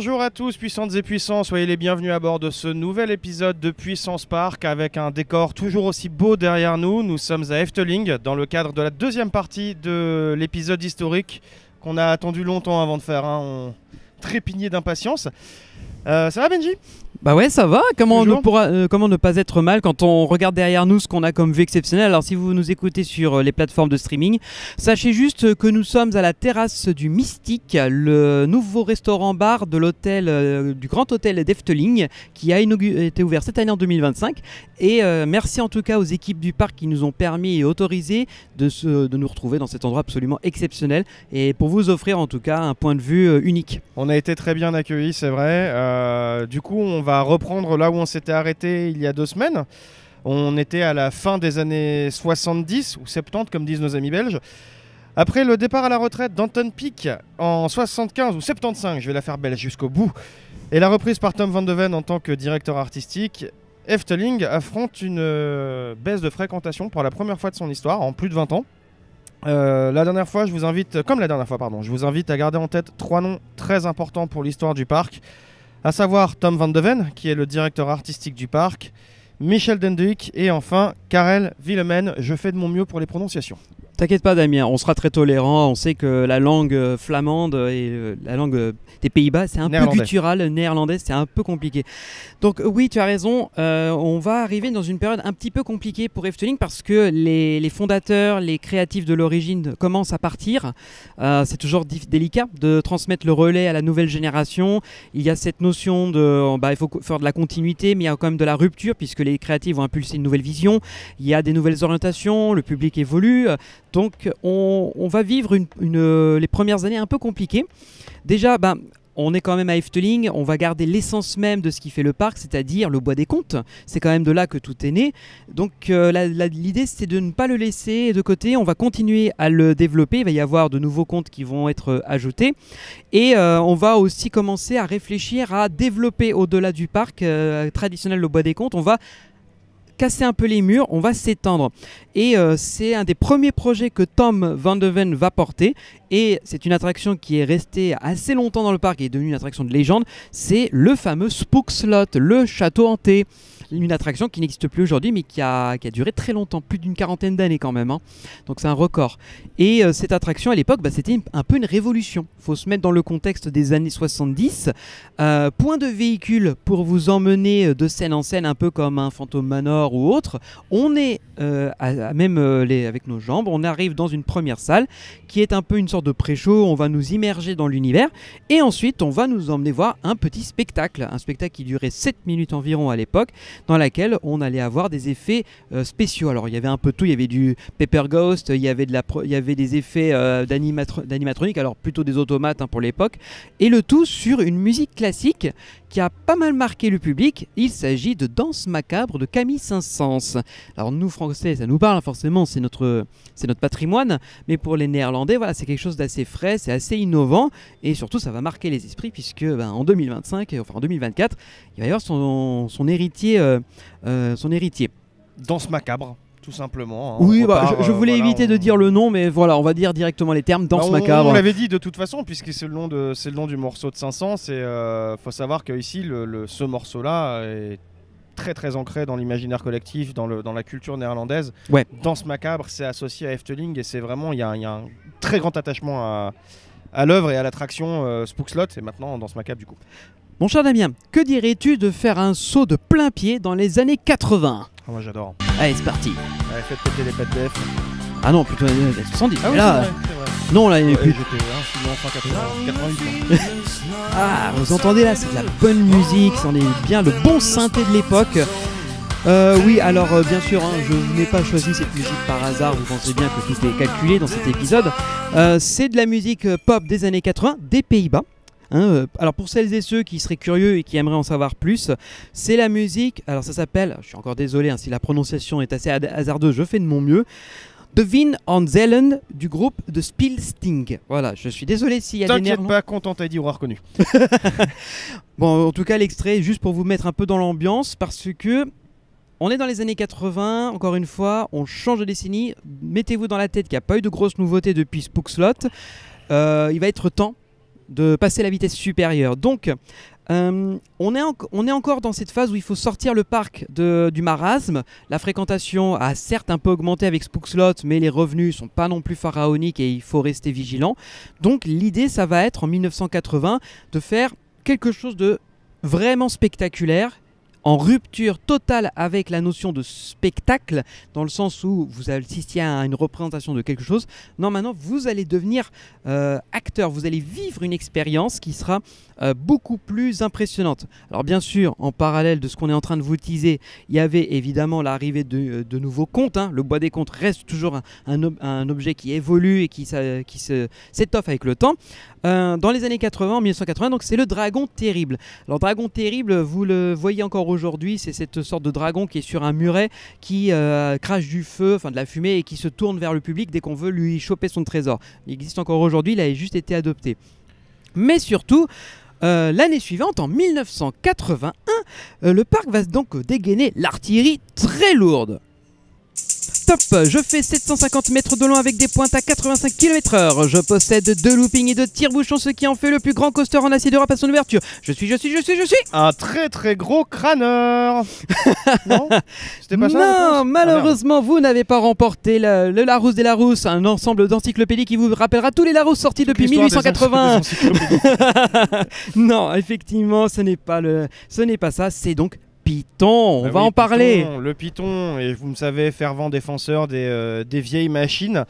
Bonjour à tous, puissantes et puissants, soyez les bienvenus à bord de ce nouvel épisode de Puissance Park avec un décor toujours aussi beau derrière nous. Nous sommes à Efteling dans le cadre de la deuxième partie de l'épisode historique qu'on a attendu longtemps avant de faire. On trépignait d'impatience. Ça va Benji ? Bah ouais, ça va. Comment ne pas être mal quand on regarde derrière nous ce qu'on a comme vue exceptionnelle. Alors si vous nous écoutez sur les plateformes de streaming, sachez juste que nous sommes à la terrasse du Mystique, le nouveau restaurant-bar de l'hôtel, du Grand Hôtel d'Efteling, qui a été ouvert cette année en 2025. Et merci en tout cas aux équipes du parc qui nous ont permis et autorisé de nous retrouver dans cet endroit absolument exceptionnel et pour vous offrir en tout cas un point de vue unique. On a été très bien accueillis, c'est vrai. Du coup, on va reprendre là où on s'était arrêté il y a 2 semaines. On était à la fin des années 70 ou 70, comme disent nos amis belges. Après le départ à la retraite d'Anton Pieck en 75 ou 75, je vais la faire belge jusqu'au bout, et la reprise par Tom van de Ven en tant que directeur artistique, Efteling affronte une baisse de fréquentation pour la première fois de son histoire en plus de 20 ans. La dernière fois, je vous invite à garder en tête 3 noms très importants pour l'histoire du parc, à savoir Tom van de Ven, qui est le directeur artistique du parc, Michel Den Duyck et enfin Karel Willemen. Je fais de mon mieux pour les prononciations. T'inquiète pas Damien, on sera très tolérant, on sait que la langue flamande et la langue des Pays-Bas c'est un peu guttural, néerlandais c'est un peu compliqué. Donc oui tu as raison, on va arriver dans une période un petit peu compliquée pour Efteling parce que les fondateurs, les créatifs de l'origine commencent à partir. C'est toujours délicat de transmettre le relais à la nouvelle génération. Il y a cette notion de, il faut faire de la continuité mais il y a quand même de la rupture puisque les créatifs vont impulser une nouvelle vision. Il y a des nouvelles orientations, le public évolue. Donc on va vivre les premières années un peu compliquées. Déjà, on est quand même à Efteling, on va garder l'essence même de ce qui fait le parc, c'est-à-dire le bois des contes. C'est quand même de là que tout est né. Donc l'idée c'est de ne pas le laisser de côté, on va continuer à le développer. Il va y avoir de nouveaux contes qui vont être ajoutés. Et on va aussi commencer à réfléchir à développer au-delà du parc traditionnel le bois des contes. On va casser un peu les murs, on va s'étendre. Et c'est un des premiers projets que Tom van de Ven va porter. Et c'est une attraction qui est restée assez longtemps dans le parc et est devenue une attraction de légende. C'est le fameux Spook Slot, le château hanté. Une attraction qui n'existe plus aujourd'hui mais qui a duré très longtemps, plus d'une 40aine d'années quand même. Donc c'est un record. Et cette attraction à l'époque, c'était un peu une révolution. Il faut se mettre dans le contexte des années 70. Point de véhicule pour vous emmener de scène en scène, un peu comme un Phantom Manor ou autre. On est avec nos jambes, on arrive dans une première salle qui est un peu une sorte de pré-show. On va nous immerger dans l'univers et ensuite on va nous emmener voir un petit spectacle. Un spectacle qui durait 7 minutes environ à l'époque, dans laquelle on allait avoir des effets spéciaux. Alors il y avait un peu tout, il y avait du Paper Ghost, il y avait des effets d'animatronique, alors plutôt des automates pour l'époque, et le tout sur une musique classique qui a pas mal marqué le public. Il s'agit de Danse macabre de Camille Saint-Saëns. Alors nous Français, ça nous parle forcément, c'est notre patrimoine, mais pour les Néerlandais, c'est quelque chose d'assez frais, c'est assez innovant, et surtout ça va marquer les esprits puisque en 2024, il va y avoir son héritier. Danse macabre. Tout simplement. Oui, je voulais éviter de dire le nom, mais voilà, on va dire directement les termes. Danse macabre. On l'avait dit de toute façon, puisque c'est le nom du morceau de 500. Faut savoir qu'ici, ce morceau-là est très très ancré dans l'imaginaire collectif, dans la culture néerlandaise. Ouais. Danse macabre, c'est associé à Efteling et c'est vraiment, il y a un très grand attachement à l'œuvre et à l'attraction Spook Slot et maintenant Danse macabre du coup. Mon cher Damien, que dirais-tu de faire un saut de plein pied dans les années 80 ? Moi j'adore. Allez, c'est parti. Allez, faites péter les pattes d'Ef. Ah non, plutôt les 70. Ah oui, là, c'est vrai. Non, là, il n'y a plus. J'étais 88. Ah, vous entendez là, c'est de la bonne musique, c'en est bien le bon synthé de l'époque. Oui, alors bien sûr, je n'ai pas choisi cette musique par hasard, vous pensez bien que tout est calculé dans cet épisode. C'est de la musique pop des années 80, des Pays-Bas. Alors pour celles et ceux qui seraient curieux et qui aimeraient en savoir plus, c'est la musique, alors ça s'appelle, je suis encore désolé si la prononciation est assez hasardeuse, je fais de mon mieux, De Wien en Zeeland du groupe de Spielsting. Voilà, je suis désolé s'il y a des nerfs. T'inquiète pas, content t'as dit, on aura reconnu. Bon, en tout cas l'extrait, juste pour vous mettre un peu dans l'ambiance, parce que on est dans les années 80, encore une fois, on change de décennie, mettez-vous dans la tête qu'il n'y a pas eu de grosses nouveautés depuis Spook Slot, il va être temps de passer la vitesse supérieure. Donc, on est encore dans cette phase où il faut sortir le parc du marasme. La fréquentation a certes un peu augmenté avec Spookslot, mais les revenus sont pas non plus pharaoniques et il faut rester vigilant. Donc l'idée, ça va être en 1980 de faire quelque chose de vraiment spectaculaire, en rupture totale avec la notion de spectacle, dans le sens où vous assistiez à une représentation de quelque chose. Non, maintenant, vous allez devenir acteur, vous allez vivre une expérience qui sera beaucoup plus impressionnante. Alors bien sûr, en parallèle de ce qu'on est en train de vous teaser, il y avait évidemment l'arrivée de nouveaux contes. Le bois des contes reste toujours un objet qui évolue et qui s'étoffe avec le temps. Dans les années 80, en 1980, donc c'est le dragon terrible. Alors dragon terrible, vous le voyez encore aujourd'hui, c'est cette sorte de dragon qui est sur un muret, qui crache du feu, enfin de la fumée, et qui se tourne vers le public dès qu'on veut lui choper son trésor. Il existe encore aujourd'hui, il a juste été adopté. Mais surtout, l'année suivante, en 1981, le parc va donc dégainer l'artillerie très lourde. Top, je fais 750 mètres de long avec des pointes à 85 km/h. Je possède 2 loopings et 2 tire-bouchons, ce qui en fait le plus grand coaster en acier d'Europe à son ouverture. Je suis un très très gros crâneur. Non, c'était pas ça? Non, malheureusement, vous n'avez pas remporté le Larousse des Larousses, un ensemble d'encyclopédies qui vous rappellera tous les Larousses sortis depuis 1880. Non, effectivement, ce n'est pas ça, c'est donc Python, on va en parler. Le Python, et vous me savez, fervent défenseur des vieilles machines.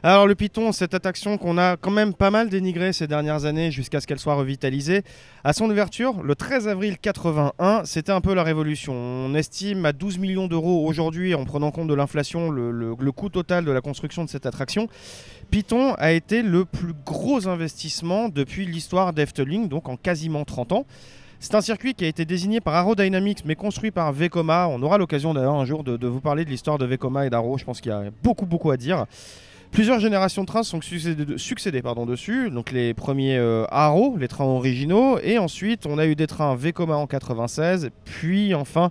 Alors le Python, cette attraction qu'on a quand même pas mal dénigrée ces dernières années jusqu'à ce qu'elle soit revitalisée, à son ouverture, le 13 avril 81, c'était un peu la révolution. On estime à 12 millions d'euros aujourd'hui, en prenant compte de l'inflation, le coût total de la construction de cette attraction. Python a été le plus gros investissement depuis l'histoire d'Efteling, donc en quasiment 30 ans. C'est un circuit qui a été désigné par Arrow Dynamics mais construit par Vekoma. On aura l'occasion d'ailleurs un jour de vous parler de l'histoire de Vekoma et d'Arrow. Je pense qu'il y a beaucoup à dire. Plusieurs générations de trains sont succédées dessus. Donc les premiers Arrow, les trains originaux. Et ensuite on a eu des trains Vekoma en 96. Puis enfin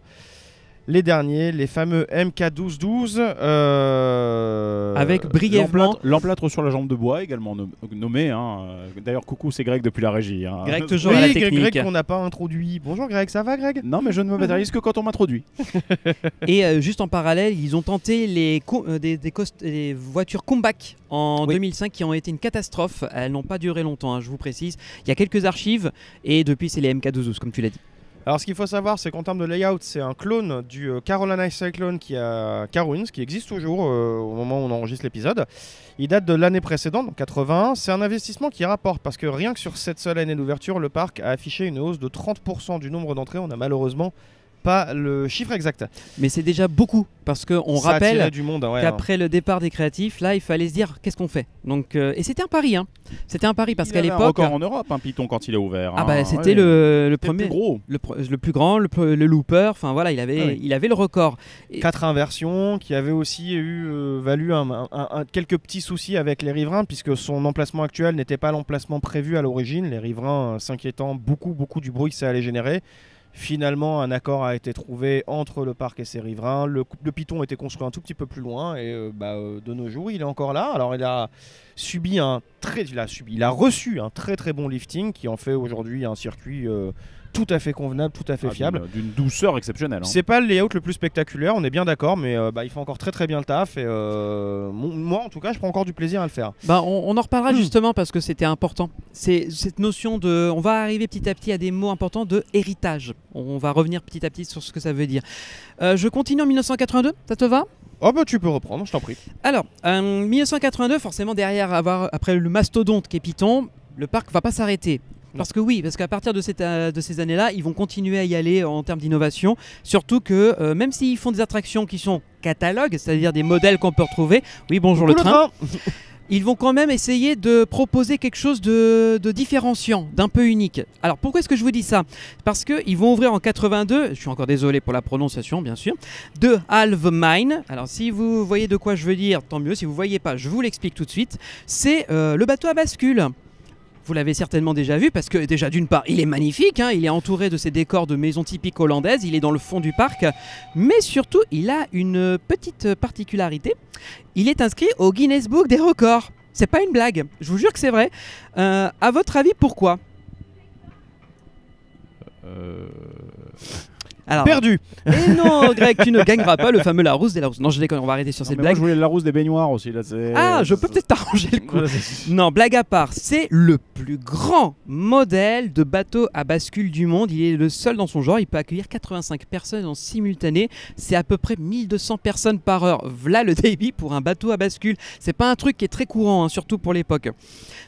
les derniers, les fameux MK1212. Avec brièvement l'emplâtre sur la jambe de bois, également nommé. D'ailleurs, coucou, c'est Greg depuis la régie. Greg, toujours à la technique. Greg qu'on n'a pas introduit. Bonjour Greg, ça va Greg? Non, mais je ne me matérialise que quand on m'introduit. Et juste en parallèle, ils ont tenté les voitures comeback en 2005 qui ont été une catastrophe. Elles n'ont pas duré longtemps, je vous précise. Il y a quelques archives et depuis, c'est les MK1212, comme tu l'as dit. Alors ce qu'il faut savoir, c'est qu'en termes de layout, c'est un clone du Carolina Cyclone qui existe toujours au moment où on enregistre l'épisode. Il date de l'année précédente, donc 81. C'est un investissement qui rapporte parce que rien que sur cette seule année d'ouverture, le parc a affiché une hausse de 30% du nombre d'entrées. On n'a malheureusement pas le chiffre exact. Mais c'est déjà beaucoup parce qu'on rappelle qu'après le départ des créatifs, là il fallait se dire qu'est-ce qu'on fait. Donc, et c'était un pari. C'était un pari parce qu'à l'époque. Un record en Europe, Python, quand il est ouvert. C'était le premier. Le plus grand, le looper. Enfin voilà, il avait le record. 4 inversions qui avaient aussi valu quelques petits soucis avec les riverains puisque son emplacement actuel n'était pas l'emplacement prévu à l'origine. Les riverains s'inquiétant beaucoup du bruit que ça allait générer. Finalement, un accord a été trouvé entre le parc et ses riverains. Le Python était construit un tout petit peu plus loin et de nos jours, il est encore là. Alors, il a reçu un très bon lifting qui en fait aujourd'hui un circuit tout à fait convenable, tout à fait fiable. D'une douceur exceptionnelle. C'est pas le layout le plus spectaculaire, on est bien d'accord, mais il fait encore très bien le taf. Et moi, en tout cas, je prends encore du plaisir à le faire. On en reparlera justement parce que c'était important. C'est cette notion de. On va arriver petit à petit à des mots importants de héritage. On va revenir petit à petit sur ce que ça veut dire. Je continue en 1982, ça te va ? Oh tu peux reprendre, je t'en prie. Alors, 1982, forcément après le mastodonte qu'est Python, le parc va pas s'arrêter. Parce qu'à partir de ces années-là, ils vont continuer à y aller en termes d'innovation. Surtout que même s'ils font des attractions qui sont catalogues, c'est-à-dire des modèles qu'on peut retrouver. Oui, bonjour le train. Ils vont quand même essayer de proposer quelque chose de différenciant, d'un peu unique. Alors pourquoi est-ce que je vous dis ça ? Parce qu'ils vont ouvrir en 82, je suis encore désolé pour la prononciation bien sûr, de Halve Mine. Alors si vous voyez de quoi je veux dire, tant mieux. Si vous ne voyez pas, je vous l'explique tout de suite. C'est le bateau à bascule. Vous l'avez certainement déjà vu parce que déjà d'une part il est magnifique, il est entouré de ces décors de maisons typiques hollandaises, il est dans le fond du parc, mais surtout il a une petite particularité, il est inscrit au Guinness Book des records. c'est pas une blague. Je vous jure que c'est vrai. À votre avis, pourquoi ? Alors, Perdu. Et non, Greg, tu ne gagneras pas le fameux Larousse des Larousses. Non, je déconne, on va arrêter sur cette Moi, blague. je voulais le Larousse des baignoires aussi. Là, Je peux peut-être t'arranger le coup. Non, blague à part, c'est le plus grand modèle de bateau à bascule du monde. Il est le seul dans son genre. Il peut accueillir 85 personnes en simultané. C'est à peu près 1200 personnes par heure. Voilà le débit pour un bateau à bascule. C'est pas un truc qui est très courant, surtout pour l'époque.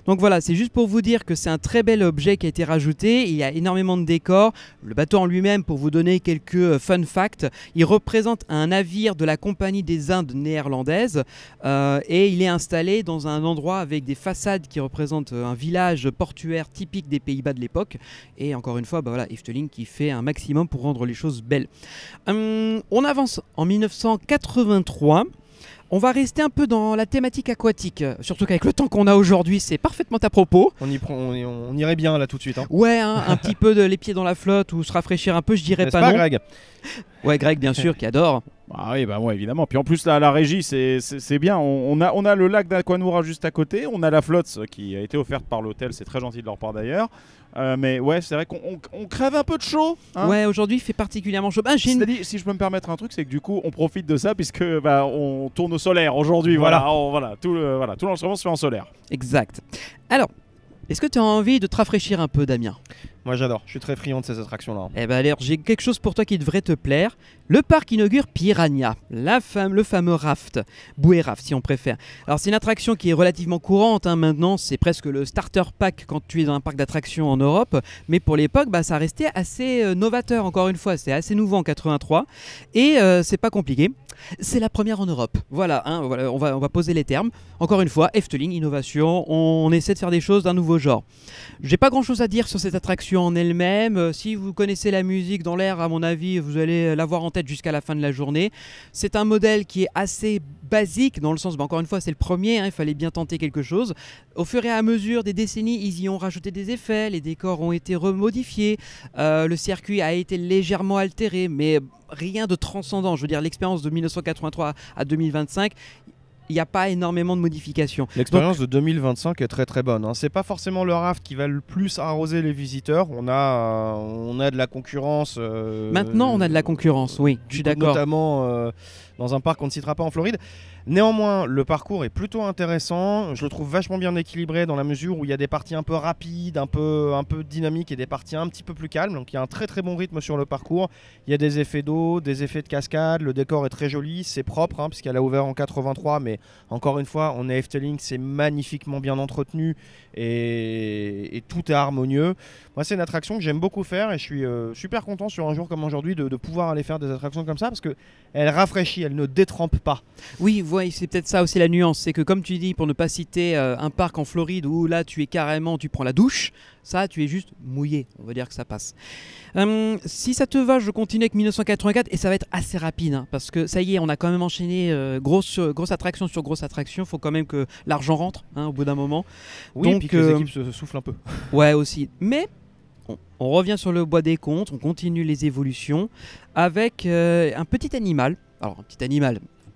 Donc voilà, c'est juste pour vous dire que c'est un très bel objet qui a été rajouté. Il y a énormément de décors. Le bateau en lui-même, pour vous donner quelques fun facts, il représente un navire de la Compagnie des Indes néerlandaises et il est installé dans un endroit avec des façades qui représentent un village portuaire typique des Pays-Bas de l'époque. Et encore une fois, Efteling qui fait un maximum pour rendre les choses belles. On avance en 1983. On va rester un peu dans la thématique aquatique, surtout qu'avec le temps qu'on a aujourd'hui, c'est parfaitement à propos. On irait bien là tout de suite. Ouais, un petit peu les pieds dans la flotte ou se rafraîchir un peu, je dirais pas non. Greg. Ouais, Greg, bien sûr, qui adore. Ah oui, moi évidemment. Puis en plus, là, la régie, c'est bien. On a le lac d'Aquanura juste à côté. On a la flotte qui a été offerte par l'hôtel. C'est très gentil de leur part d'ailleurs. Mais ouais, c'est vrai qu'on crève un peu de chaud. Hein. Ouais, aujourd'hui, il fait particulièrement chaud. C'est-à-dire, si je peux me permettre un truc, c'est que du coup, on profite de ça puisque on tourne au solaire aujourd'hui. Voilà. Tout l'enregistrement se fait en solaire. Exact. Alors, est-ce que tu as envie de te rafraîchir un peu, Damien ? Moi j'adore, je suis très friand de ces attractions-là. Eh ben alors, j'ai quelque chose pour toi qui devrait te plaire. Le parc inaugure Piranha, le fameux raft, bouée raft si on préfère. Alors c'est une attraction qui est relativement courante maintenant, c'est presque le starter pack quand tu es dans un parc d'attractions en Europe. Mais pour l'époque, ça restait assez novateur encore une fois, c'est assez nouveau en 83. Et c'est pas compliqué. C'est la première en Europe. Voilà, on va poser les termes. Encore une fois, Efteling, innovation, on essaie de faire des choses d'un nouveau genre. J'ai pas grand chose à dire sur cette attraction en elle-même. Si vous connaissez la musique dans l'air, à mon avis, vous allez l'avoir en tête jusqu'à la fin de la journée. C'est un modèle qui est assez basique, dans le sens, encore une fois, c'est le premier, il fallait bien tenter quelque chose. Au fur et à mesure des décennies, ils y ont rajouté des effets, les décors ont été remodifiés, le circuit a été légèrement altéré, mais rien de transcendant. Je veux dire, l'expérience de 1983 à 2025, il n'y a pas énormément de modifications. L'expérience de 2025 est très très bonne. Hein. C'est pas forcément le raft qui va le plus arroser les visiteurs. On a de la concurrence. Maintenant, on a de la concurrence, oui, je suis d'accord. Notamment dans un parc qu'on ne citera pas en Floride. Néanmoins, le parcours est plutôt intéressant. Je le trouve vachement bien équilibré dans la mesure où il y a des parties un peu rapides, un peu dynamiques et des parties un petit peu plus calmes. Donc il y a un très très bon rythme sur le parcours. Il y a des effets d'eau, des effets de cascade. Le décor est très joli, c'est propre puisqu'elle a ouvert en 83. Mais encore une fois, on est Efteling, c'est magnifiquement bien entretenu et tout est harmonieux. Moi, c'est une attraction que j'aime beaucoup faire et je suis super content sur un jour comme aujourd'hui de pouvoir aller faire des attractions comme ça parce qu'elle rafraîchit, elle ne détrempe pas. Oui, c'est peut-être ça aussi la nuance, c'est que comme tu dis, pour ne pas citer un parc en Floride où là tu prends la douche, ça tu es juste mouillé, on va dire que ça passe. Si ça te va, je continue avec 1984 et ça va être assez rapide parce que ça y est, on a quand même enchaîné grosse attraction sur grosse attraction, faut quand même que l'argent rentre au bout d'un moment. Oui, donc, et puis que les équipes se soufflent un peu. Ouais aussi, mais on revient sur le bois des comptes, on continue les évolutions avec un petit animal,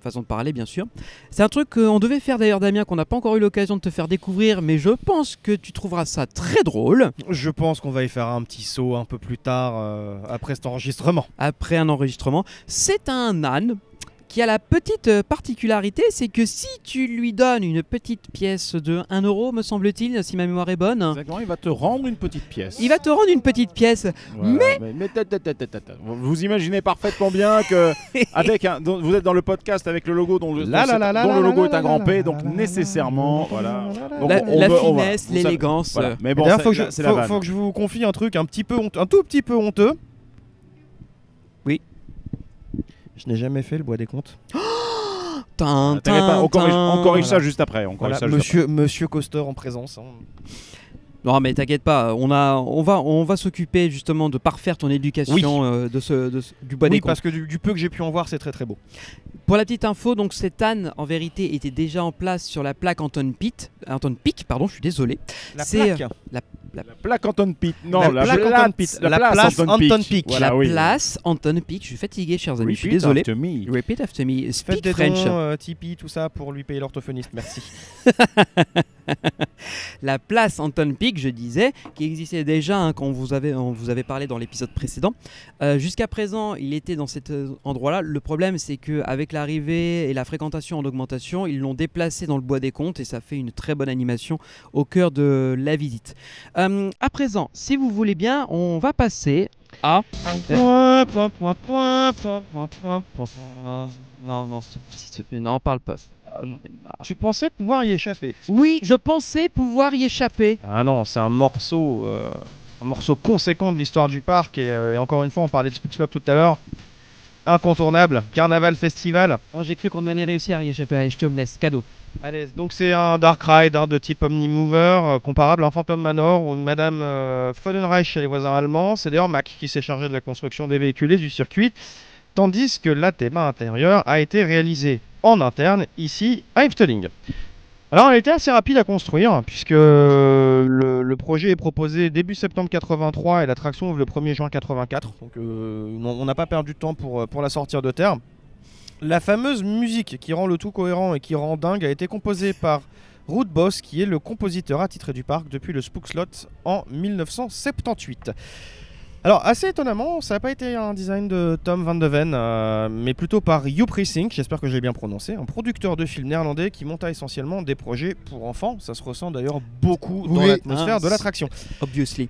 façon de parler bien sûr. C'est un truc qu'on devait faire d'ailleurs, Damien, qu'on n'a pas encore eu l'occasion de te faire découvrir, mais je pense que tu trouveras ça très drôle. Je pense qu'on va y faire un petit saut un peu plus tard après cet enregistrement. Après un enregistrement. C'est un âne qui a la petite particularité, c'est que si tu lui donnes une petite pièce de 1 €, me semble-t-il, si ma mémoire est bonne. Exactement, il va te rendre une petite pièce. Il va te rendre une petite pièce. Voilà, mais vous imaginez parfaitement bien que vous êtes dans le podcast avec le logo dont le logo est un grand P, donc nécessairement, voilà. Donc la finesse, l'élégance. Voilà. Mais bon, faut que je vous confie un truc un tout petit peu honteux. Oui. Je n'ai jamais fait le bois des comptes. On corrige ça juste après. Monsieur Coster en présence. Non mais t'inquiète pas, on va s'occuper justement de parfaire ton éducation du bois des comptes. Oui, parce que du peu que j'ai pu en voir, c'est très très beau. Pour la petite info, donc cet âne en vérité était déjà en place sur la plaque Anton Pieck, je suis désolé. La La plaque Anton Pieck. Non, La plaque Anton Pieck. La La place Anton Pieck. Voilà, La oui. place Anton Pieck. Je suis fatigué, chers amis. Je suis Repeat désolé. after me. Repeat after me. Faites Speak des French. dons, Tipeee, tout ça pour lui payer l'orthophoniste. Merci. La place Anton Pieck, je disais, qui existait déjà hein, quand on vous avait parlé dans l'épisode précédent. Jusqu'à présent, il était dans cet endroit-là. Le problème, c'est qu'avec l'arrivée et la fréquentation en augmentation, ils l'ont déplacé dans le Bois des Comtes et ça fait une très bonne animation au cœur de la visite. À présent, si vous voulez bien, on va passer à... Non, parle pas. Tu pensais pouvoir y échapper? Oui, je pensais pouvoir y échapper. Ah non, c'est un morceau conséquent de l'histoire du parc. Et encore une fois, on parlait de Spook Club tout à l'heure. Incontournable, Carnaval Festival. Oh, j'ai cru qu'on allait réussir à y échapper. Allez, je te laisse, cadeau. Allez, donc c'est un dark ride de type Omnimover, comparable à un Phantom Manor ou une Madame Freudenreich chez les voisins allemands. C'est d'ailleurs Mack qui s'est chargé de la construction des véhicules et du circuit, tandis que la théma intérieure a été réalisée en interne ici à Efteling. Alors elle était assez rapide à construire puisque le projet est proposé début septembre 83 et l'attraction ouvre le 1er juin 84. Donc on n'a pas perdu de temps pour la sortir de terre. La fameuse musique qui rend le tout cohérent et qui rend dingue a été composée par Ruud Bos, qui est le compositeur attitré du parc depuis le Spook Slot en 1978. Alors, assez étonnamment, ça n'a pas été un design de Tom van de Ven, mais plutôt par Joep Riesink, j'espère que j'ai bien prononcé, un producteur de films néerlandais qui monta essentiellement des projets pour enfants. Ça se ressent d'ailleurs beaucoup dans l'atmosphère de l'attraction. Obviously.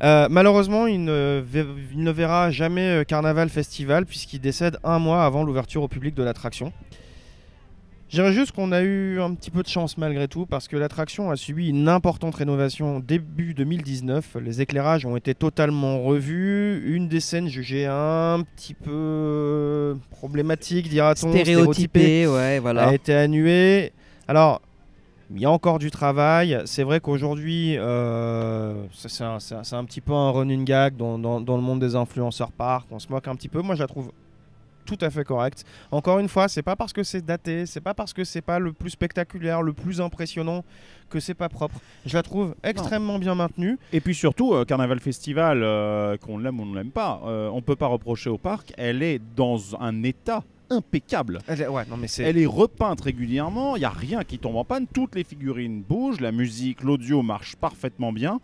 Malheureusement, il ne verra jamais Carnaval Festival puisqu'il décède un mois avant l'ouverture au public de l'attraction. Je dirais juste qu'on a eu un petit peu de chance malgré tout parce que l'attraction a subi une importante rénovation début 2019. Les éclairages ont été totalement revus. Une des scènes jugée un petit peu problématique, dira-t-on, stéréotypée, ouais, voilà. a été annulée. Alors, il y a encore du travail. C'est vrai qu'aujourd'hui, c'est un petit peu un running gag dans le monde des influenceurs parcs. On se moque un petit peu. Moi, je la trouve tout à fait correcte. Encore une fois, c'est pas parce que c'est daté, c'est pas parce que c'est pas le plus spectaculaire, le plus impressionnant que c'est pas propre. Je la trouve extrêmement bien maintenue. Et puis surtout, Carnaval Festival, qu'on l'aime ou on ne l'aime pas, on peut pas reprocher au parc. Elle est dans un état impeccable. Elle est repeinte régulièrement, il n'y a rien qui tombe en panne, toutes les figurines bougent, la musique, l'audio marche parfaitement bien.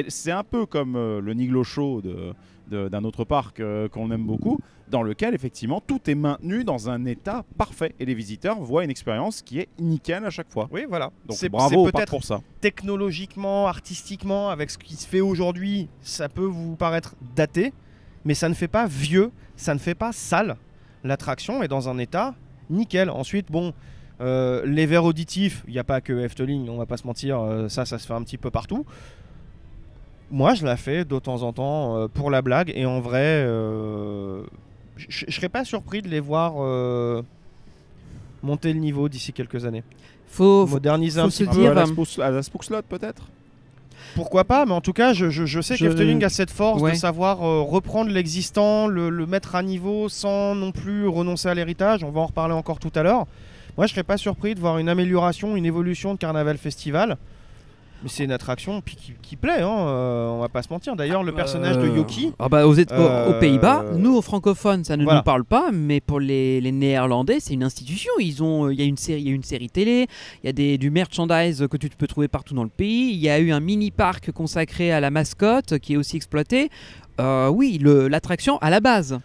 C'est un peu comme le Niglo Show d'un autre parc qu'on aime beaucoup, dans lequel effectivement tout est maintenu dans un état parfait et les visiteurs voient une expérience qui est nickel à chaque fois. Oui, voilà. Donc bravo au parc peut-être pour ça. Technologiquement, artistiquement, avec ce qui se fait aujourd'hui, ça peut vous paraître daté, mais ça ne fait pas vieux, ça ne fait pas sale. L'attraction est dans un état nickel. Ensuite, bon, les verres auditifs, il n'y a pas que Efteling, on va pas se mentir, ça se fait un petit peu partout. Moi, je la fais de temps en temps pour la blague, et en vrai, je serais pas surpris de les voir monter le niveau d'ici quelques années. Moderniser un petit peu. À la Spook Slot peut-être. Pourquoi pas, mais en tout cas, je sais qu'Efteling a cette force de savoir reprendre l'existant, le mettre à niveau sans non plus renoncer à l'héritage. On va en reparler encore tout à l'heure. Moi, je serais pas surpris de voir une amélioration, une évolution de Carnaval Festival. Mais c'est une attraction qui plaît, on va pas se mentir. D'ailleurs, le personnage de Yoki... aux Pays-Bas, nous, aux francophones, ça ne nous parle pas, mais pour les Néerlandais, c'est une institution. Il y a une série télé, il y a du merchandise que tu peux trouver partout dans le pays. Il y a eu un mini-parc consacré à la mascotte qui est aussi exploité. L'attraction, à la base...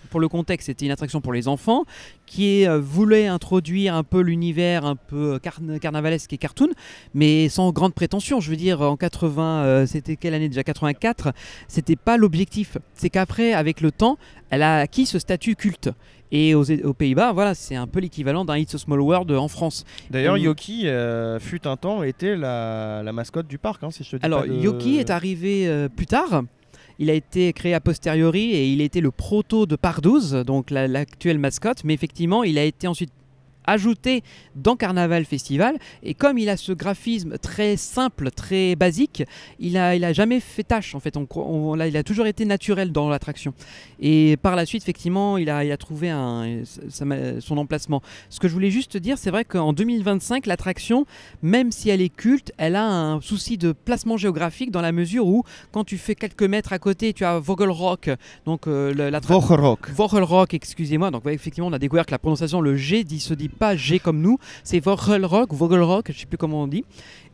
Pour le contexte, c'était une attraction pour les enfants qui voulait introduire un peu l'univers un peu carnavalesque et cartoon, mais sans grande prétention. Je veux dire, en 80, c'était quelle année déjà, 84, c'était pas l'objectif. C'est qu'après, avec le temps, elle a acquis ce statut culte. Et aux Pays-Bas, voilà, c'est un peu l'équivalent d'un It's a Small World en France. D'ailleurs, Yoki fut un temps était la mascotte du parc, si je te dis. Alors, pas de... Yoki est arrivé plus tard. Il a été créé a posteriori et il était le proto de Pardouz, donc l'actuelle mascotte. Mais effectivement, il a été ensuite ajouté dans Carnaval Festival, et comme il a ce graphisme très simple, très basique, il a jamais fait tâche en fait. Là, il a toujours été naturel dans l'attraction, et par la suite effectivement il a trouvé son emplacement. Ce que je voulais juste dire, c'est vrai qu'en 2025 l'attraction, même si elle est culte, elle a un souci de placement géographique, dans la mesure où quand tu fais quelques mètres à côté, tu as Vogelrock, donc Vogelrock, excusez-moi. Donc ouais, effectivement on a découvert que la prononciation, le G se dit pas G comme nous, c'est Vogelrock, je sais plus comment on dit.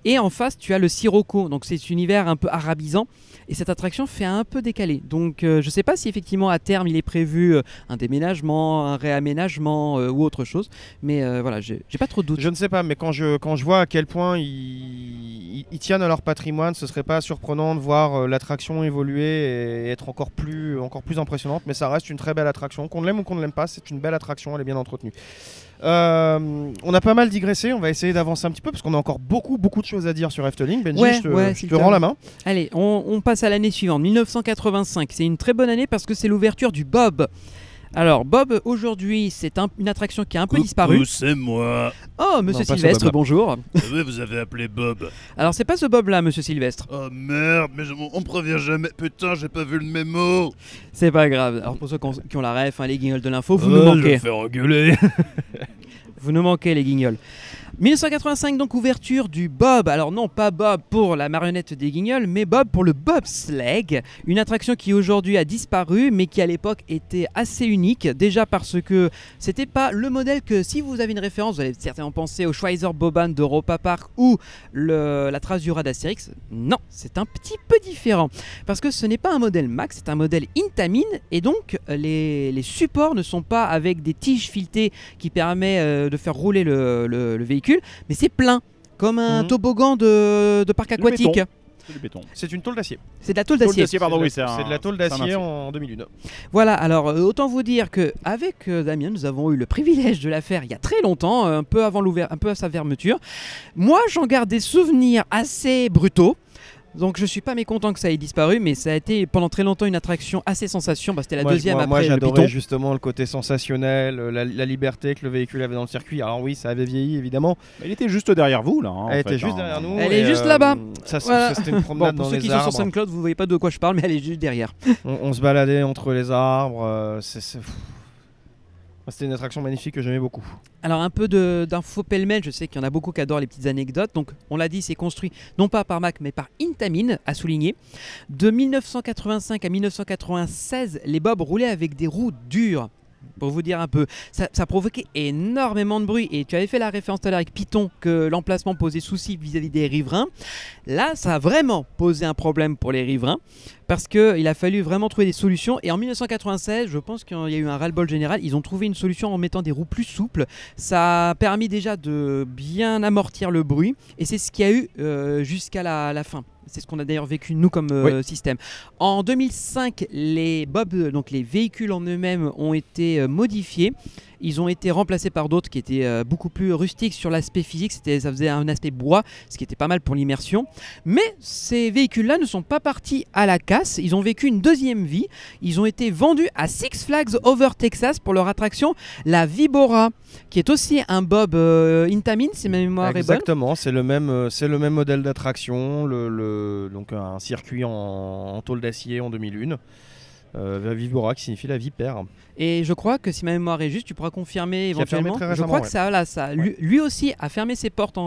Et en face tu as le Sirocco, donc c'est cet univers un peu arabisant, et cette attraction fait un peu décalé. Donc je sais pas si effectivement à terme il est prévu un déménagement, un réaménagement ou autre chose, mais voilà, j'ai pas trop de doute. Je ne sais pas, mais quand je vois à quel point ils tiennent à leur patrimoine, ce serait pas surprenant de voir l'attraction évoluer et être encore plus impressionnante. Mais ça reste une très belle attraction, qu'on l'aime ou qu'on ne l'aime pas, c'est une belle attraction, elle est bien entretenue. On a pas mal digressé, on va essayer d'avancer un petit peu parce qu'on a encore beaucoup de choses à dire sur Efteling. Benji, je te rends la main. Allez, on passe à l'année suivante, 1985. C'est une très bonne année parce que c'est l'ouverture du Bob. Alors Bob, aujourd'hui, c'est une attraction qui a un peu disparu. C'est moi. Oh, Monsieur Sylvestre, bonjour. Oui, vous avez appelé Bob. Alors c'est pas ce Bob là, Monsieur Sylvestre. Oh merde, mais on me prévient jamais. Putain, j'ai pas vu le mémo. C'est pas grave. Alors pour ceux qui ont la ref, les guignols de l'info, vous nous manquez. Je vais faire engueuler. Vous nous manquez, les guignols. 1985, donc ouverture du Bob. Alors non, pas Bob pour la marionnette des Guignols, mais Bob pour le bobsleigh, une attraction qui aujourd'hui a disparu, mais qui à l'époque était assez unique. Déjà parce que c'était pas le modèle que, si vous avez une référence, vous allez certainement penser au Schweizer Boban d'Europa Park ou la trace du rat d'Astérix. Non, c'est un petit peu différent. Parce que ce n'est pas un modèle Max, c'est un modèle Intamin, et donc les supports ne sont pas avec des tiges filetées qui permettent de faire rouler le véhicule, mais c'est plein, comme un toboggan de parc aquatique. C'est du béton. C'est une tôle d'acier. C'est de la tôle d'acier. C'est de la tôle d'acier en 2001. Voilà, alors autant vous dire qu'avec Damien, nous avons eu le privilège de la faire il y a très longtemps, un peu à sa fermeture. Moi, j'en garde des souvenirs assez brutaux. Donc je suis pas mécontent que ça ait disparu, mais ça a été pendant très longtemps une attraction assez sensation. C'était la deuxième après le Python. Moi j'adorais justement le côté sensationnel, la liberté que le véhicule avait dans le circuit. Alors oui, ça avait vieilli évidemment. Elle était juste derrière vous là. Elle était juste derrière nous. Elle est juste là-bas. Ça c'était une promenade pour dans ceux les qui arbres. sont sur SoundCloud, vous voyez pas de quoi je parle, mais elle est juste derrière. On se baladait entre les arbres. C'était une attraction magnifique que j'aimais beaucoup. Alors un peu d'infos pêle-mêle, je sais qu'il y en a beaucoup qui adorent les petites anecdotes. Donc on l'a dit, c'est construit non pas par Mack mais par Intamin, à souligner. De 1985 à 1996, les Bobs roulaient avec des roues dures. Pour vous dire un peu, ça provoquait énormément de bruit. Et tu avais fait la référence tout à l'heure avec Python que l'emplacement posait souci vis-à-vis des riverains. Là, ça a vraiment posé un problème pour les riverains parce qu'il a fallu vraiment trouver des solutions. Et en 1996, je pense qu'il y a eu un ras-le-bol général. Ils ont trouvé une solution en mettant des roues plus souples. Ça a permis déjà de bien amortir le bruit. Et c'est ce qu'il y a eu jusqu'à la fin. C'est ce qu'on a d'ailleurs vécu nous comme système. En 2005, les Bobs, donc les véhicules en eux-mêmes, ont été modifiés. Ils ont été remplacés par d'autres qui étaient beaucoup plus rustiques sur l'aspect physique. Ça faisait un aspect bois, ce qui était pas mal pour l'immersion. Mais ces véhicules-là ne sont pas partis à la casse. Ils ont vécu une deuxième vie. Ils ont été vendus à Six Flags Over Texas pour leur attraction, la Vibora, qui est aussi un Bob Intamin, si ma mémoire est bonne. Exactement, c'est le même modèle d'attraction, donc un circuit en tôle d'acier en 2001. Vibora qui signifie la vipère. Et je crois que si ma mémoire est juste, tu pourras confirmer éventuellement. Je crois que lui aussi a fermé ses portes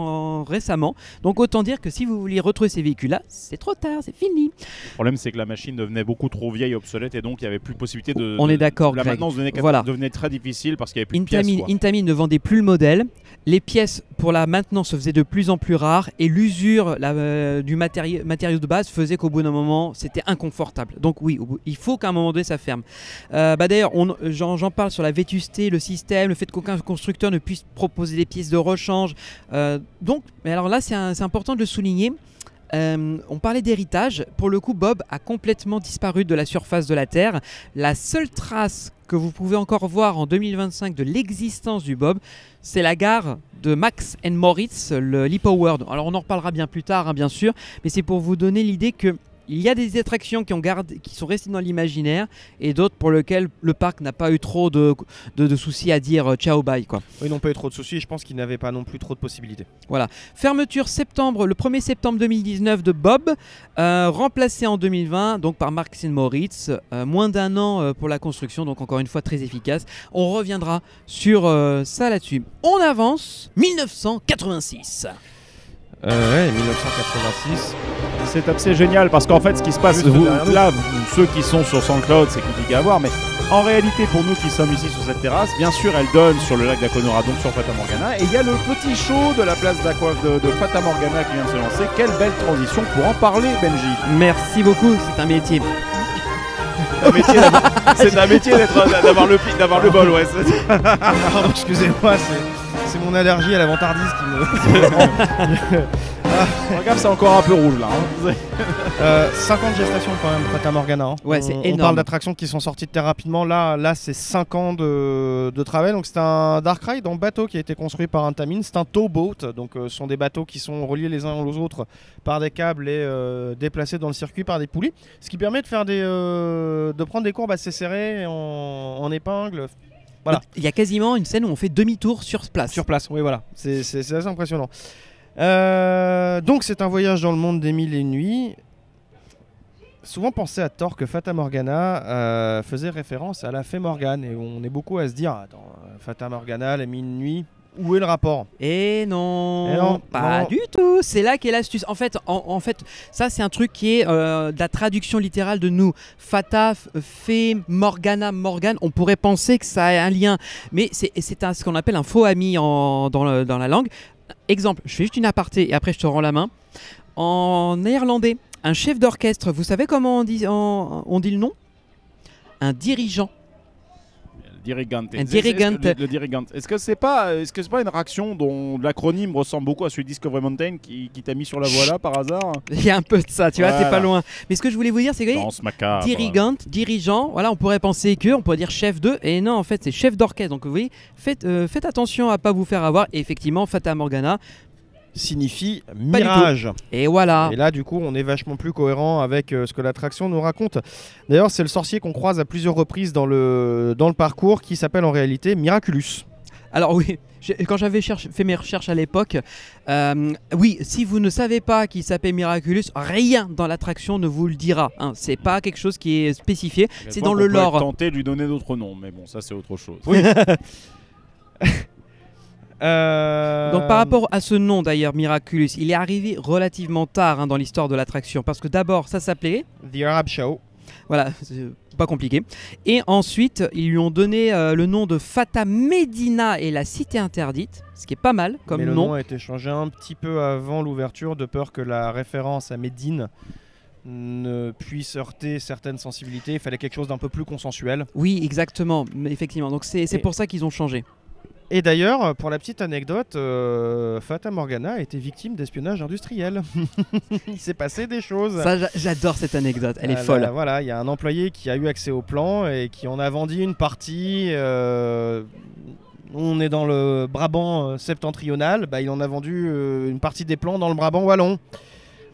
récemment. Donc autant dire que si vous vouliez retrouver ces véhicules-là, c'est trop tard, c'est fini. Le problème c'est que la machine devenait beaucoup trop vieille, obsolète, et donc il n'y avait plus possibilité de. On est d'accord. La maintenance devenait très difficile parce qu'il n'y avait plus de pièces. Intamin ne vendait plus le modèle. Les pièces pour la maintenance se faisaient de plus en plus rares et l'usure du matériau de base faisait qu'au bout d'un moment c'était inconfortable. Donc oui, il faut qu'à un moment donné ça ferme. D'ailleurs, j'en parle sur la vétusté, le système, le fait qu'aucun constructeur ne puisse proposer des pièces de rechange. Mais alors là, c'est important de le souligner. On parlait d'héritage. Pour le coup, Bob a complètement disparu de la surface de la Terre. La seule trace que vous pouvez encore voir en 2025 de l'existence du Bob, c'est la gare de Max & Moritz, le l'e-Power. Alors on en reparlera bien plus tard, bien sûr, mais c'est pour vous donner l'idée que il y a des attractions qui sont restées dans l'imaginaire et d'autres pour lesquelles le parc n'a pas eu trop de soucis à dire ciao bye quoi. Oui, ils n'ont pas eu trop de soucis et je pense qu'ils n'avaient pas non plus trop de possibilités. Voilà. Fermeture le 1er septembre 2019 de Bob, remplacé en 2020 donc par Marks & Moritz, moins d'1 an pour la construction, donc encore une fois très efficace. On reviendra sur ça là-dessus. On avance, 1986. Ouais, 1986. C'est génial parce qu'en fait, ce qui se passe, ceux qui sont sur SoundCloud, c'est compliqué à voir, mais en réalité, pour nous qui sommes ici sur cette terrasse, bien sûr, elle donne sur le lac d'Aquanura, donc sur Fata Morgana, et il y a le petit show de la place de Fata Morgana qui vient de se lancer. Quelle belle transition pour en parler, Benji. Merci beaucoup, c'est un métier. C'est un métier d'avoir le bol, ouais. Pardon, excusez-moi, c'est mon allergie à la vantardise qui me... Regarde, c'est encore un peu rouge là. 5 ans de gestation quand même, Fata Morgana. Hein. Ouais, c'est énorme. On parle d'attractions qui sont sorties très rapidement. Là c'est 5 ans de travail. Donc c'est un dark ride en bateau qui a été construit par Intamin. C'est un towboat. Donc ce sont des bateaux qui sont reliés les uns aux autres par des câbles et déplacés dans le circuit par des poulies. Ce qui permet de faire de prendre des courbes assez serrées en épingle. Voilà. Il y a quasiment une scène où on fait demi-tour sur place. Sur place, oui voilà. C'est assez impressionnant. Donc c'est un voyage dans le monde des mille et une nuits. Souvent pensé à tort que Fata Morgana faisait référence à la Fée Morgane. Et on est beaucoup à se dire, attends, Fata Morgana, la mille et une nuits, où est le rapport ? Et non, pas du tout. C'est là qu'est l'astuce. En fait, ça c'est un truc qui est de la traduction littérale de nous. Fata, Fée, Morgana, Morgane. On pourrait penser que ça a un lien, mais c'est ce qu'on appelle un faux ami dans la langue. Exemple, je fais juste une aparté et après je te rends la main. En néerlandais, un chef d'orchestre, vous savez comment on dit le nom ? Un dirigeant. Dirigante. Un dirigante. Le dirigante. Est-ce que c'est pas une réaction dont l'acronyme ressemble beaucoup à celui de Discovery Mountain qui t'a mis sur la voie là par hasard ? Il y a un peu de ça, tu vois, t'es pas loin. Mais ce que je voulais vous dire, c'est que dirigante, dirigeant, voilà, on pourrait penser on pourrait dire chef de, et non, en fait, c'est chef d'orchestre. Donc vous voyez, faites attention à pas vous faire avoir. Et effectivement, Fata Morgana signifie mirage. Et voilà. Et là, du coup, on est vachement plus cohérent avec ce que l'attraction nous raconte. D'ailleurs, c'est le sorcier qu'on croise à plusieurs reprises dans le parcours qui s'appelle en réalité Miraculous. Alors oui, quand j'avais fait mes recherches à l'époque, oui, si vous ne savez pas qu'il s'appelle Miraculous, rien dans l'attraction ne vous le dira. Hein. C'est pas quelque chose qui est spécifié, c'est dans le lore. On peut tenter de lui donner d'autres noms, mais bon, ça c'est autre chose. Oui. Donc par rapport à ce nom d'ailleurs, Miraculous, il est arrivé relativement tard dans l'histoire de l'attraction parce que d'abord ça s'appelait The Arab Show. Voilà, c'est pas compliqué. Et ensuite ils lui ont donné le nom de Fata Medina et la cité interdite, ce qui est pas mal comme nom. Mais le nom. nom a été changé un petit peu avant l'ouverture de peur que la référence à Médine ne puisse heurter certaines sensibilités. Il fallait quelque chose d'un peu plus consensuel. Oui, exactement, effectivement. Donc c'est pour ça qu'ils ont changé. Et d'ailleurs, pour la petite anecdote, Fata Morgana a été victime d'espionnage industriel. Il s'est passé des choses. Ça, j'adore cette anecdote, elle est folle. Voilà, il y a un employé qui a eu accès au plan et qui en a vendu une partie. On est dans le Brabant septentrional, il en a vendu une partie des plans dans le Brabant wallon.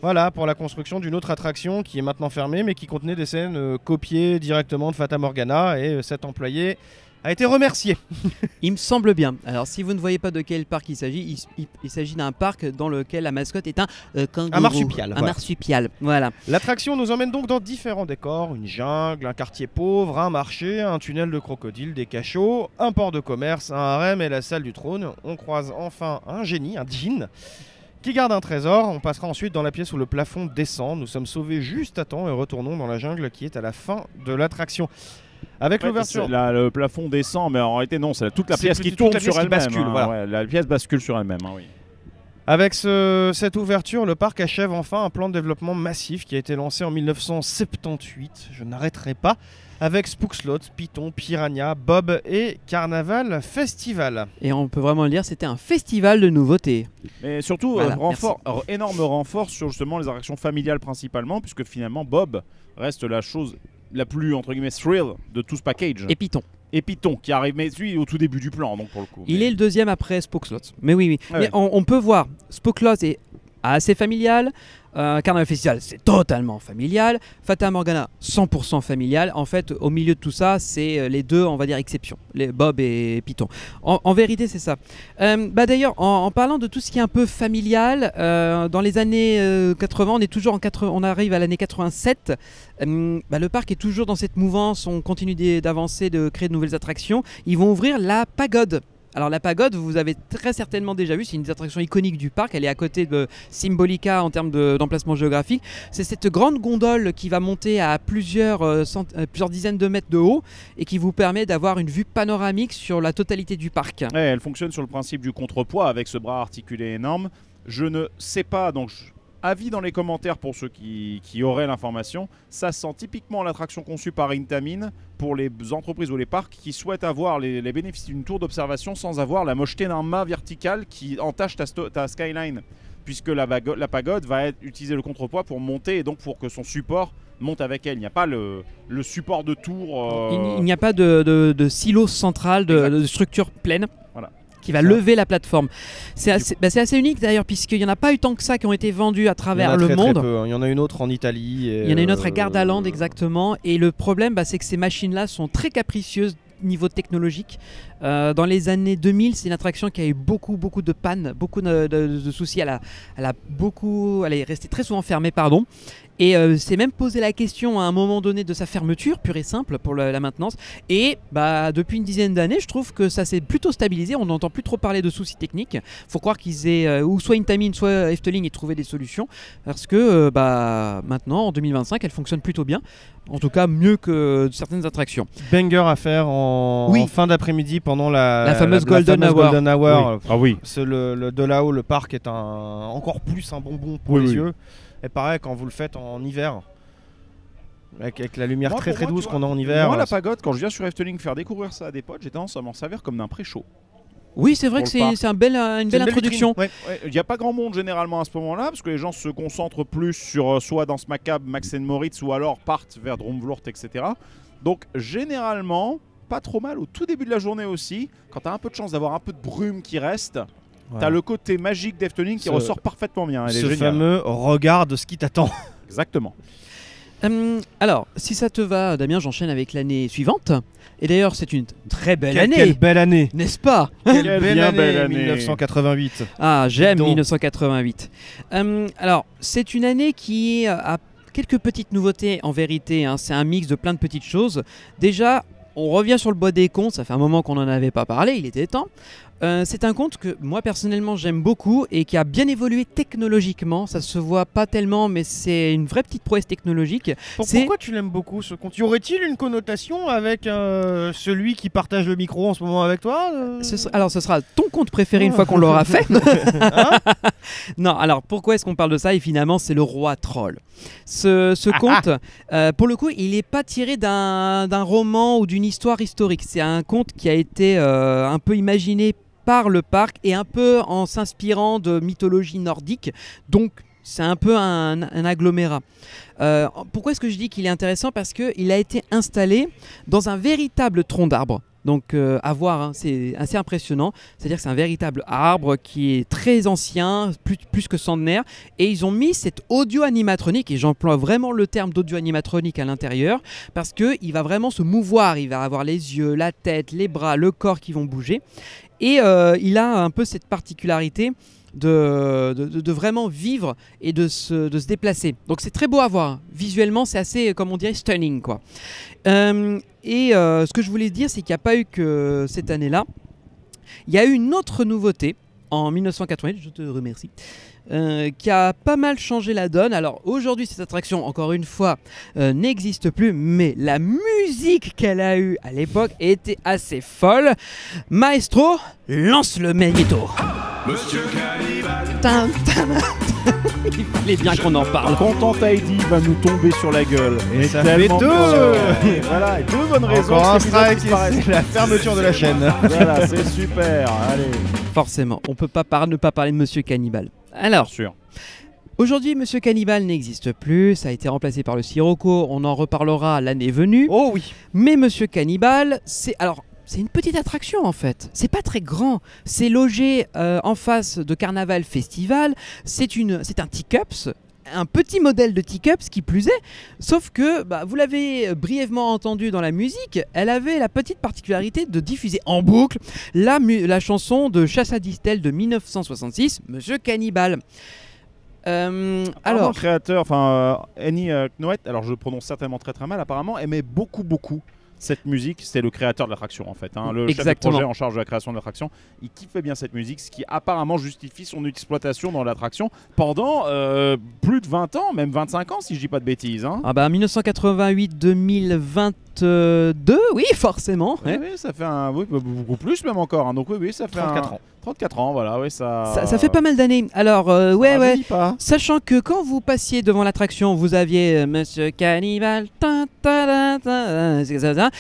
Voilà, pour la construction d'une autre attraction qui est maintenant fermée, mais qui contenait des scènes copiées directement de Fata Morgana, et cet employé a été remercié. Il me semble bien. Alors si vous ne voyez pas de quel parc il s'agit, il s'agit d'un parc dans lequel la mascotte est un kangourou. Un marsupial. Un marsupial, voilà. L'attraction nous emmène donc dans différents décors, une jungle, un quartier pauvre, un marché, un tunnel de crocodile, des cachots, un port de commerce, un harem et la salle du trône. On croise enfin un génie, un djinn, qui garde un trésor. On passera ensuite dans la pièce où le plafond descend. Nous sommes sauvés juste à temps et retournons dans la jungle qui est à la fin de l'attraction. Avec l'ouverture, le plafond descend, mais en réalité non, c'est toute la pièce qui tourne sur elle-même. Bascule, voilà. Ouais, la pièce bascule sur elle-même. Oui. Avec cette ouverture, le parc achève enfin un plan de développement massif qui a été lancé en 1978. Je n'arrêterai pas. Avec Spookslot, Python, Piranha, Bob et Carnaval Festival. Et on peut vraiment le dire, c'était un festival de nouveautés. Mais surtout, voilà, énorme renfort sur justement les attractions familiales principalement, puisque finalement Bob reste la chose la plus entre guillemets thrill de tout ce package. Et Python qui arrive, mais lui au tout début du plan, donc pour le coup. Il est le deuxième après Spookslot. Mais oui. Ah mais ouais. on peut voir Spookslot est assez familial. Carnaval Festival, c'est totalement familial. Fata Morgana, 100% familial. En fait, au milieu de tout ça, c'est les deux, on va dire, exceptions, les Bob et Python. En vérité, c'est ça. D'ailleurs, en parlant de tout ce qui est un peu familial, dans les années 80, on arrive à l'année 87. Le parc est toujours dans cette mouvance. On continue d'avancer, de créer de nouvelles attractions. Ils vont ouvrir la pagode. Alors la pagode, vous avez très certainement déjà vu, c'est une des attractions iconiques du parc, elle est à côté de Symbolica en termes d'emplacement géographique. C'est cette grande gondole qui va monter à plusieurs dizaines de mètres de haut et qui vous permet d'avoir une vue panoramique sur la totalité du parc. Ouais, elle fonctionne sur le principe du contrepoids avec ce bras articulé énorme. Je ne sais pas, donc avis dans les commentaires pour ceux qui auraient l'information. Ça sent typiquement l'attraction conçue par Intamin pour les entreprises ou les parcs qui souhaitent avoir les bénéfices d'une tour d'observation sans avoir la mocheté d'un mât vertical qui entache ta skyline. Puisque la pagode va utiliser le contrepoids pour monter et donc pour que son support monte avec elle. Il n'y a pas le support de tour. Il n'y a pas de silo central, de structure pleine. Voilà. Qui va lever la plateforme. C'est assez unique d'ailleurs, puisqu'il n'y en a pas eu tant que ça qui ont été vendus à travers le monde. Très peu. Il y en a une autre en Italie. Il y en a une autre à Gardaland, exactement. Et le problème, c'est que ces machines-là sont très capricieuses niveau technologique. Dans les années 2000, c'est une attraction qui a eu beaucoup de pannes, beaucoup de soucis. Elle est restée très souvent fermée, pardon. Et s'est même posé la question à un moment donné de sa fermeture, pure et simple, pour la maintenance. Et depuis une dizaine d'années, je trouve que ça s'est plutôt stabilisé. On n'entend plus trop parler de soucis techniques. Faut croire qu'ils aient, ou soit Intamin, soit Efteling, aient trouvé des solutions. Parce que maintenant, en 2025, elle fonctionne plutôt bien. En tout cas, mieux que certaines attractions. Banger à faire en fin d'après-midi pendant la fameuse Golden Hour. Oui. Ah oui. De là-haut, le parc est encore plus un bonbon pour les yeux. Et pareil, quand vous le faites en hiver, avec la lumière très douce qu'on a en hiver. Moi, la pagode, quand je viens sur Efteling faire découvrir ça à des potes, j'ai tendance à m'en servir comme d'un pré-show. Oui, c'est vrai que c'est une belle introduction. Il n'y a pas grand monde généralement à ce moment-là, parce que les gens se concentrent plus sur soit Danse Macabre, Max & Moritz, ou alors partent vers Dromvlort, etc. Donc généralement, pas trop mal au tout début de la journée aussi, quand tu as un peu de chance d'avoir un peu de brume qui reste. Ouais. T'as le côté magique d'Efteling qui ressort parfaitement bien. Ce fameux regard de ce qui t'attend. Exactement. Alors, si ça te va, Damien, j'enchaîne avec l'année suivante. Et d'ailleurs, c'est une très belle année. Quelle belle année, n'est-ce pas? Quelle belle année 1988. Ah, j'aime 1988. Alors, c'est une année qui a quelques petites nouveautés en vérité. C'est un mix de plein de petites choses. Déjà, on revient sur le bois des contes. Ça fait un moment qu'on n'en avait pas parlé. Il était temps. C'est un conte que moi personnellement j'aime beaucoup et qui a bien évolué technologiquement. Ça se voit pas tellement, mais c'est une vraie petite prouesse technologique. Pourquoi tu l'aimes beaucoup ce conte? Y aurait-il une connotation avec celui qui partage le micro en ce moment avec toi Alors ce sera ton conte préféré une fois qu'on l'aura fait. Non, alors pourquoi est-ce qu'on parle de ça? Et finalement c'est le roi troll. Ce conte, pour le coup, il n'est pas tiré d'un roman ou d'une histoire historique. C'est un conte qui a été un peu imaginé par le parc et un peu en s'inspirant de mythologie nordique. Donc c'est un peu un agglomérat. Pourquoi est-ce que je dis qu'il est intéressant? Parce qu'il a été installé dans un véritable tronc d'arbre. Donc à voir, c'est assez impressionnant. C'est-à-dire que c'est un véritable arbre qui est très ancien, plus que centenaire. Et ils ont mis cette audio-animatronique, et j'emploie vraiment le terme d'audio-animatronique à l'intérieur, parce qu'il va vraiment se mouvoir. Il va avoir les yeux, la tête, les bras, le corps qui vont bouger. Et il a un peu cette particularité de vraiment vivre et de se déplacer. Donc c'est très beau à voir. Visuellement, c'est assez, comme on dirait, stunning, quoi. Ce que je voulais dire, c'est qu'il n'y a pas eu que cette année-là. Il y a eu une autre nouveauté en 1988, je te remercie, qui a pas mal changé la donne. Alors aujourd'hui, cette attraction, encore une fois, n'existe plus, mais la musique qu'elle a eue à l'époque était assez folle. Maestro, lance le magnéto. Monsieur Cannibal. Il fallait bien qu'on en parle. Content Heidi va nous tomber sur la gueule. Et ça fait deux. Voilà, deux bonnes raisons. Encore un strike, c'est la fermeture de la chaîne. Voilà, c'est super. Allez. Forcément, on peut pas ne pas parler de Monsieur Cannibal. Alors, aujourd'hui, Monsieur Cannibal n'existe plus. Ça a été remplacé par le Sirocco. On en reparlera l'année venue. Oh oui. Mais Monsieur Cannibal, c'est alors. c'est une petite attraction en fait. C'est pas très grand. C'est logé en face de Carnaval Festival. C'est un Teacups. Un petit modèle de Teacups qui plus est, sauf que, vous l'avez brièvement entendu dans la musique, elle avait la petite particularité de diffuser en boucle la chanson de Chassa Distel de 1966, Monsieur Cannibal. Alors, le créateur, Annie Knoet, alors je prononce certainement très très mal, apparemment aimait beaucoup cette musique. C'était le créateur de l'attraction en fait, le chef de projet en charge de la création de l'attraction. Il kiffait bien cette musique, ce qui apparemment justifie son exploitation dans l'attraction pendant plus de 20 ans, même 25 ans si je dis pas de bêtises. 1988-2022, oui forcément. Oui, ça fait beaucoup plus même encore. Donc oui, ça fait 34 ans. 34 ans, voilà, oui, ça fait pas mal d'années. Alors, pas. Sachant que quand vous passiez devant l'attraction, vous aviez Monsieur Cannibal,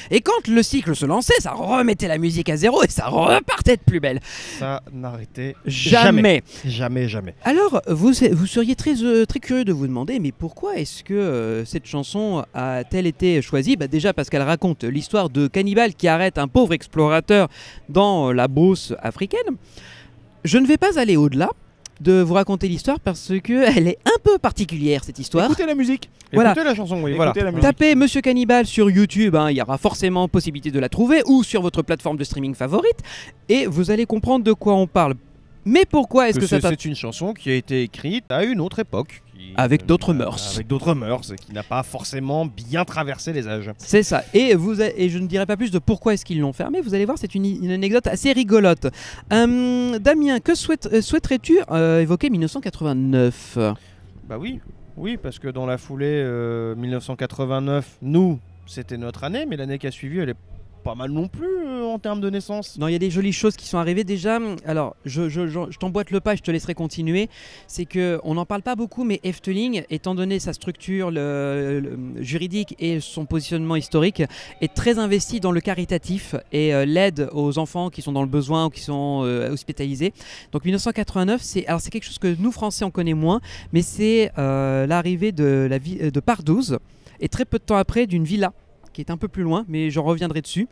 et quand le cycle se lançait, ça remettait la musique à zéro et ça repartait de plus belle. Ça n'arrêtait jamais. Jamais. Alors, vous seriez très curieux de vous demander, mais pourquoi est-ce que cette chanson a-t-elle été choisie ? Déjà parce qu'elle raconte l'histoire de Cannibal qui arrête un pauvre explorateur dans la brousse africaine. Je ne vais pas aller au-delà de vous raconter l'histoire parce qu'elle est un peu particulière cette histoire. Écoutez la musique. Voilà. Écoutez la chanson, oui. Voilà. Tapez Monsieur Cannibal sur YouTube, il y aura forcément possibilité de la trouver, ou sur votre plateforme de streaming favorite, et vous allez comprendre de quoi on parle. Mais pourquoi est-ce que ça c'est une chanson qui a été écrite à une autre époque. Avec d'autres mœurs. Avec d'autres mœurs, et qui n'a pas forcément bien traversé les âges. C'est ça. Et je ne dirai pas plus de pourquoi est-ce qu'ils l'ont fait, mais vous allez voir, c'est une anecdote assez rigolote. Damien, que souhaiterais-tu évoquer 1989 ? Oui, parce que dans la foulée, 1989, nous, c'était notre année, mais l'année qui a suivi, elle est pas mal non plus en termes de naissance. Non, il y a des jolies choses qui sont arrivées déjà. Alors, je t'emboîte le pas et je te laisserai continuer. C'est qu'on n'en parle pas beaucoup, mais Efteling, étant donné sa structure juridique et son positionnement historique, est très investi dans le caritatif et l'aide aux enfants qui sont dans le besoin ou qui sont hospitalisés. Donc 1989, c'est quelque chose que nous, Français, on connaît moins, mais c'est l'arrivée de Pardouz, et très peu de temps après, d'une villa qui est un peu plus loin, mais j'en reviendrai dessus.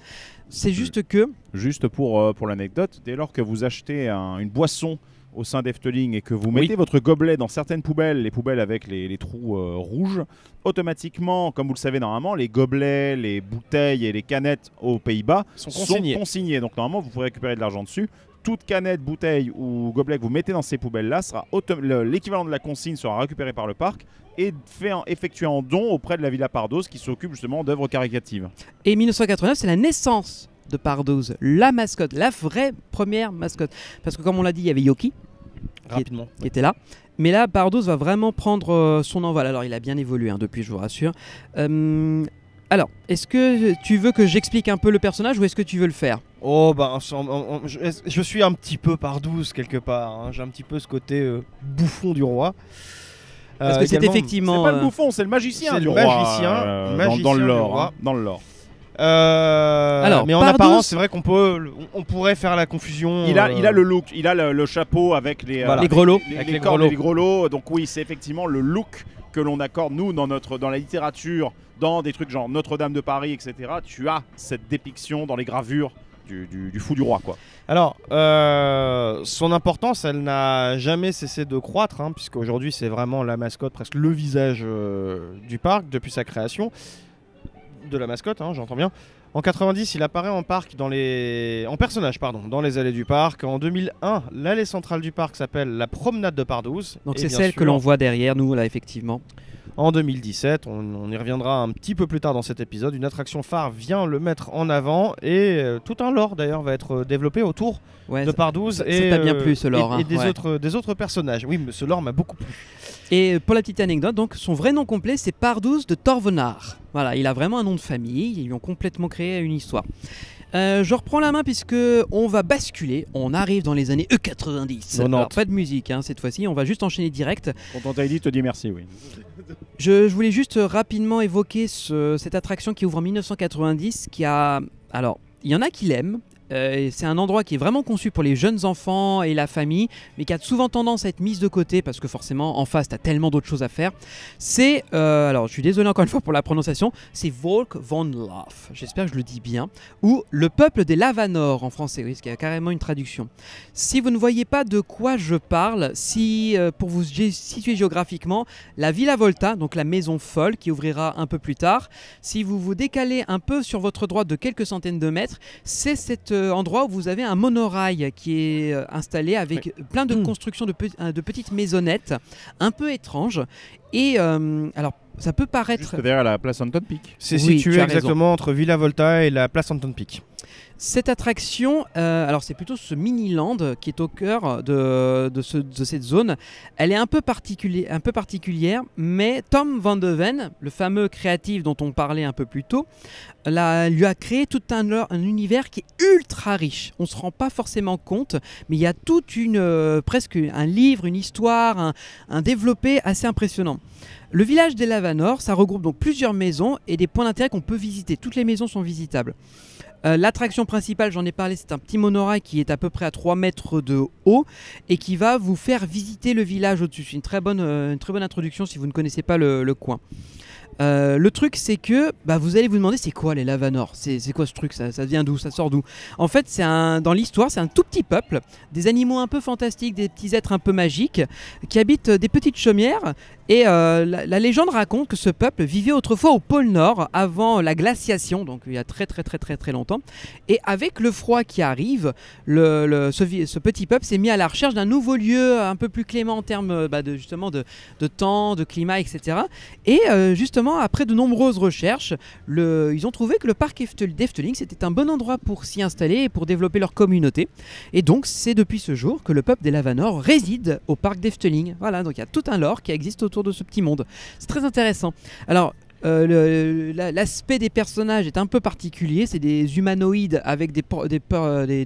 C'est juste que... Juste pour l'anecdote, dès lors que vous achetez une boisson au sein d'Efteling et que vous mettez votre gobelet dans certaines poubelles, les poubelles avec les trous rouges, automatiquement, comme vous le savez normalement, les gobelets, les bouteilles et les canettes aux Pays-Bas sont consignés. Donc normalement, vous pourrez récupérer de l'argent dessus. Toute canette, bouteille ou gobelet que vous mettez dans ces poubelles-là, l'équivalent de la consigne sera récupéré par le parc et effectué en don auprès de la Villa Pardouz qui s'occupe justement d'œuvres caritatives. Et 1989, c'est la naissance de Pardouz, la mascotte, la vraie première mascotte. Parce que comme on l'a dit, il y avait Yoki qui était là. Mais là, Pardouz va vraiment prendre son envol. Alors, il a bien évolué depuis, je vous rassure. Alors, est-ce que tu veux que j'explique un peu le personnage ou est-ce que tu veux le faire ? Je suis un petit peu Pardouz quelque part. J'ai un petit peu ce côté bouffon du roi. Parce que c'est effectivement... C'est pas le bouffon, c'est le magicien du roi. Dans le lore. Alors, mais en apparence, c'est vrai qu'on pourrait faire la confusion. Il a le look, il a le chapeau avec les grelots. Les grelots. Donc oui, c'est effectivement le look que l'on accorde, nous, dans la littérature, dans des trucs genre Notre-Dame de Paris, etc. Tu as cette dépiction dans les gravures du fou du roi, quoi. Alors, son importance, elle n'a jamais cessé de croître, puisque aujourd'hui, c'est vraiment la mascotte, presque le visage du parc depuis sa création. De la mascotte, j'entends bien. En 90, il apparaît en personnage, dans les allées du parc. En 2001, l'allée centrale du parc s'appelle la promenade de Pardouz. Donc c'est celle que l'on voit derrière nous, là, effectivement. En 2017, on y reviendra un petit peu plus tard dans cet épisode, une attraction phare vient le mettre en avant et tout un lore d'ailleurs va être développé autour de Pardouz. Ça t'a bien plu ce lore. Et des autres personnages. Oui, mais ce lore m'a beaucoup plu. Et pour la petite anecdote, donc, son vrai nom complet c'est Pardouz de Torvenard. Voilà, il a vraiment un nom de famille, ils lui ont complètement créé une histoire. Je reprends la main puisque on va basculer, on arrive dans les années E90. Alors, pas de musique cette fois-ci, on va juste enchaîner direct. Quand on t'a dit, te dis merci, oui. Je voulais juste rapidement évoquer cette attraction qui ouvre en 1990, alors, il y en a qui l'aiment, C'est un endroit qui est vraiment conçu pour les jeunes enfants et la famille, mais qui a souvent tendance à être mise de côté parce que forcément en face tu as tellement d'autres choses à faire. C'est, alors je suis désolé encore une fois pour la prononciation, c'est Volk von Laaf, j'espère que je le dis bien, ou le peuple des Lavanor en français, oui, parce qu'il y a carrément une traduction. Si vous ne voyez pas de quoi je parle, si pour vous situer géographiquement, la Villa Volta, donc la maison folle qui ouvrira un peu plus tard, si vous vous décalez un peu sur votre droite de quelques centaines de mètres, c'est cet endroit où vous avez un monorail qui est installé avec plein de constructions de petites maisonnettes un peu étranges. Et alors ça peut paraître... Juste derrière la place Anton Pieck. C'est situé exactement entre Villa Volta et la place Anton Pieck. Cette attraction, alors c'est plutôt ce mini-land qui est au cœur de cette zone. Elle est un peu particulière, mais Tom Van de Ven, le fameux créatif dont on parlait un peu plus tôt, lui a créé tout un univers qui est ultra riche. On ne se rend pas forcément compte, mais il y a toute presque un livre, une histoire, un développé assez impressionnant. Le village des Lavanor, ça regroupe donc plusieurs maisons et des points d'intérêt qu'on peut visiter. Toutes les maisons sont visitables. L'attraction principale, j'en ai parlé, c'est un petit monorail qui est à peu près à 3 mètres de haut et qui va vous faire visiter le village au-dessus. C'est une très bonne introduction si vous ne connaissez pas le coin. Le truc c'est que vous allez vous demander c'est quoi les Lavanor, c'est quoi ce truc, ça vient d'où, ça sort d'où. En fait dans l'histoire c'est un tout petit peuple, des animaux un peu fantastiques, des petits êtres un peu magiques qui habitent des petites chaumières et la légende raconte que ce peuple vivait autrefois au pôle Nord avant la glaciation, donc il y a très longtemps, et avec le froid qui arrive, ce petit peuple s'est mis à la recherche d'un nouveau lieu un peu plus clément en termes de temps, de climat, etc. Et justement après de nombreuses recherches, ils ont trouvé que le parc d'Efteling c'était un bon endroit pour s'y installer et pour développer leur communauté. Et donc c'est depuis ce jour que le peuple des Lavanor réside au parc d'Efteling. Voilà, donc il y a tout un lore qui existe autour de ce petit monde. C'est très intéressant. Alors l'aspect des personnages est un peu particulier, c'est des humanoïdes avec des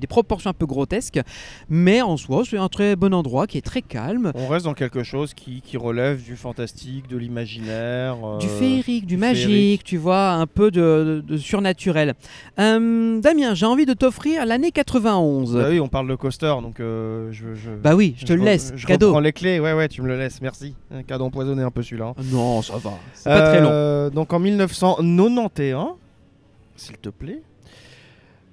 proportions un peu grotesques, mais en soi c'est un très bon endroit qui est très calme. On reste dans quelque chose qui relève du fantastique, de l'imaginaire, du féerique, du magique, tu vois, un peu de surnaturel. Damien, j'ai envie de t'offrir l'année 91. Bah oui, on parle de coaster, donc bah oui, je te le laisse, cadeau. Je reprends les clés, ouais, tu me le laisses, merci. Un cadeau empoisonné un peu celui-là. Non, ça va, c'est pas très long. Donc en 1991, s'il te plaît,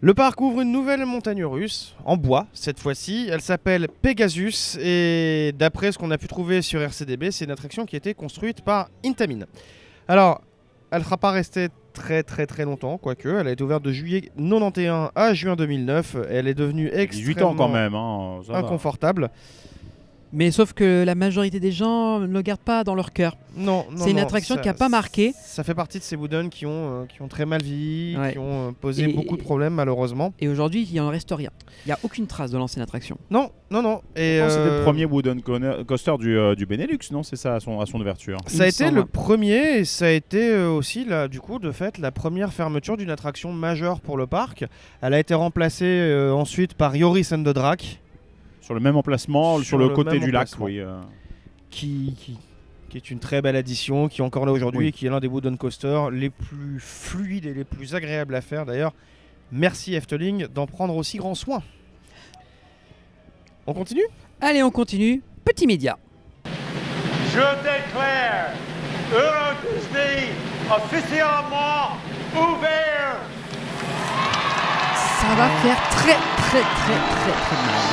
le parc ouvre une nouvelle montagne russe, en bois cette fois-ci. Elle s'appelle Pegasus et d'après ce qu'on a pu trouver sur RCDB, c'est une attraction qui a été construite par Intamin. Alors, elle ne sera pas restée très longtemps, quoique. Elle a été ouverte de juillet 91 à juin 2009. Elle est devenue extrêmement 18 ans quand même, inconfortable. Mais sauf que la majorité des gens ne le gardent pas dans leur cœur. Non, c'est une attraction qui n'a pas marqué. Ça fait partie de ces boudins qui ont très mal vieilli, qui ont posé beaucoup de problèmes malheureusement. Et aujourd'hui, il n'en reste rien. Il n'y a aucune trace de l'ancienne attraction. Non. Et c'était le premier wooden coaster du Benelux, non? C'est ça à son ouverture. Ça a été le premier et ça a été aussi du coup de fait la première fermeture d'une attraction majeure pour le parc. Elle a été remplacée ensuite par Joris and the Draak. Sur le même emplacement, sur le côté du lac, oui. Qui est une très belle addition, qui est encore là aujourd'hui et qui est l'un des wooden coasters les plus fluides et les plus agréables à faire. D'ailleurs, merci Efteling d'en prendre aussi grand soin. On continue ? Allez, on continue. Petit média. Je déclare Euro Disney officiellement ouvert. Ça va faire très mal.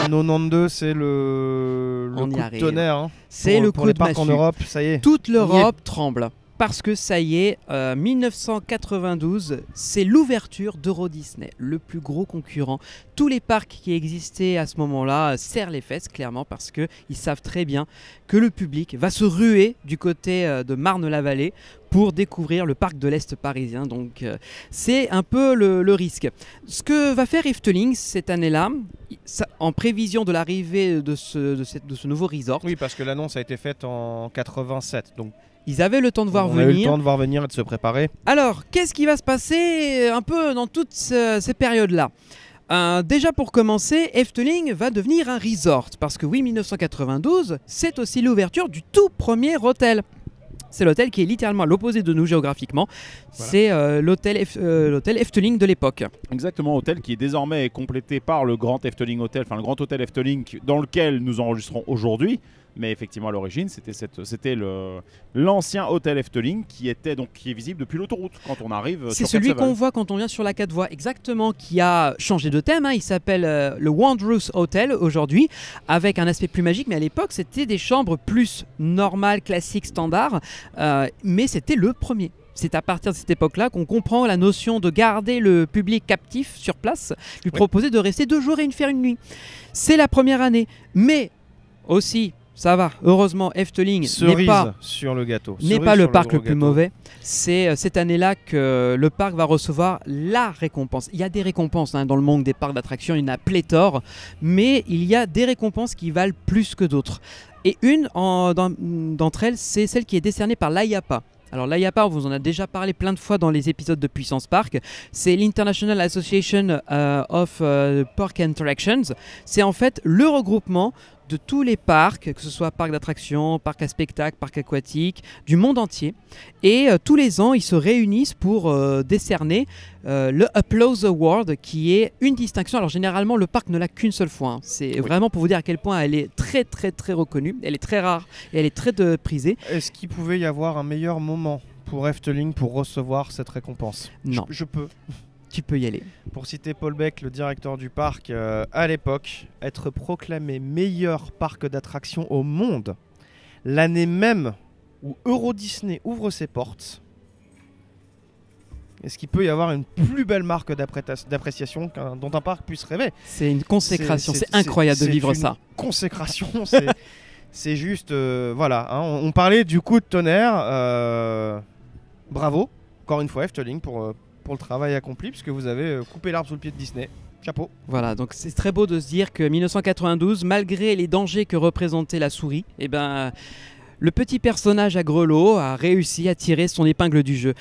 92, c'est le coup de tonnerre. Hein, c'est le coup de massue. En Europe, ça y est. Toute l'Europe tremble. Parce que ça y est, 1992, c'est l'ouverture d'Euro Disney, le plus gros concurrent. Tous les parcs qui existaient à ce moment-là serrent les fesses, clairement, parce qu'ils savent très bien que le public va se ruer du côté de Marne-la-Vallée pour découvrir le parc de l'Est parisien. Donc c'est un peu le risque. Ce que va faire Efteling cette année-là, en prévision de l'arrivée de ce nouveau resort... Oui, parce que l'annonce a été faite en 87, donc... Ils avaient le temps de voir venir. On a eu le temps de voir venir et de se préparer. Alors, qu'est-ce qui va se passer un peu dans toutes ces périodes-là ? Déjà pour commencer, Efteling va devenir un resort. Parce que oui, 1992, c'est aussi l'ouverture du tout premier hôtel. C'est l'hôtel qui est littéralement à l'opposé de nous géographiquement. Voilà. C'est l'hôtel Efteling de l'époque. Exactement, hôtel qui est désormais complété par le Grand Efteling Hotel, enfin le Grand Hôtel Efteling dans lequel nous enregistrons aujourd'hui. Mais effectivement, à l'origine, c'était l'ancien hôtel Efteling qui est visible depuis l'autoroute quand on arrive. C'est celui qu'on voit quand on vient sur la 4 voies, exactement, qui a changé de thème. Il s'appelle le Wondrous Hotel aujourd'hui, avec un aspect plus magique. Mais à l'époque, c'était des chambres plus normales, classiques, standards. Mais c'était le premier. C'est à partir de cette époque-là qu'on comprend la notion de garder le public captif sur place, lui proposer de rester 2 jours et faire une nuit. C'est la première année. Mais aussi... Ça va, heureusement, Efteling n'est pas sur le gâteau. N'est pas le parc le plus mauvais. C'est cette année-là que le parc va recevoir la récompense. Il y a des récompenses dans le monde des parcs d'attractions, il y en a pléthore, mais il y a des récompenses qui valent plus que d'autres. Et une d'entre elles, c'est celle qui est décernée par l'IAPA. Alors l'IAPA, on vous en a déjà parlé plein de fois dans les épisodes de Puissance Park. C'est l'International Association of Park Attractions. C'est en fait le regroupement de tous les parcs, que ce soit parcs d'attractions, parcs à spectacles, parcs aquatiques, du monde entier. Et tous les ans, ils se réunissent pour décerner le Applause Award, qui est une distinction. Alors généralement, le parc ne l'a qu'une seule fois. C'est vraiment pour vous dire à quel point elle est très très très reconnue. Elle est très rare et elle est très prisée. Est-ce qu'il pouvait y avoir un meilleur moment pour Efteling pour recevoir cette récompense? Non. Je peux. Tu peux y aller. Pour citer Paul Beck, le directeur du parc, à l'époque, être proclamé meilleur parc d'attractions au monde, l'année même où Euro Disney ouvre ses portes, est-ce qu'il peut y avoir une plus belle marque d'appréciation dont un parc puisse rêver? C'est une consécration, c'est incroyable de vivre ça. Consécration, c'est juste... voilà, on parlait du coup de tonnerre. Bravo, encore une fois, Efteling, pour le travail accompli, puisque vous avez coupé l'arbre sous le pied de Disney. Chapeau. Voilà, donc c'est très beau de se dire que 1992, malgré les dangers que représentait la souris, le petit personnage à grelots a réussi à tirer son épingle du jeu.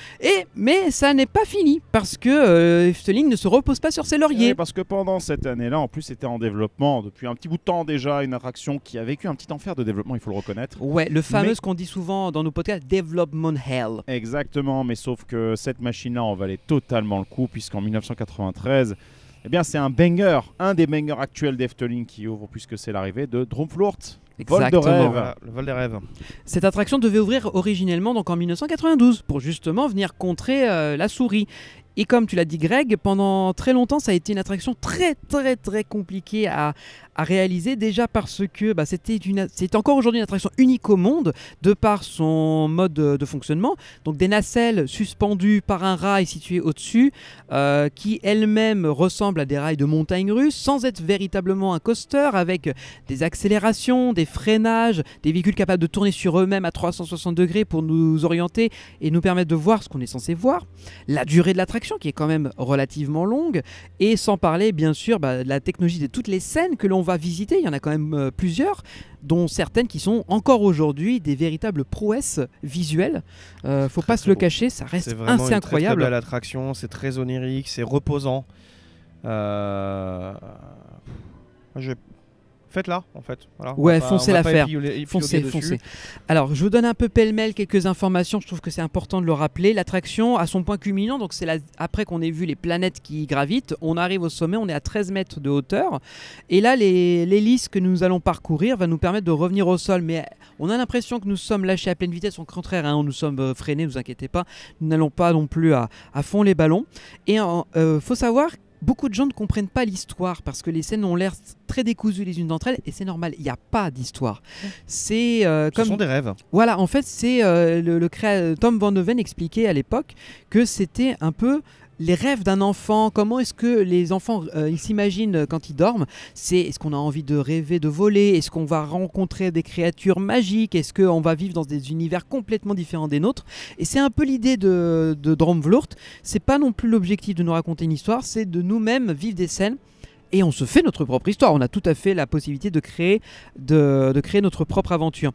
Mais ça n'est pas fini, parce que Efteling ne se repose pas sur ses lauriers. Oui, parce que pendant cette année-là, en plus, c'était en développement depuis un petit bout de temps déjà, une attraction qui a vécu un petit enfer de développement, il faut le reconnaître. Ouais, le fameux, ce qu'on dit souvent dans nos podcasts, Development Hell. Exactement, mais sauf que cette machine-là en valait totalement le coup, puisqu'en 1993... c'est un banger, un des bangers actuels d'Efteling qui ouvre, puisque c'est l'arrivée de Dromfloort. Exactement. Vol de rêve. Voilà, le vol des rêves. Cette attraction devait ouvrir originellement donc en 1992 pour justement venir contrer la souris. Et comme tu l'as dit Greg, pendant très longtemps ça a été une attraction très très très compliquée à réaliser, déjà parce que c'est encore aujourd'hui une attraction unique au monde de par son mode de fonctionnement. Donc des nacelles suspendues par un rail situé au-dessus qui elle-même ressemble à des rails de montagne russe sans être véritablement un coaster, avec des accélérations, des freinages, des véhicules capables de tourner sur eux-mêmes à 360 degrés pour nous orienter et nous permettre de voir ce qu'on est censé voir. La durée de l'attraction qui est quand même relativement longue, et sans parler bien sûr de la technologie de toutes les scènes que l'on va visiter. Il y en a quand même plusieurs, dont certaines qui sont encore aujourd'hui des véritables prouesses visuelles. Faut pas se le cacher, ça reste assez incroyable. C'est vraiment une très belle attraction, c'est très onirique, c'est reposant. Faites-la en fait. Voilà, ouais, foncez l'affaire. Foncez. Alors, je vous donne un peu pêle-mêle quelques informations. Je trouve que c'est important de le rappeler. L'attraction a son point culminant. Donc, c'est après qu'on ait vu les planètes qui gravitent, on arrive au sommet. On est à 13 mètres de hauteur. Et là, l'hélice que nous allons parcourir va nous permettre de revenir au sol. Mais on a l'impression que nous sommes lâchés à pleine vitesse. Au contraire, nous sommes freinés. Ne vous inquiétez pas. Nous n'allons pas non plus à fond les ballons. Et faut savoir, beaucoup de gens ne comprennent pas l'histoire parce que les scènes ont l'air très décousues les unes d'entre elles, et c'est normal, il n'y a pas d'histoire. C'est ce sont des rêves. Voilà, en fait, c'est le créateur Tom Van Hoven expliquait à l'époque que c'était un peu les rêves d'un enfant. Comment est-ce que les enfants ils s'imaginent quand ils dorment? Est-ce qu'on a envie de rêver de voler? Est-ce qu'on va rencontrer des créatures magiques? Est-ce qu'on va vivre dans des univers complètement différents des nôtres? Et c'est un peu l'idée de Dromvloort. C'est pas non plus l'objectif de nous raconter une histoire, c'est de nous-mêmes vivre des scènes. Et on se fait notre propre histoire. On a tout à fait la possibilité de créer notre propre aventure.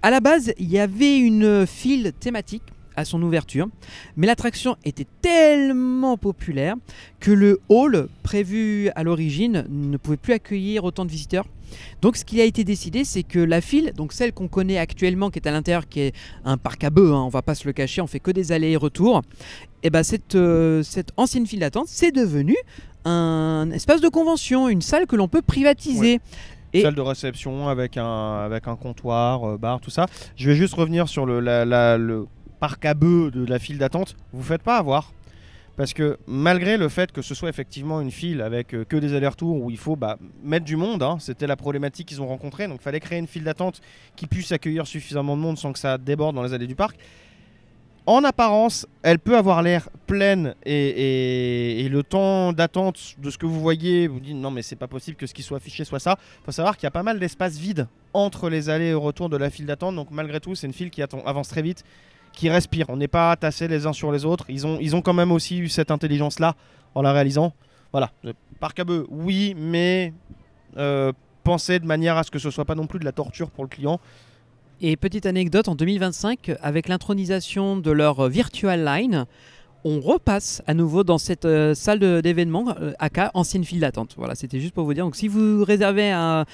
À la base, il y avait une file thématique à son ouverture. Mais l'attraction était tellement populaire que le hall prévu à l'origine ne pouvait plus accueillir autant de visiteurs. Donc ce qui a été décidé, c'est que la file, donc celle qu'on connaît actuellement qui est à l'intérieur, qui est un parc à bœufs, on va pas se le cacher, on fait que des allers et retours, et ben cette ancienne file d'attente, c'est devenu un espace de convention, une salle que l'on peut privatiser. Ouais. Salle de réception avec un comptoir, bar, tout ça. Je vais juste revenir sur le parc à bœufs de la file d'attente. Vous faites pas avoir. Parce que malgré le fait que ce soit effectivement une file avec que des allers-retours où il faut mettre du monde, c'était la problématique qu'ils ont rencontrée. Donc il fallait créer une file d'attente qui puisse accueillir suffisamment de monde sans que ça déborde dans les allées du parc. En apparence, elle peut avoir l'air pleine et le temps d'attente de ce que vous voyez, vous dites non mais c'est pas possible que ce qui soit affiché soit ça. Il faut savoir qu'il y a pas mal d'espace vide entre les allées et retours de la file d'attente. Donc malgré tout, c'est une file qui avance très vite, qui respire. On n'est pas tassés les uns sur les autres. Ils ont quand même aussi eu cette intelligence-là en la réalisant. Voilà, le parc à bœufs, oui, mais pensez de manière à ce que ce soit pas non plus de la torture pour le client. Et petite anecdote, en 2025, avec l'intronisation de leur Virtual Line, on repasse à nouveau dans cette salle d'événement, aka ancienne file d'attente. Voilà, c'était juste pour vous dire. Donc si vous réservez un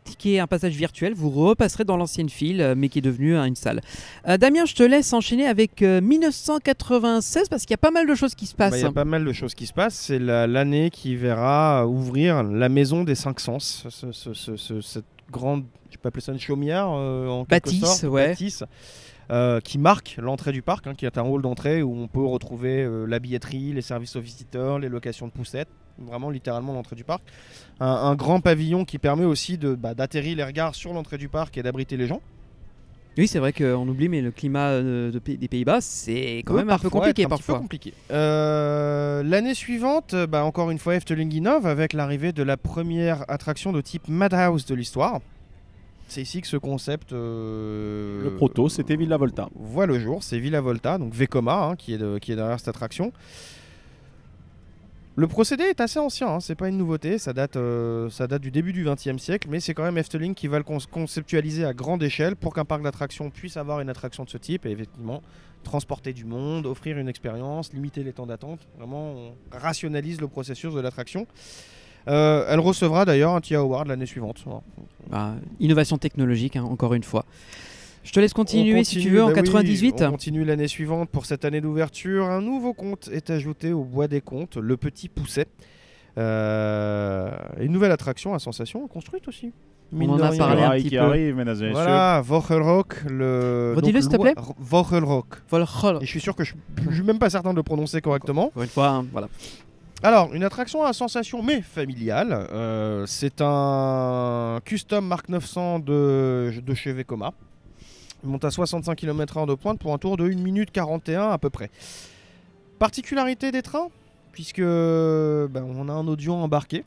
ticket, un passage virtuel, vous repasserez dans l'ancienne file, mais qui est devenue une salle. Damien, je te laisse enchaîner avec 1996, parce qu'il y a pas mal de choses qui se passent. Il y a pas mal de choses qui se passent. C'est l'année qui verra ouvrir la maison des 5 sens. Cette grande, je peux appeler ça une chaumière en quelque sorte, bâtisse, qui marque l'entrée du parc, qui est un hall d'entrée où on peut retrouver la billetterie, les services aux visiteurs, les locations de poussettes, vraiment littéralement l'entrée du parc. Un grand pavillon qui permet aussi d'atterrir les regards sur l'entrée du parc et d'abriter les gens. Oui, c'est vrai qu'on oublie, mais le climat des Pays-Bas, c'est quand même un peu compliqué parfois. Un petit peu compliqué. L'année suivante, encore une fois, Efteling innove avec l'arrivée de la première attraction de type Madhouse de l'histoire. C'est ici que ce concept... le proto, c'était Villa Volta. Voit le jour, c'est Villa Volta, donc Vekoma, qui est derrière cette attraction. Le procédé est assez ancien, c'est pas une nouveauté, ça date du début du XXe siècle, mais c'est quand même Efteling qui va le conceptualiser à grande échelle pour qu'un parc d'attractions puisse avoir une attraction de ce type et effectivement transporter du monde, offrir une expérience, limiter les temps d'attente. Vraiment, on rationalise le processus de l'attraction. Elle recevra d'ailleurs un TIA Award l'année suivante. Innovation technologique, encore une fois. Je te laisse continuer si tu veux en 98. Oui, on continue l'année suivante pour cette année d'ouverture. Un nouveau conte est ajouté au bois des contes, le Petit Pousset. Une nouvelle attraction à sensation construite aussi. On en a parlé un petit peu. Arrive, mesdames et messieurs. Voilà, Vochelrock. Redis-le s'il te plaît. Vochelrock. Vochelrock. Et je suis sûr que je ne suis même pas certain de le prononcer correctement. Encore une fois, voilà. Alors, une attraction à sensation mais familiale. C'est un custom Mark 900 de chez Vekoma. Il monte à 65 km/h de pointe pour un tour de 1 minute 41 à peu près. Particularité des trains, puisque on a un audio embarqué.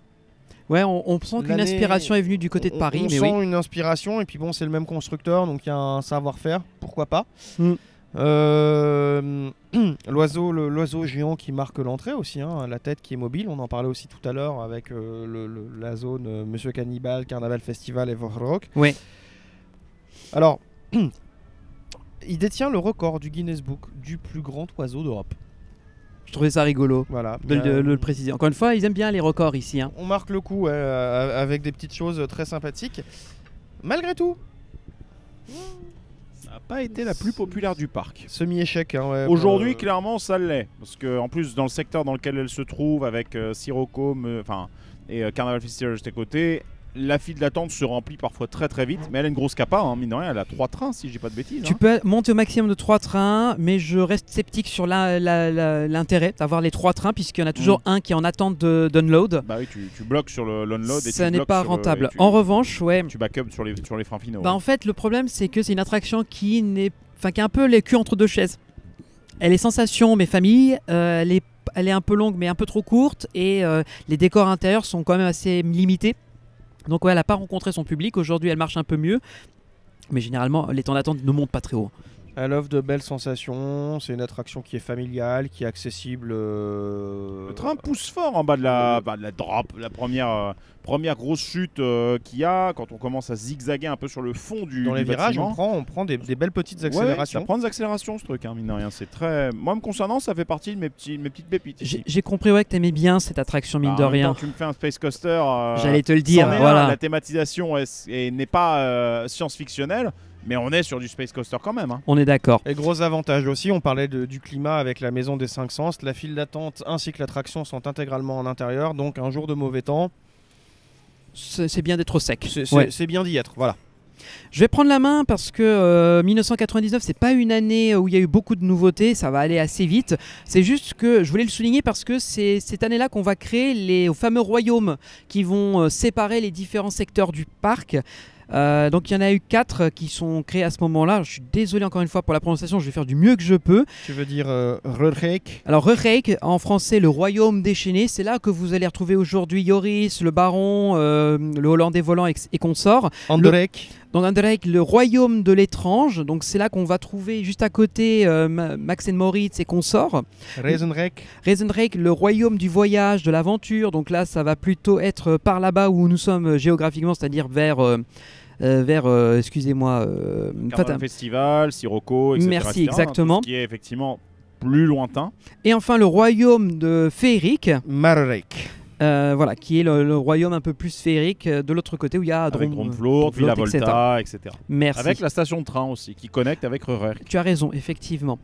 Ouais, on sent qu'une inspiration est venue du côté de Paris. On sent une inspiration, et puis bon, c'est le même constructeur, donc il y a un savoir-faire, pourquoi pas. L'oiseau géant qui marque l'entrée aussi, la tête qui est mobile, on en parlait aussi tout à l'heure avec la zone Monsieur Cannibal, Carnaval Festival et Vochelrock. Ouais. Alors, il détient le record du Guinness Book du plus grand oiseau d'Europe. Je trouvais ça rigolo de le préciser. Encore une fois, ils aiment bien les records ici. On marque le coup avec des petites choses très sympathiques. Malgré tout, ça n'a pas été la plus populaire du parc. Semi-échec. Aujourd'hui, clairement, ça l'est. Parce qu'en plus, dans le secteur dans lequel elle se trouve, avec Sirocco et Carnaval Festival juste à côté, la file d'attente se remplit parfois très très vite, mais elle a une grosse capa, mine de rien, elle a 3 trains si je dis pas de bêtises. Tu peux monter au maximum de 3 trains, mais je reste sceptique sur l'intérêt d'avoir les 3 trains, puisqu'il y en a toujours un qui est en attente d'unload. Bah oui, tu bloques sur l'unload et ça n'est pas rentable. En revanche, tu backup sur les freins finaux. En fait, le problème, c'est que c'est une attraction qui a un peu les culs entre deux chaises. Elle est sensation, mais famille, elle est un peu longue, mais un peu trop courte, et les décors intérieurs sont quand même assez limités. Donc elle n'a pas rencontré son public. Aujourd'hui, elle marche un peu mieux. Mais généralement, les temps d'attente ne montent pas très haut. Elle offre de belles sensations, c'est une attraction qui est familiale, qui est accessible. Le train pousse fort en bas de la drop, la première grosse chute qu'il y a quand on commence à zigzaguer un peu sur le fond du Dans les virages, bâtiment. on prend des belles petites Ouais, accélérations. ça prend des accélérations ce truc, hein, mine de rien. C'est très. Moi, me concernant, ça fait partie de mes petites pépites. ici. J'ai compris que t'aimais bien cette attraction, mine Bah, de en même rien. temps, tu me fais un space coaster. J'allais te le dire, c'en est voilà. là, la thématisation n'est pas science-fictionnelle, mais on est sur du space coaster quand même. Hein. On est d'accord. Et gros avantage aussi, on parlait du climat avec la maison des 5 sens. La file d'attente ainsi que l'attraction sont intégralement en intérieur, donc un jour de mauvais temps, C'est bien d'être au sec. c'est bien d'y être. Voilà. Je vais prendre la main parce que 1999, c'est pas une année où il y a eu beaucoup de nouveautés, ça va aller assez vite. C'est juste que je voulais le souligner parce que c'est cette année-là qu'on va créer les fameux royaumes qui vont séparer les différents secteurs du parc. Donc il y en a eu 4 qui sont créés à ce moment-là. Je suis désolé encore une fois pour la prononciation, je vais faire du mieux que je peux. Tu veux dire Rurek? Alors Rurek, en français le royaume déchaîné, c'est là que vous allez retrouver aujourd'hui Yoris, le baron, le hollandais volant et consorts. Andorek. Donc Andorek, le royaume de l'étrange, donc c'est là qu'on va trouver juste à côté Max and Moritz et consorts. Reisenrek. Reisenrek, le royaume du voyage, de l'aventure, donc là ça va plutôt être par là-bas où nous sommes géographiquement, c'est-à-dire vers excusez-moi... Carnaval Festival, Sirocco, etc. Merci, etc., exactement. Tout ce qui est effectivement plus lointain. Et enfin le royaume de Féerique. Marrek. Voilà, qui est le royaume un peu plus féerique de l'autre côté où il y a Avec Dromfloor, Villa Volta, etc. Merci. Avec la station de train aussi, qui connecte avec Rurek. Tu as raison, effectivement.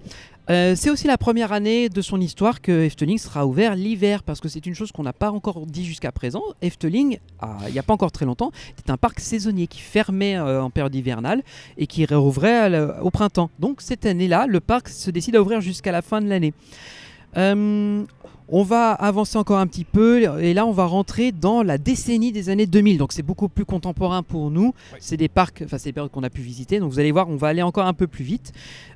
C'est aussi la première année de son histoire que Efteling sera ouvert l'hiver, parce que c'est une chose qu'on n'a pas encore dit jusqu'à présent. Efteling, il n'y a pas encore très longtemps, était un parc saisonnier qui fermait en période hivernale et qui rouvrait au printemps. Donc cette année-là, le parc se décide à ouvrir jusqu'à la fin de l'année. On va avancer encore un petit peu et là on va rentrer dans la décennie des années 2000, donc c'est beaucoup plus contemporain pour nous. Oui. C'est des parcs, enfin c'est des périodes qu'on a pu visiter, donc vous allez voir on va aller encore un peu plus vite.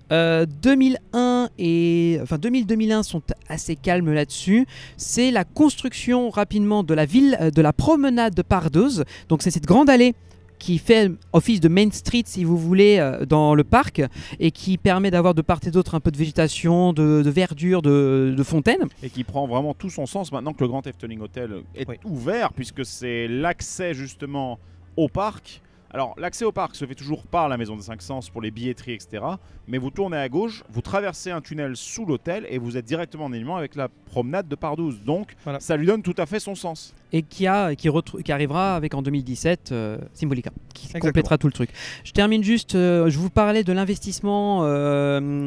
2000-2001 sont assez calmes là-dessus. C'est la construction rapidement de la ville, de la promenade de Pardoz, donc c'est cette grande allée qui fait office de Main Street si vous voulez dans le parc et qui permet d'avoir de part et d'autre un peu de végétation, de verdure, de fontaines. Et qui prend vraiment tout son sens maintenant que le Grand Efteling Hotel est ouvert, puisque c'est l'accès justement au parc. Alors l'accès au parc se fait toujours par la Maison des 5 Sens pour les billetteries, etc. Mais vous tournez à gauche, vous traversez un tunnel sous l'hôtel et vous êtes directement en alignement avec la promenade de Pardoz. Donc voilà. Ça lui donne tout à fait son sens. Et qui arrivera avec en 2017 Symbolica, qui complétera tout le truc. Je termine juste, je vous parlais de l'investissement de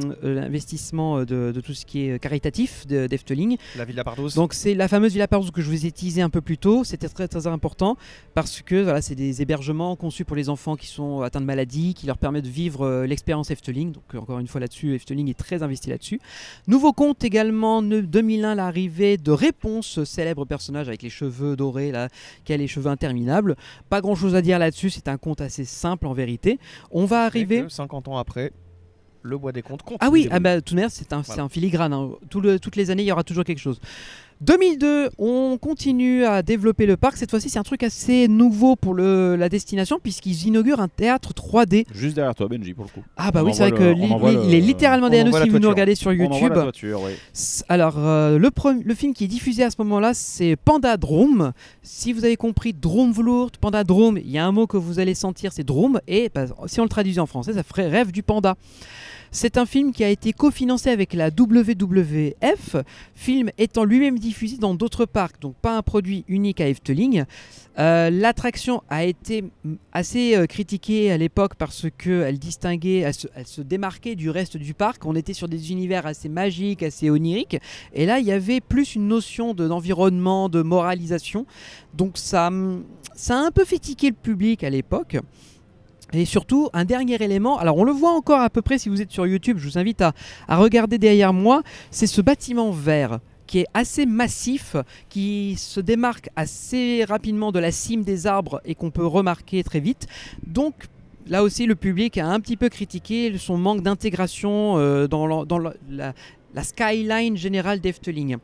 tout ce qui est caritatif d'Efteling. La Villa Pardoz. Donc c'est la fameuse Villa Pardoz que je vous ai teasé un peu plus tôt. C'était très très important parce que voilà, c'est des hébergements conçus pour les enfants qui sont atteints de maladies, qui leur permettent de vivre l'expérience Efteling. Donc encore une fois là-dessus, Efteling est très investi là-dessus. Nouveau compte également 2001, l'arrivée de Réponse, célèbre personnage avec les cheveux dorés là, qui a les cheveux interminables. Pas grand chose à dire là-dessus, c'est un conte assez simple en vérité. On va arriver 50 ans après. Le bois des comptes continue. Ah oui, tout de même, c'est un filigrane. Hein. Toutes les années, il y aura toujours quelque chose. 2002, on continue à développer le parc. Cette fois-ci, c'est un truc assez nouveau pour la destination puisqu'ils inaugurent un théâtre 3D. Juste derrière toi, Benji, pour le coup. Ah bah oui, c'est vrai que il est littéralement derrière nous si vous nous regardez sur YouTube. On envoie la toiture, oui. Alors, le film qui est diffusé à ce moment-là, c'est Panda Drome. Si vous avez compris Dromvloer, Panda Drome, il y a un mot que vous allez sentir, c'est Drome. Et si on le traduisait en français, ça ferait Rêve du Panda. C'est un film qui a été cofinancé avec la WWF, film étant lui-même diffusé dans d'autres parcs, donc pas un produit unique à Efteling. L'attraction a été assez critiquée à l'époque parce qu'elle distinguait, elle se démarquait du reste du parc. On était sur des univers assez magiques, assez oniriques. Et là, il y avait plus une notion d'environnement, de moralisation. Donc ça a un peu fait tiquer le public à l'époque. Et surtout, un dernier élément, alors on le voit encore à peu près si vous êtes sur YouTube, je vous invite à regarder derrière moi, c'est ce bâtiment vert qui est assez massif, qui se démarque assez rapidement de la cime des arbres et qu'on peut remarquer très vite. Donc là aussi, le public a un petit peu critiqué son manque d'intégration dans la skyline générale d'Efteling.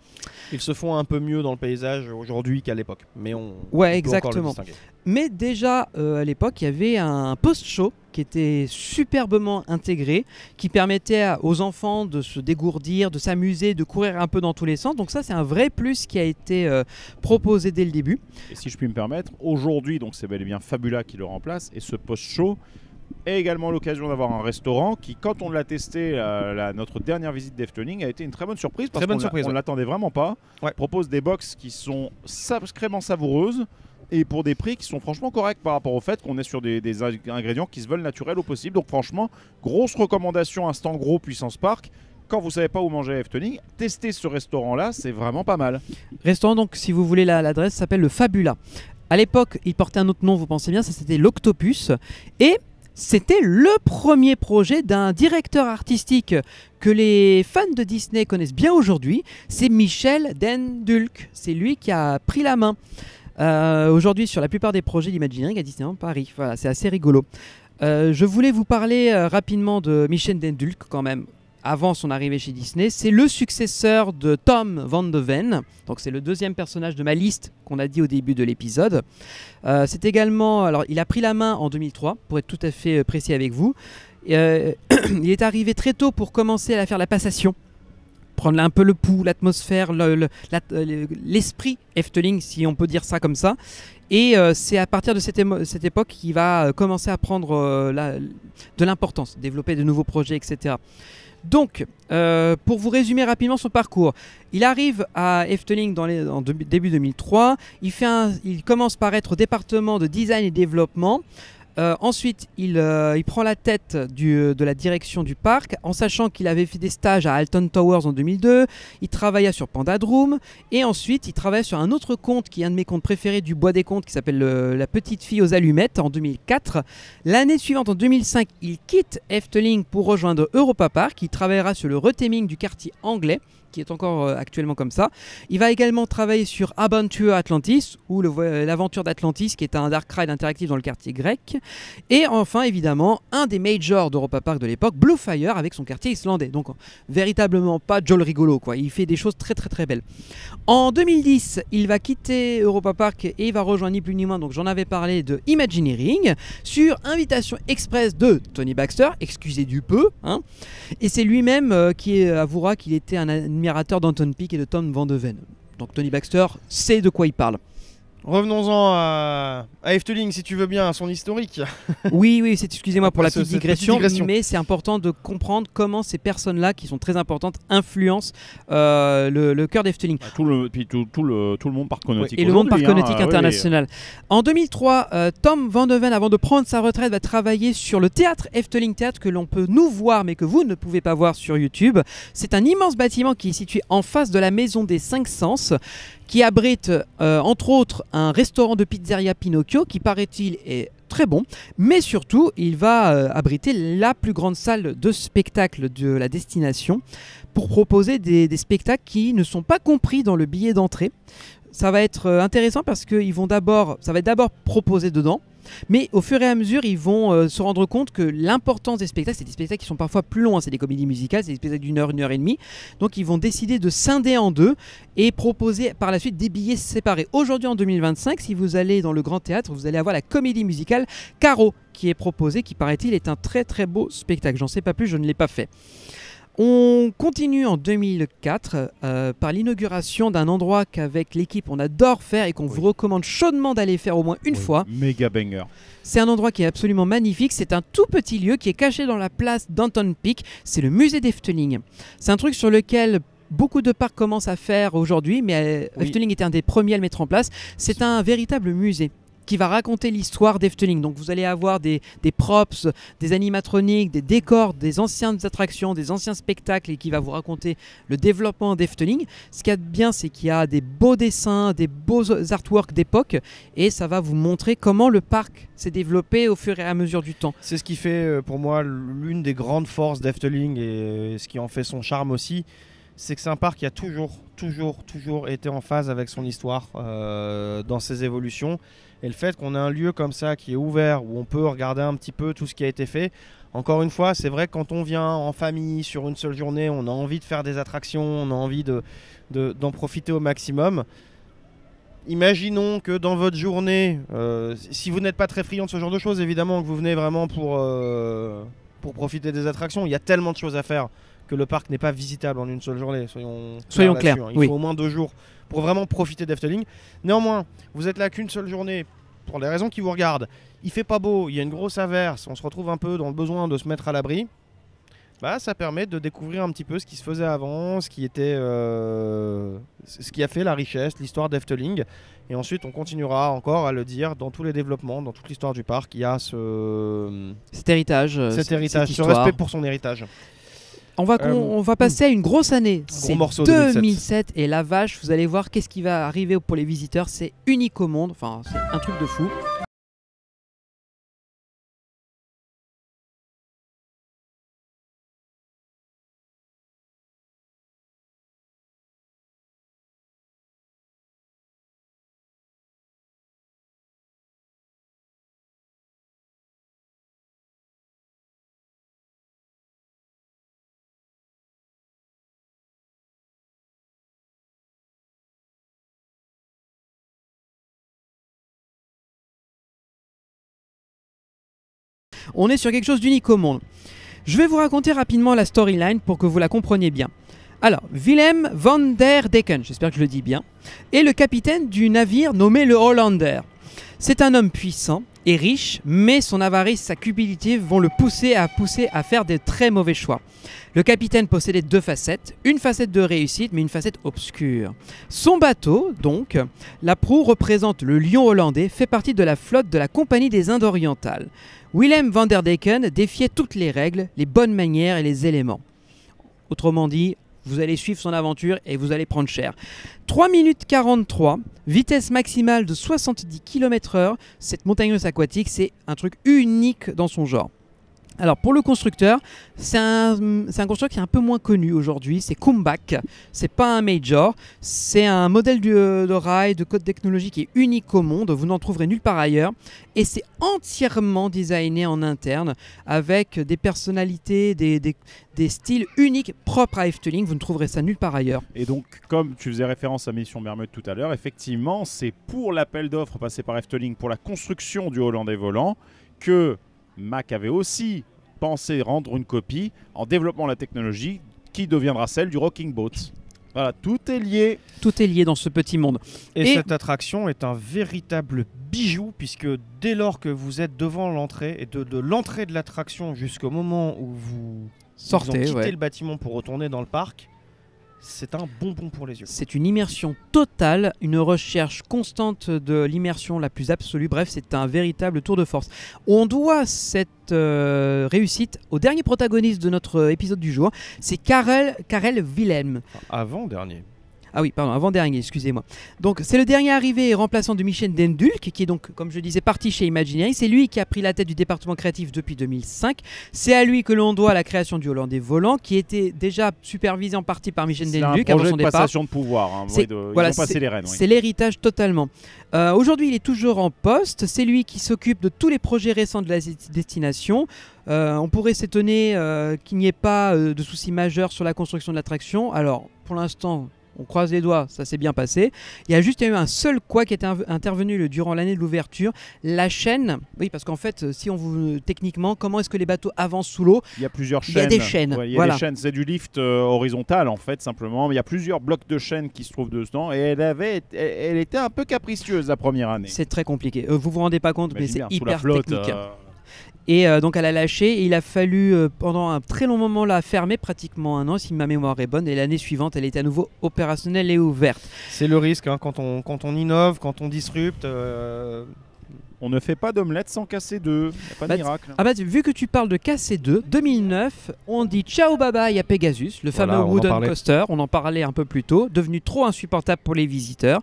Ils se font un peu mieux dans le paysage aujourd'hui qu'à l'époque, mais on Ouais, peut exactement. encore le distinguer. Mais déjà à l'époque, il y avait un post-show qui était superbement intégré, qui permettait aux enfants de se dégourdir, de s'amuser, de courir un peu dans tous les sens. Donc ça, c'est un vrai plus qui a été proposé dès le début. Et si je puis me permettre, aujourd'hui, donc c'est bel et bien Fabula qui le remplace, et ce post-show est également l'occasion d'avoir un restaurant qui, quand on l'a testé notre dernière visite d'Efteling, a été une très bonne surprise parce qu'on ne l'attendait vraiment pas. Ouais. Propose des box qui sont sacrément savoureuses et pour des prix qui sont franchement corrects par rapport au fait qu'on est sur des ingrédients qui se veulent naturels au possible. Donc franchement, grosse recommandation instant gros puissance park. Quand vous savez pas où manger à Efteling, testez ce restaurant-là, c'est vraiment pas mal. Restaurant, donc, si vous voulez l'adresse, s'appelle le Fabula. À l'époque, il portait un autre nom, vous pensez bien, ça c'était l'Octopus. Et c'était le premier projet d'un directeur artistique que les fans de Disney connaissent bien aujourd'hui. C'est Michel Den-Dulk. C'est lui qui a pris la main aujourd'hui sur la plupart des projets d'Imagineering à Disneyland Paris. Voilà, c'est assez rigolo. Je voulais vous parler rapidement de Michel Den-Dulk quand même. Avant son arrivée chez Disney, c'est le successeur de Tom Van de Ven. Donc c'est le deuxième personnage de ma liste qu'on a dit au début de l'épisode. C'est également, alors il a pris la main en 2003 pour être tout à fait précis avec vous. Il est arrivé très tôt pour commencer à faire la passation, prendre un peu le pouls, l'atmosphère, l'esprit Efteling, si on peut dire ça comme ça. Et c'est à partir de cette époque qu'il va commencer à prendre de l'importance, développer de nouveaux projets, etc. Donc, pour vous résumer rapidement son parcours, il arrive à Efteling début 2003. Il commence par être au département de design et développement. Ensuite, il prend la tête de la direction du parc, en sachant qu'il avait fait des stages à Alton Towers en 2002. Il travailla sur Pandadroom. Et ensuite, il travaille sur un autre conte qui est un de mes contes préférés du Bois des Contes, qui s'appelle La Petite Fille aux Allumettes en 2004. L'année suivante, en 2005, il quitte Efteling pour rejoindre Europa Park. Il travaillera sur le retheming du quartier anglais, qui est encore actuellement comme ça. Il va également travailler sur Adventure Atlantis, ou l'aventure d'Atlantis, qui est un dark ride interactif dans le quartier grec. Et enfin, évidemment, un des majors d'Europa Park de l'époque, Bluefire, avec son quartier islandais. Donc, véritablement pas Joel rigolo, quoi. Il fait des choses très très très belles. En 2010, il va quitter Europa Park et il va rejoindre ni plus ni moins, donc j'en avais parlé, de Imagineering, sur invitation express de Tony Baxter, excusez du peu, hein. Et c'est lui-même qui avouera qu'il était un admirateur d'Anton Pieck et de Tom Van de Ven. Donc Tony Baxter sait de quoi il parle. Revenons-en à Efteling, si tu veux bien, à son historique. Oui, excusez-moi pour la petite digression, digression, mais c'est important de comprendre comment ces personnes-là, qui sont très importantes, influencent le cœur d'Efteling. Tout le monde parc nautique. Et le monde parc nautique international. En 2003, Tom Van de Ven, avant de prendre sa retraite, va travailler sur le théâtre Efteling Theatre, que l'on peut nous voir, mais que vous ne pouvez pas voir sur YouTube. C'est un immense bâtiment qui est situé en face de la Maison des Cinq Sens, qui abrite entre autres un restaurant de pizzeria Pinocchio qui, paraît-il, est très bon, mais surtout il va abriter la plus grande salle de spectacle de la destination pour proposer des spectacles qui ne sont pas compris dans le billet d'entrée. Ça va être intéressant parce que ça va être d'abord proposé dedans, mais au fur et à mesure ils vont se rendre compte que l'importance des spectacles, c'est des spectacles qui sont parfois plus longs, hein, c'est des comédies musicales, c'est des spectacles d'1 heure, 1 heure et demie, donc ils vont décider de scinder en deux et proposer par la suite des billets séparés. Aujourd'hui, en 2025, si vous allez dans le Grand Théâtre, vous allez avoir la comédie musicale Caro qui est proposée, qui, paraît-il, est un très très beau spectacle. J'en sais pas plus, je ne l'ai pas fait. On continue en 2004 par l'inauguration d'un endroit qu'avec l'équipe on adore faire et qu'on vous recommande chaudement d'aller faire au moins une fois. Méga banger. C'est un endroit qui est absolument magnifique. C'est un tout petit lieu qui est caché dans la place d'Anton Pieck. C'est le musée d'Efteling. C'est un truc sur lequel beaucoup de parcs commencent à faire aujourd'hui, mais Efteling était un des premiers à le mettre en place. C'est un véritable musée qui va raconter l'histoire d'Efteling. Donc vous allez avoir des props, des animatroniques, des décors, des anciennes attractions, des anciens spectacles, et qui va vous raconter le développement d'Efteling. Ce qu'il y a de bien, c'est qu'il y a des beaux dessins, des beaux artworks d'époque, et ça va vous montrer comment le parc s'est développé au fur et à mesure du temps. C'est ce qui fait pour moi l'une des grandes forces d'Efteling, et ce qui en fait son charme aussi, c'est que c'est un parc qui a toujours été en phase avec son histoire dans ses évolutions. Et le fait qu'on ait un lieu comme ça qui est ouvert, où on peut regarder un petit peu tout ce qui a été fait, Encore une fois, c'est vrai que quand on vient en famille sur une seule journée, on a envie de faire des attractions, on a envie d'en profiter au maximum. Imaginons que dans votre journée, si vous n'êtes pas très friand de ce genre de choses, évidemment que vous venez vraiment pour profiter des attractions, il y a tellement de choses à faire que le parc n'est pas visitable en une seule journée. Soyons clairs. Il faut au moins 2 jours pour vraiment profiter d'Efteling. Néanmoins, vous êtes là qu'une seule journée, pour les raisons qui vous regardent. Il fait pas beau, il y a une grosse averse, on se retrouve un peu dans le besoin de se mettre à l'abri. Bah, ça permet de découvrir un petit peu ce qui se faisait avant, ce qui a fait la richesse, l'histoire d'Efteling. Et ensuite, on continuera encore à le dire dans tous les développements, dans toute l'histoire du parc. Il y a cet héritage, ce respect pour son héritage. On va passer à une grosse année. C'est 2007 et la vache, vous allez voir qu'est-ce qui va arriver pour les visiteurs. C'est unique au monde, enfin c'est un truc de fou. On est sur quelque chose d'unique au monde. Je vais vous raconter rapidement la storyline pour que vous la compreniez bien. Alors, Willem van der Decken, j'espère que je le dis bien, est le capitaine du navire nommé le Hollander. C'est un homme puissant et riche, mais son avarice, sa cupidité vont le pousser à faire des très mauvais choix. Le capitaine possédait 2 facettes, une facette de réussite, mais une facette obscure. Son bateau, donc, la proue représente le lion hollandais, fait partie de la flotte de la Compagnie des Indes orientales. Willem van der Decken défiait toutes les règles, les bonnes manières et les éléments. Autrement dit, vous allez suivre son aventure et vous allez prendre cher. 3 minutes 43, vitesse maximale de 70 km/h. Cette montagneuse aquatique, c'est un truc unique dans son genre. Alors pour le constructeur, c'est un constructeur qui est un peu moins connu aujourd'hui, c'est Kumbak. C'est pas un major, c'est un modèle de rail, de code technologique qui est unique au monde, vous n'en trouverez nulle part ailleurs. Et c'est entièrement designé en interne, avec des personnalités, des styles uniques propres à Efteling, vous ne trouverez ça nulle part ailleurs. Et donc, comme tu faisais référence à Mission Mermaid tout à l'heure, effectivement, c'est pour l'appel d'offres passé par Efteling pour la construction du Hollandais volant que Mack avait aussi pensé rendre une copie en développant la technologie qui deviendra celle du Rocking Boat. Voilà, tout est lié. Tout est lié dans ce petit monde. Et cette attraction est un véritable bijou, puisque dès lors que vous êtes devant l'entrée, et de l'entrée de l'attraction jusqu'au moment où vous quittez le bâtiment pour retourner dans le parc, c'est un bonbon pour les yeux. C'est une immersion totale, une recherche constante de l'immersion la plus absolue. Bref, c'est un véritable tour de force. On doit cette réussite au dernier protagoniste de notre épisode du jour, c'est Karel Willem. Avant-dernier. Ah oui, pardon, avant-dernier, excusez-moi. Donc, c'est le dernier arrivé et remplaçant de Michel Dendulk, qui est donc, comme je disais, parti chez Imagineering. C'est lui qui a pris la tête du département créatif depuis 2005. C'est à lui que l'on doit la création du Hollandais volant, qui était déjà supervisé en partie par Michel Dendulk avant son départ. C'est un projet de passation de pouvoir. Hein, ils ont passé les rênes. Oui. C'est l'héritage totalement. Aujourd'hui, il est toujours en poste. C'est lui qui s'occupe de tous les projets récents de la destination. On pourrait s'étonner qu'il n'y ait pas de soucis majeurs sur la construction de l'attraction. Alors, pour l'instant, on croise les doigts, ça s'est bien passé. Il y a juste eu un seul couac qui est intervenu durant l'année de l'ouverture. La chaîne, oui, parce qu'en fait, si on vous techniquement, comment est-ce que les bateaux avancent sous l'eau ? Il y a plusieurs chaînes. Il y a des chaînes. Ouais, il y a des chaînes, c'est du lift horizontal en fait, simplement. Il y a plusieurs blocs de chaînes qui se trouvent dedans et elle était un peu capricieuse la première année. C'est très compliqué. Vous vous rendez pas compte, mais c'est hyper technique. Et donc elle a lâché et il a fallu pendant un très long moment la fermer, pratiquement 1 an si ma mémoire est bonne, et l'année suivante elle est à nouveau opérationnelle et ouverte. C'est le risque hein, quand on innove, quand on disrupte. On ne fait pas d'omelette sans casser d'œufs, pas de miracle. Vu que tu parles de casser d'œufs, 2009, on dit ciao bye bye à Pegasus, le fameux wooden coaster, on en parlait un peu plus tôt, devenu trop insupportable pour les visiteurs.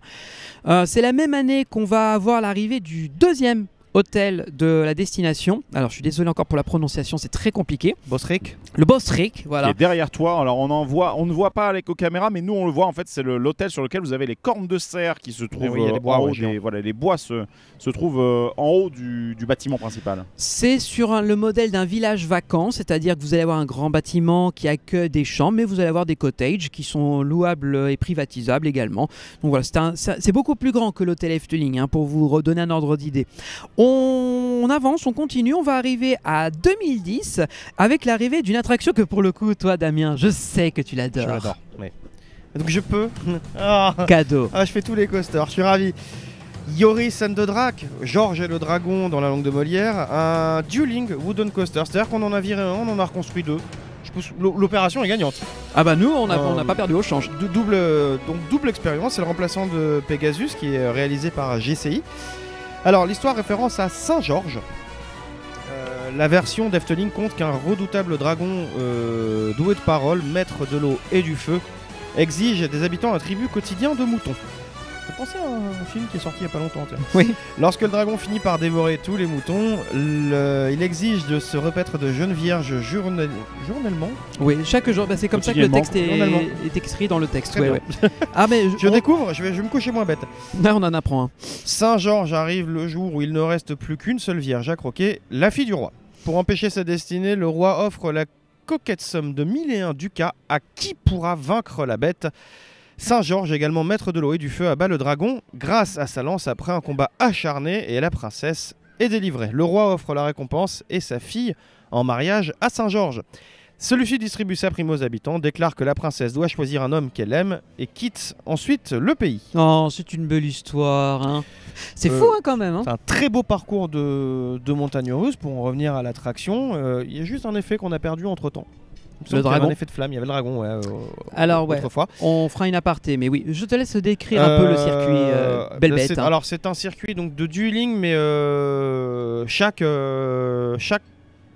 C'est la même année qu'on va avoir l'arrivée du deuxième hôtel de la destination. Alors je suis désolé encore pour la prononciation, c'est très compliqué. Bosric. Le Bosric, voilà. Qui est derrière toi. Alors on ne voit pas avec aux caméras, mais nous on le voit. En fait, c'est l'hôtel sur lequel vous avez les cornes de cerf qui se trouvent oui, il y a les bois, en haut. ouais, Voilà, les bois se trouvent en haut du bâtiment principal. C'est sur le modèle d'un village vacant, c'est-à-dire que vous allez avoir un grand bâtiment qui accueille des chambres, mais vous allez avoir des cottages qui sont louables et privatisables également. Donc voilà, c'est beaucoup plus grand que l'hôtel Efteling, pour vous redonner un ordre d'idée. On avance, on continue, on va arriver à 2010 avec l'arrivée d'une attraction que pour le coup, toi Damien, je sais que tu l'adores. Je l'adore. Oui. Donc je peux. Ah, Cadeau. je fais tous les coasters, je suis ravi. Joris and the Drac, Georges et le dragon dans la langue de Molière, un dueling wooden coaster, c'est-à-dire qu'on en a viré un, on en a reconstruit deux. Je pense l'opération est gagnante. Ah bah nous, on n'a pas perdu au change. Double expérience, c'est le remplaçant de Pegasus qui est réalisé par GCI. Alors l'histoire référence à Saint-Georges. La version d'Efteling compte qu'un redoutable dragon doué de parole, maître de l'eau et du feu, exige des habitants un tribut quotidien de moutons. J'ai pensé à un film qui est sorti il n'y a pas longtemps. Oui. Lorsque le dragon finit par dévorer tous les moutons, il exige de se repaître de jeunes vierges journellement. Oui, chaque jour, c'est comme ça que le texte est écrit dans le texte. Très Ouais. bien. Ah mais Je découvre, je vais me coucher moins bête. Là, on en apprend un. Saint-Georges arrive le jour où il ne reste plus qu'une seule vierge à croquer, la fille du roi. Pour empêcher sa destinée, le roi offre la coquette somme de 1001 ducats à qui pourra vaincre la bête. Saint-Georges, également maître de l'eau et du feu, abat le dragon grâce à sa lance après un combat acharné et la princesse est délivrée. Le roi offre la récompense et sa fille en mariage à Saint-Georges. Celui-ci distribue sa prime aux habitants, déclare que la princesse doit choisir un homme qu'elle aime et quitte ensuite le pays. Oh, c'est une belle histoire. C'est fou quand même. C'est un très beau parcours de montagne russe. Pour en revenir à l'attraction, il y a juste un effet qu'on a perdu entre-temps. Le dragon. Un effet de flamme, il y avait le dragon autrefois. On fera une aparté, mais oui, je te laisse décrire un peu le circuit Belle Bête. Alors c'est un circuit donc, de dueling, mais chaque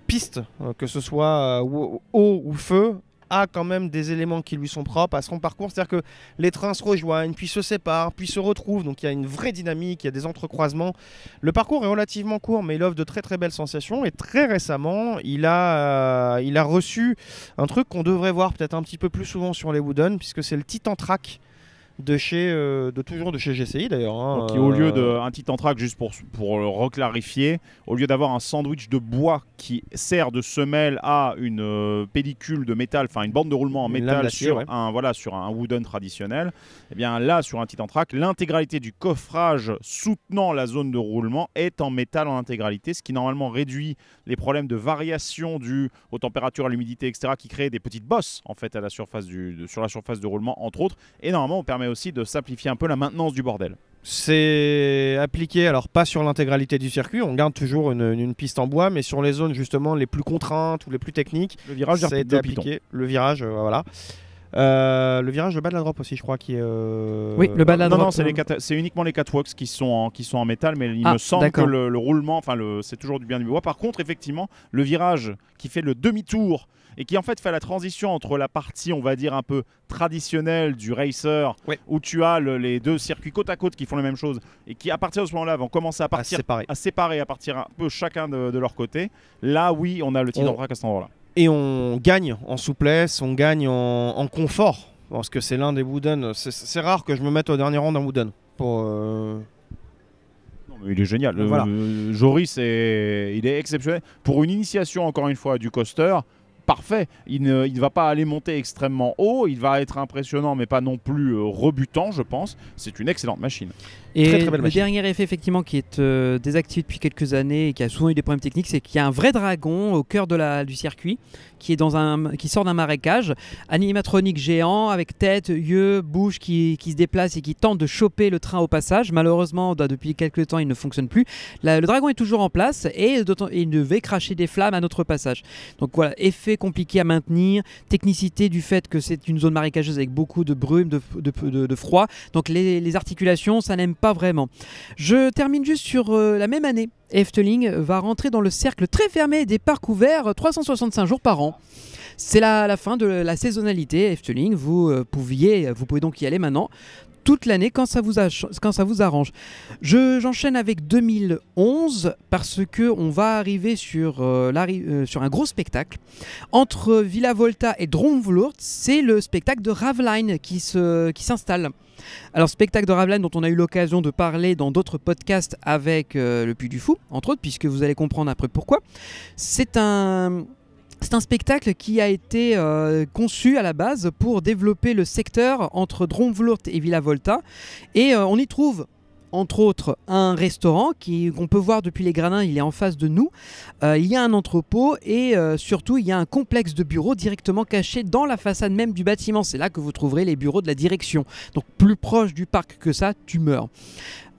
piste, que ce soit eau ou feu, a quand même des éléments qui lui sont propres à son parcours. C'est-à-dire que les trains se rejoignent, puis se séparent, puis se retrouvent. Donc il y a une vraie dynamique, il y a des entrecroisements. Le parcours est relativement court, mais il offre de très très belles sensations. Et très récemment, il a reçu un truc qu'on devrait voir peut-être un petit peu plus souvent sur les Wooden, puisque c'est le Titan Track toujours de chez GCI d'ailleurs. Qui au lieu d'un Titan Track, juste pour le reclarifier, au lieu d'avoir un sandwich de bois qui sert de semelle à une pellicule de métal, enfin une bande de roulement en métal sur un wooden traditionnel, et bien là sur un Titan Track, l'intégralité du coffrage soutenant la zone de roulement est en métal en intégralité, ce qui normalement réduit les problèmes de variation dues aux températures, à l'humidité, etc., qui créent des petites bosses en fait à la surface sur la surface de roulement entre autres, et normalement on permet aussi de simplifier un peu la maintenance du bordel. C'est appliqué, alors pas sur l'intégralité du circuit, on garde toujours une piste en bois, mais sur les zones justement les plus contraintes ou les plus techniques, le virage ça a été appliqué. Le virage, voilà. Le virage, le bas de la drop aussi, je crois, qui est. Oui, le bas de la drop. Non, c'est uniquement les catwalks qui sont en métal, mais il me semble que le roulement, c'est toujours du bien du bois. Par contre, effectivement, le virage qui fait le demi-tour et qui en fait fait la transition entre la partie, on va dire, un peu traditionnelle du racer, où tu as les deux circuits côte à côte qui font la même chose, et qui à partir de ce moment-là vont commencer à séparer, à partir un peu chacun de leur côté. Là, oui, on a le Titan Track à cet endroit-là. Et on gagne en souplesse, on gagne en confort, parce que c'est l'un des Wooden. C'est rare que je me mette au dernier rang d'un Wooden. Non, mais il est génial. Voilà. Joris, il est exceptionnel. Pour une initiation, encore une fois, du coaster, parfait. Il ne va pas aller monter extrêmement haut, il va être impressionnant, mais pas non plus rebutant, je pense. C'est une excellente machine. Et très, très belle machine. Dernier effet effectivement qui est désactivé depuis quelques années et qui a souvent eu des problèmes techniques, c'est qu'il y a un vrai dragon au cœur du circuit qui sort d'un marécage, animatronique géant avec tête, yeux, bouche qui se déplace et qui tente de choper le train au passage. Malheureusement, depuis quelques temps, il ne fonctionne plus. Le dragon est toujours en place et il devait cracher des flammes à notre passage. Donc voilà, effet compliqué à maintenir, technicité du fait que c'est une zone marécageuse avec beaucoup de brume, de froid. Donc les articulations, ça n'aime pas vraiment. Je termine juste sur la même année. Efteling va rentrer dans le cercle très fermé des parcs ouverts 365 jours par an. C'est la fin de la saisonnalité Efteling. Vous pouvez donc y aller maintenant. toute l'année quand ça vous arrange. J'enchaîne avec 2011 parce que on va arriver sur un gros spectacle entre Villa Volta et Droomvloed. C'est le spectacle de Ravelijn qui s'installe. Alors, spectacle de Ravelijn dont on a eu l'occasion de parler dans d'autres podcasts avec le Puy du Fou, entre autres, puisque vous allez comprendre après pourquoi. C'est un spectacle qui a été conçu à la base pour développer le secteur entre Droomvloed et Villa Volta. Et on y trouve, entre autres, un restaurant qu'on peut voir depuis les gradins, il est en face de nous. Il y a un entrepôt et surtout, il y a un complexe de bureaux directement caché dans la façade même du bâtiment. C'est là que vous trouverez les bureaux de la direction. Donc plus proche du parc que ça, tu meurs.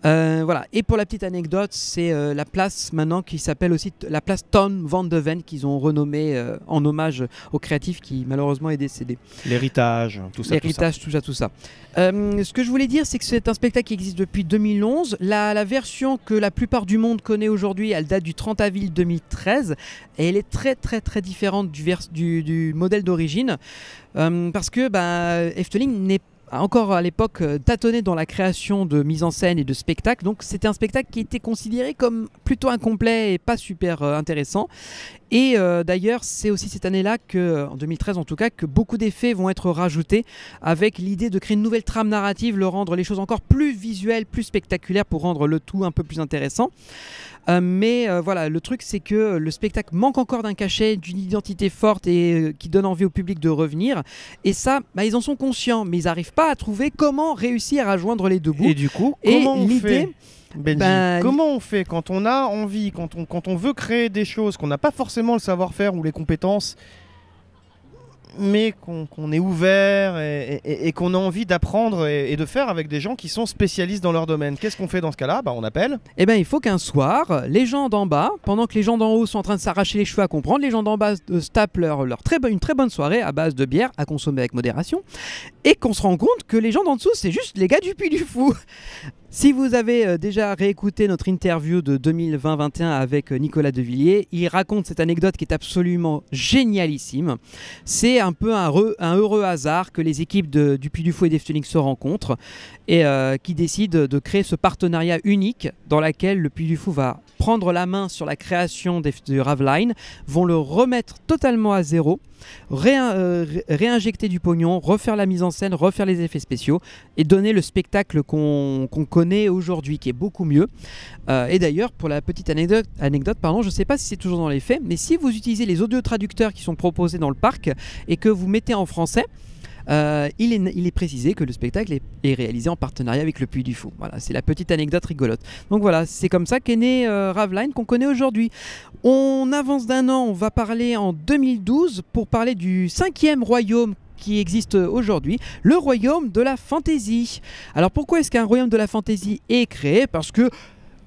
Voilà. Et pour la petite anecdote, c'est la place maintenant qui s'appelle aussi la place Ton van de Ven qu'ils ont renommée en hommage au créatif qui malheureusement est décédé. L'héritage, tout ça. Tout ça. Ce que je voulais dire, c'est que c'est un spectacle qui existe depuis 2011. La version que la plupart du monde connaît aujourd'hui, elle date du 30 avril 2013 et elle est très très très différente du modèle d'origine parce que Efteling n'est encore à l'époque tâtonné dans la création de mise en scène et de spectacles, donc c'était un spectacle qui était considéré comme plutôt incomplet et pas super intéressant. Et d'ailleurs c'est aussi cette année-là, en 2013 en tout cas, que beaucoup d'effets vont être rajoutés avec l'idée de créer une nouvelle trame narrative, rendre les choses encore plus visuelles, plus spectaculaires pour rendre le tout un peu plus intéressant. Mais voilà, le truc c'est que le spectacle manque encore d'un cachet, d'une identité forte et qui donne envie au public de revenir. Et ça, ils en sont conscients, mais ils n'arrivent pas à trouver comment réussir à joindre les deux bouts. Et du coup, comment on fait, Benji, comment on fait quand on a envie, quand on veut créer des choses, qu'on n'a pas forcément le savoir-faire ou les compétences, mais qu'on est ouvert et qu'on a envie d'apprendre et de faire avec des gens qui sont spécialistes dans leur domaine. Qu'est-ce qu'on fait dans ce cas-là ? On appelle. Il faut qu'un soir, les gens d'en bas, pendant que les gens d'en haut sont en train de s'arracher les cheveux à comprendre, les gens d'en bas se tapent une très bonne soirée à base de bière à consommer avec modération, et qu'on se rend compte que les gens d'en dessous, c'est juste les gars du Puy du Fou. Si vous avez déjà réécouté notre interview de 2020-21 avec Nicolas Devilliers, il raconte cette anecdote qui est absolument génialissime. C'est un peu un heureux hasard que les équipes du Puy du Fou et d'Efteling se rencontrent et qui décident de créer ce partenariat unique dans lequel le Puy du Fou va prendre la main sur la création de Ravelijn, vont le remettre totalement à zéro, réinjecter du pognon, refaire la mise en scène, refaire les effets spéciaux et donner le spectacle qu'on connaît aujourd'hui, qui est beaucoup mieux. Et d'ailleurs, pour la petite anecdote, je ne sais pas si c'est toujours dans les faits, mais si vous utilisez les audio-traducteurs qui sont proposés dans le parc et que vous mettez en français, il est précisé que le spectacle est réalisé en partenariat avec le Puy du Fou. Voilà, c'est la petite anecdote rigolote. Donc voilà, c'est comme ça qu'est né Ravelijn qu'on connaît aujourd'hui. On avance d'un an, on va parler en 2012 pour parler du 5e royaume qui existe aujourd'hui, le royaume de la fantaisie. Alors pourquoi est-ce qu'un royaume de la fantaisie est créé ? Parce que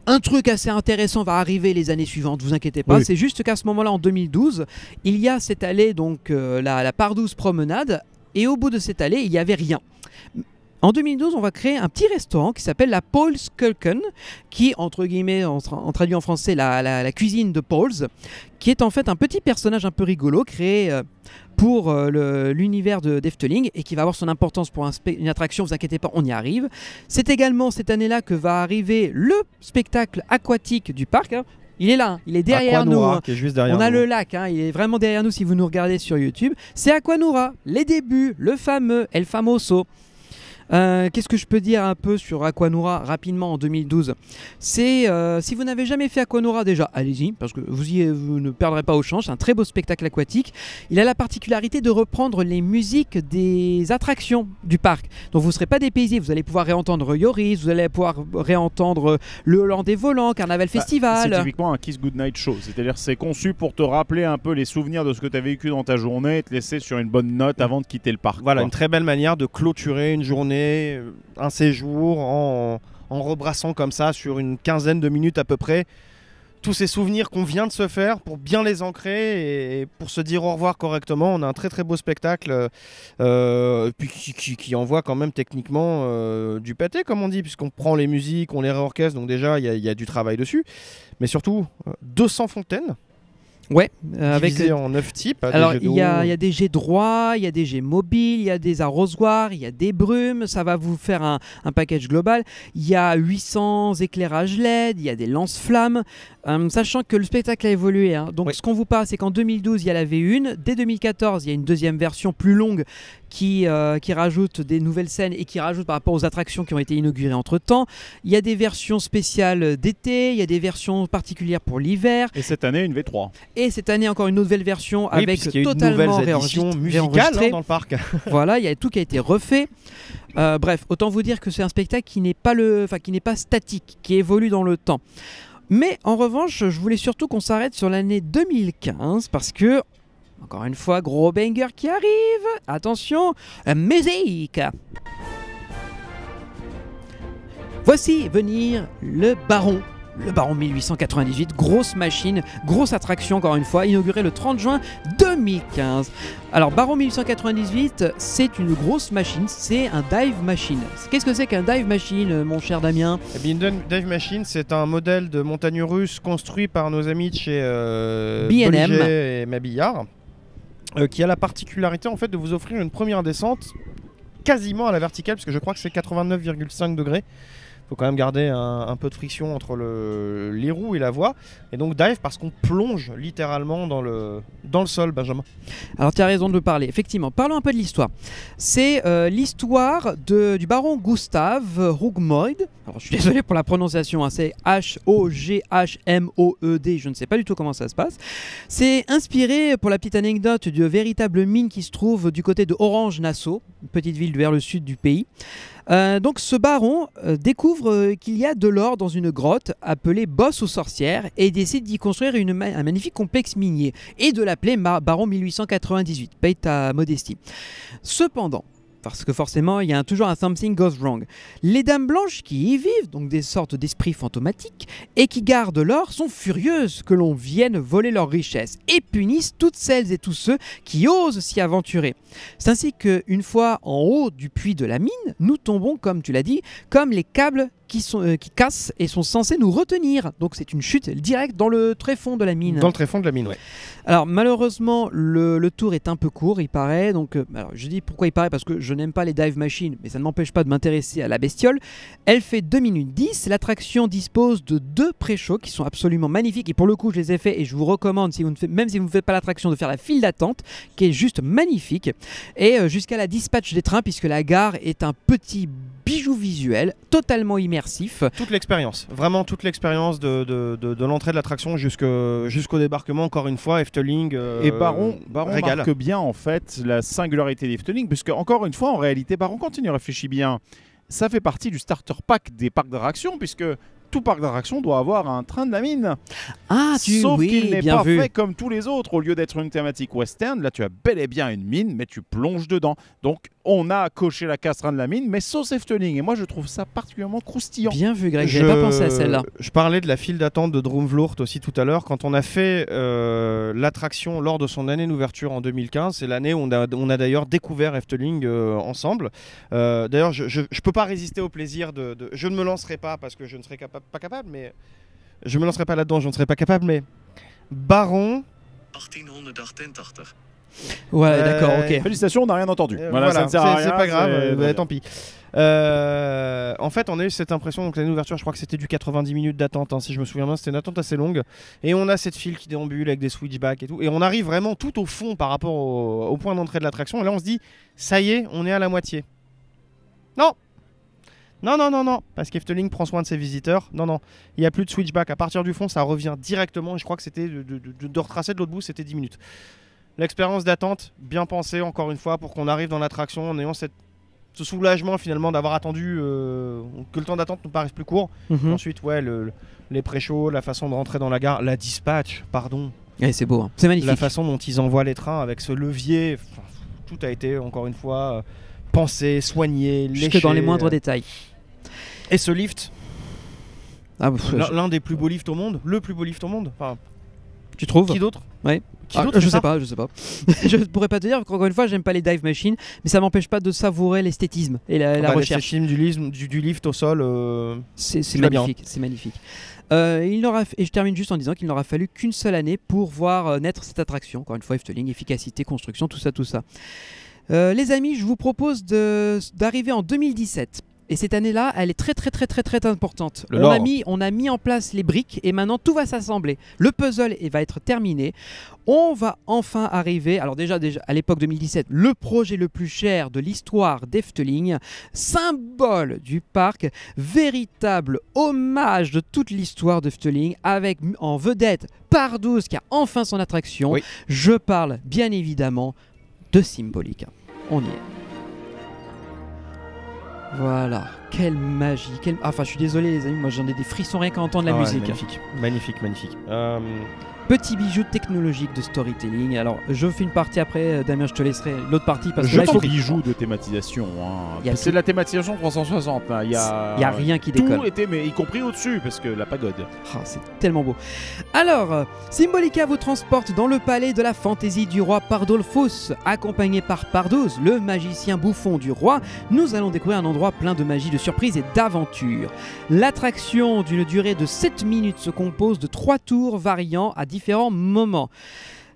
un truc assez intéressant va arriver les années suivantes, vous inquiétez pas. Oui. C'est juste qu'à ce moment-là, en 2012, il y a cette allée, donc la Pardouze Promenade, et au bout de cette allée, il n'y avait rien. En 2012, on va créer un petit restaurant qui s'appelle la Paul's Keuken, qui, entre guillemets, en traduit en français, la cuisine de Paul's, qui est en fait un petit personnage un peu rigolo, créé pour l'univers d'Efteling et qui va avoir son importance pour une attraction, vous inquiétez pas, on y arrive. C'est également cette année-là que va arriver le spectacle aquatique du parc. Il est là, il est derrière nous. Qui est juste derrière on a nous. le lac, il est vraiment derrière nous si vous nous regardez sur YouTube. C'est Aquanura, les débuts, le fameux El Famoso. Qu'est-ce que je peux dire un peu sur Aquanura rapidement en 2012 ? C'est si vous n'avez jamais fait Aquanura déjà, allez-y parce que vous ne perdrez pas au change. C'est un très beau spectacle aquatique. Il a la particularité de reprendre les musiques des attractions du parc. Donc vous ne serez pas dépaysés, vous allez pouvoir réentendre Yoris, vous allez pouvoir réentendre le Hollandais volant, Carnaval Festival. C'est typiquement un Kiss Goodnight Show, c'est-à-dire c'est conçu pour te rappeler un peu les souvenirs de ce que tu as vécu dans ta journée et te laisser sur une bonne note avant de quitter le parc. Voilà, une très belle manière de clôturer une journée, un séjour en rebrassant comme ça sur une quinzaine de minutes à peu près tous ces souvenirs qu'on vient de se faire pour bien les ancrer et pour se dire au revoir correctement. On a un très très beau spectacle puis qui envoie quand même techniquement du pâté comme on dit, puisqu'on prend les musiques, on les réorchestre, donc déjà il y a du travail dessus, mais surtout 200 fontaines. Ouais, divisé en 9 types. Alors il y a des jets droits, il y a des jets mobiles, il y a des arrosoirs, il y a des brumes, ça va vous faire un package global. Il y a 800 éclairages LED, il y a des lance-flammes, sachant que le spectacle a évolué. Hein. Donc ce qu'on vous parle, c'est qu'en 2012, il y a la V1, dès 2014, il y a une deuxième version plus longue qui rajoute des nouvelles scènes et qui rajoute par rapport aux attractions qui ont été inaugurées entre-temps. Il y a des versions spéciales d'été, il y a des versions particulières pour l'hiver. Et cette année, une V3. Et cette année, encore une nouvelle version avec totalement musicale dans le parc. Voilà, il y a tout qui a été refait. Bref, autant vous dire que c'est un spectacle qui n'est pas statique, qui évolue dans le temps. Mais en revanche, je voulais surtout qu'on s'arrête sur l'année 2015 parce que, encore une fois, gros banger qui arrive. Attention, musique. Voici venir le Baron. Le Baron 1898, grosse machine, grosse attraction encore une fois, inaugurée le 30 juin 2015. Alors Baron 1898, c'est une grosse machine, c'est un dive machine. Qu'est-ce que c'est qu'un dive machine, mon cher Damien ? Eh bien, une dive machine, c'est un modèle de montagne russe construit par nos amis de chez B&M et Mabillard, qui a la particularité en fait de vous offrir une première descente quasiment à la verticale, parce que je crois que c'est 89,5 degrés. Il faut quand même garder un peu de friction entre les roues et la voie. Et donc dive parce qu'on plonge littéralement dans le sol, Benjamin. Alors tu as raison de le parler. Effectivement, parlons un peu de l'histoire. C'est l'histoire du baron Gustav Hoogmoed. Alors je suis désolé pour la prononciation, hein, c'est Hoghmoed, je ne sais pas du tout comment ça se passe. C'est inspiré, pour la petite anecdote, d'une véritable mine qui se trouve du côté de Orange-Nassau, une petite ville vers le sud du pays. Donc ce baron découvre qu'il y a de l'or dans une grotte appelée Bosse aux sorcières et décide d'y construire un magnifique complexe minier et de l'appeler Baron 1898, paye ta modestie. Cependant, parce que forcément il y a toujours un something goes wrong, les dames blanches qui y vivent, donc des sortes d'esprits fantomatiques, et qui gardent l'or sont furieuses que l'on vienne voler leurs richesses et punissent toutes celles et tous ceux qui osent s'y aventurer. C'est ainsi qu'une fois en haut du puits de la mine, nous tombons, comme tu l'as dit, comme les câbles qui cassent et sont censés nous retenir. Donc c'est une chute directe dans le tréfonds de la mine. Dans le tréfonds de la mine, ouais. Alors malheureusement, le tour est un peu court, il paraît. Donc, alors, je dis pourquoi il paraît, parce que je n'aime pas les dive machines, mais ça ne m'empêche pas de m'intéresser à la bestiole. Elle fait 2 minutes 10. L'attraction dispose de 2 pré-shows qui sont absolument magnifiques. Et pour le coup, je les ai faits et je vous recommande, même si vous ne faites pas l'attraction, de faire la file d'attente, qui est juste magnifique. Et jusqu'à la dispatch des trains, puisque la gare est un petit bijou visuel totalement immersif. Toute l'expérience, vraiment toute l'expérience de l'entrée de l'attraction jusqu'au débarquement, encore une fois, Efteling et Baron marque bien en fait la singularité d'Efteling, puisque encore une fois, en réalité, Baron, quand on y réfléchit bien, ça fait partie du starter pack des parcs d'attractions, puisque tout parc d'attractions doit avoir un train de la mine. Sauf qu'il n'est pas fait comme tous les autres. Au lieu d'être une thématique western, là tu as bel et bien une mine, mais tu plonges dedans. Donc on a coché la case train de la mine, mais sauce Efteling. Et moi je trouve ça particulièrement croustillant. Bien vu, Greg, j'avais pas pensé à celle-là. Je parlais de la file d'attente de Droomvloert aussi tout à l'heure. Quand on a fait l'attraction lors de son année d'ouverture en 2015, c'est l'année où on a d'ailleurs découvert Efteling ensemble. D'ailleurs, je peux pas résister au plaisir je ne me lancerai pas parce que je ne serai pas capable, mais je me lancerai pas là-dedans, je ne serai pas capable, mais Baron 1888. Ouais, d'accord, ok. Félicitations, on n'a rien entendu. Voilà, ça ne sert à rien, c'est pas grave, tant pis. En fait, on a eu cette impression, donc l'année d'ouverture, je crois que c'était du 90 minutes d'attente, hein, si je me souviens bien, c'était une attente assez longue. Et on a cette file qui déambule avec des switchbacks et tout. Et on arrive vraiment tout au fond par rapport au point d'entrée de l'attraction. Et là, on se dit, ça y est, on est à la moitié. Non, parce qu'Efteling prend soin de ses visiteurs. Non, il n'y a plus de switchback. À partir du fond, ça revient directement. Et je crois que c'était de retracer de l'autre bout, c'était 10 minutes. L'expérience d'attente, bien pensée, encore une fois, pour qu'on arrive dans l'attraction en ayant ce soulagement finalement d'avoir attendu que le temps d'attente nous paraisse plus court. Ensuite, les pré-shows, la façon de rentrer dans la gare, la dispatch, pardon. Et c'est beau, hein. C'est magnifique. La façon dont ils envoient les trains avec ce levier, tout a été, encore une fois, pensé, soigné, léché. Jusque dans les moindres détails. Et ce lift, l'un des plus beaux lifts au monde, le plus beau lift au monde. Enfin, tu trouves ? Qui d'autre ? Ouais. Qui d'autre fait je ça sais pas. Je pourrais pas te dire, encore une fois, j'aime pas les dive machines, mais ça m'empêche pas de savourer l'esthétisme et la recherche. Du lift au sol. C'est bien. magnifique, c'est magnifique. Et je termine juste en disant qu'il n'aura fallu qu'une seule année pour voir naître cette attraction. Encore une fois, Efteling, efficacité, construction, tout ça. Les amis, je vous propose d'arriver en 2017. Et cette année-là, elle est très importante. On a mis en place les briques et maintenant tout va s'assembler. Le puzzle va être terminé. On va enfin arriver. Alors déjà à l'époque 2017, le projet le plus cher de l'histoire d'Efteling, symbole du parc, véritable hommage de toute l'histoire d'Efteling, avec en vedette Pardouz qui a enfin son attraction. Oui. Je parle bien évidemment de Symbolica. On y est. Voilà, quelle magie, Enfin, je suis désolé les amis, moi j'en ai des frissons rien qu'à entendre la musique. Magnifique. Petit bijou technologique de storytelling. Alors, je fais une partie après, Damien, je te laisserai l'autre partie parce que Je là, t'en bijou de thématisation. C'est de la thématisation 360. Il y a rien qui déconne. Tout était, mais y compris au-dessus, parce que la pagode. C'est tellement beau. Alors, Symbolica vous transporte dans le palais de la fantaisie du roi Pardolfos. Accompagné par Pardouz, le magicien bouffon du roi, nous allons découvrir un endroit plein de magie, de surprises et d'aventures. L'attraction d'une durée de 7 minutes se compose de 3 tours variant à différents moments.